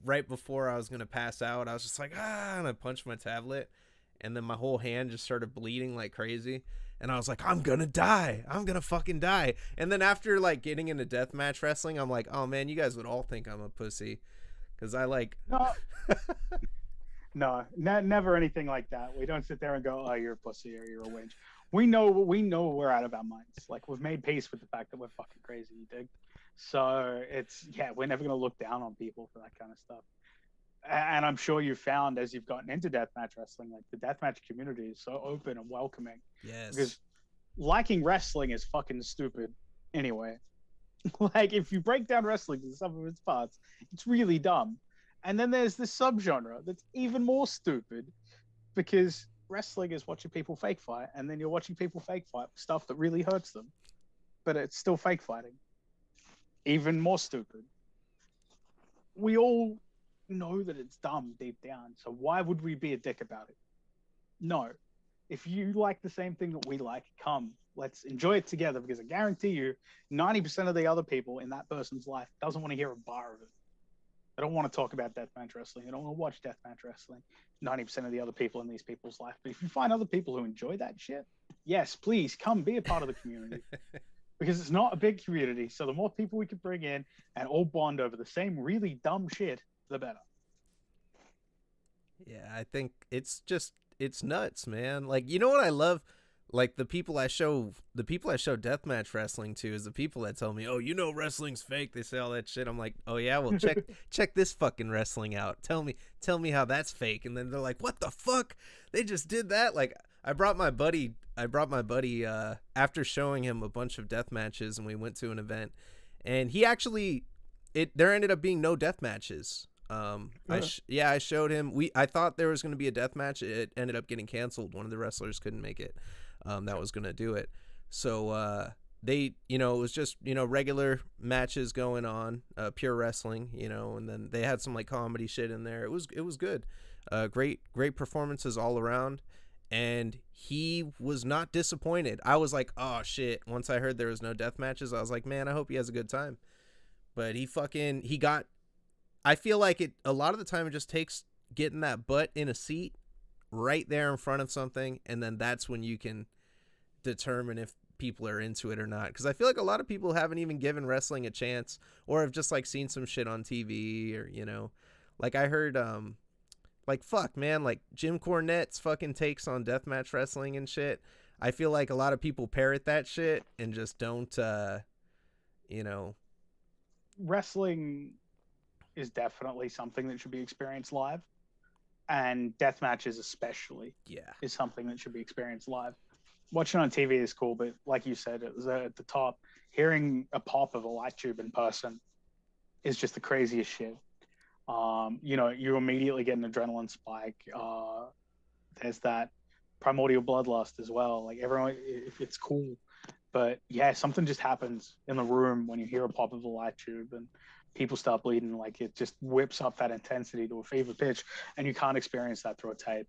right before I was gonna pass out, I was just like, and I punched my tablet, and then my whole hand just started bleeding like crazy, and I was like, I'm gonna die, I'm gonna fucking die. And then after like getting into deathmatch wrestling, I'm like, oh man, you guys would all think I'm a pussy, because I like
never anything like that. We don't sit there and go, oh, you're a pussy or you're a wench. We know we're out of our minds. Like, we've made peace with the fact that we're fucking crazy, you dig? So we're never going to look down on people for that kind of stuff. And I'm sure you found, as you've gotten into deathmatch wrestling, like the deathmatch community is so open and welcoming.
Yes.
Because liking wrestling is fucking stupid anyway. Like, if you break down wrestling to some of its parts, it's really dumb. And then there's this subgenre that's even more stupid, because wrestling is watching people fake fight, and then you're watching people fake fight for stuff that really hurts them, but it's still fake fighting. Even more stupid. We all know that it's dumb deep down, so why would we be a dick about it? No. If you like the same thing that we like, come. Let's enjoy it together, because I guarantee you, 90% of the other people in that person's life doesn't want to hear a bar of it. They don't want to talk about deathmatch wrestling. They don't want to watch deathmatch wrestling. 90% of the other people in these people's life. But if you find other people who enjoy that shit, yes, please come be a part of the community. Because it's not a big community. So the more people we can bring in and all bond over the same really dumb shit, the better.
Yeah, I think it's nuts, man. Like, you know what I love? Like the people I show deathmatch wrestling to is the people that tell me, "Oh, you know wrestling's fake." They say all that shit. I'm like, "Oh yeah, well check this fucking wrestling out. Tell me how that's fake." And then they're like, "What the fuck? They just did that?" Like I brought my buddy after showing him a bunch of death matches, and we went to an event, and he actually there ended up being no death matches. I showed him. I thought there was going to be a death match. It ended up getting canceled. One of the wrestlers couldn't make it. That was going to do it. So they, it was just regular matches going on, pure wrestling, and then they had some like comedy shit in there. It was good. Great performances all around. And he was not disappointed. I was like, oh shit. Once I heard there was no death matches, I was like, man, I hope he has a good time. But he got. I feel like a lot of the time it just takes getting that butt in a seat right there in front of something, and then that's when you can determine if people are into it or not. Because I feel like a lot of people haven't even given wrestling a chance, or have just like seen some shit on TV, or like I heard like fuck man, like Jim Cornette's fucking takes on deathmatch wrestling and shit. I feel like a lot of people parrot that shit and just don't
Wrestling is definitely something that should be experienced live, and death matches especially is something that should be experienced live. Watching on TV is cool, but like you said, it was at the top. Hearing a pop of a light tube in person is just the craziest shit. You immediately get an adrenaline spike. There's that primordial bloodlust as well. Like everyone, if it's cool, but yeah, something just happens in the room when you hear a pop of a light tube and people start bleeding. Like it just whips up that intensity to a fever pitch, and you can't experience that through a tape.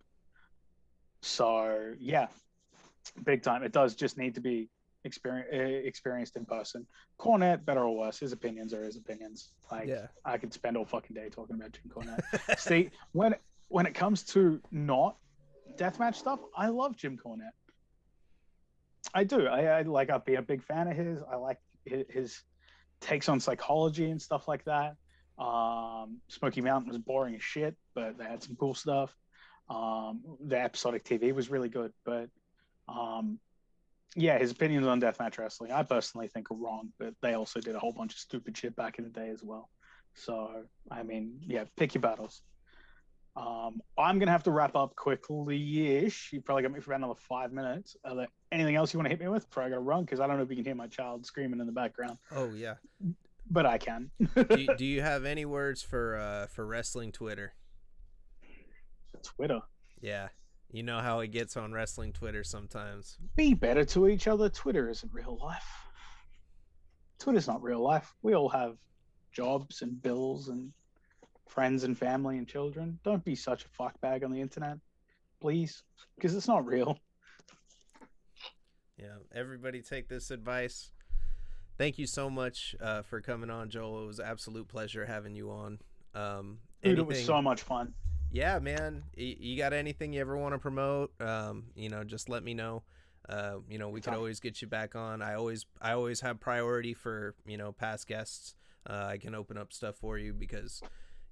So yeah, big time. It does just need to be experienced in person. Cornette, better or worse, his opinions are his opinions. Like I could spend all fucking day talking about Jim Cornette. See, when it comes to not deathmatch stuff, I love Jim Cornette. I do. I like. I've been a big fan of his. I like his takes on psychology and stuff like that. Smoky Mountain was boring as shit, but they had some cool stuff. The episodic TV was really good, but his opinions on deathmatch wrestling, I personally think are wrong, but they also did a whole bunch of stupid shit back in the day as well. So, I mean, yeah, pick your battles. I'm gonna have to wrap up quickly-ish. You probably got me for about another 5 minutes. Are there anything else you want to hit me with before I gotta run? Because I don't know if you can hear my child screaming in the background.
Oh yeah,
but I can.
do you have any words for wrestling Twitter?
Twitter.
Yeah, you know how it gets on wrestling Twitter sometimes.
Be better to each other. Twitter isn't real life. Twitter's not real life. We all have jobs and bills and friends and family and children. Don't be such a fuckbag on the internet, please, because it's not real.
Yeah, everybody take this advice. Thank you so much for coming on, Joel. It was an absolute pleasure having you on.
Dude, it was so much fun.
Yeah, man. You got anything you ever want to promote? Just let me know. We could always get you back on. I always have priority for past guests. I can open up stuff for you because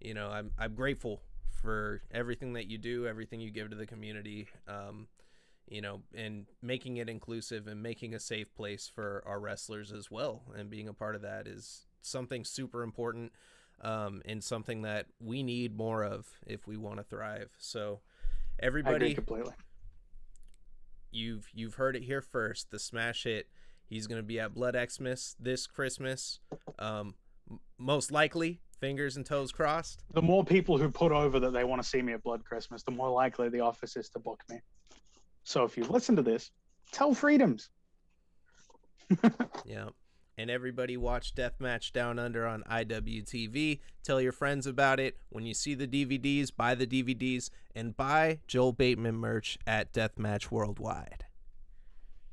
I'm grateful for everything that you do, everything you give to the community, and making it inclusive and making a safe place for our wrestlers as well. And being a part of that is something super important, and something that we need more of if we want to thrive. So everybody,
I agree completely.
You've heard it here first. The smash hit. He's going to be at Blood Xmas this Christmas. Most likely, fingers and toes crossed.
The more people who put over that they want to see me at Blood Christmas, the more likely the office is to book me. So if you listen to this, tell Freedoms.
Yeah. And everybody watch Deathmatch Down Under on IWTV. Tell your friends about it. When you see the DVDs, buy the DVDs, and buy Joel Bateman merch at Deathmatch Worldwide.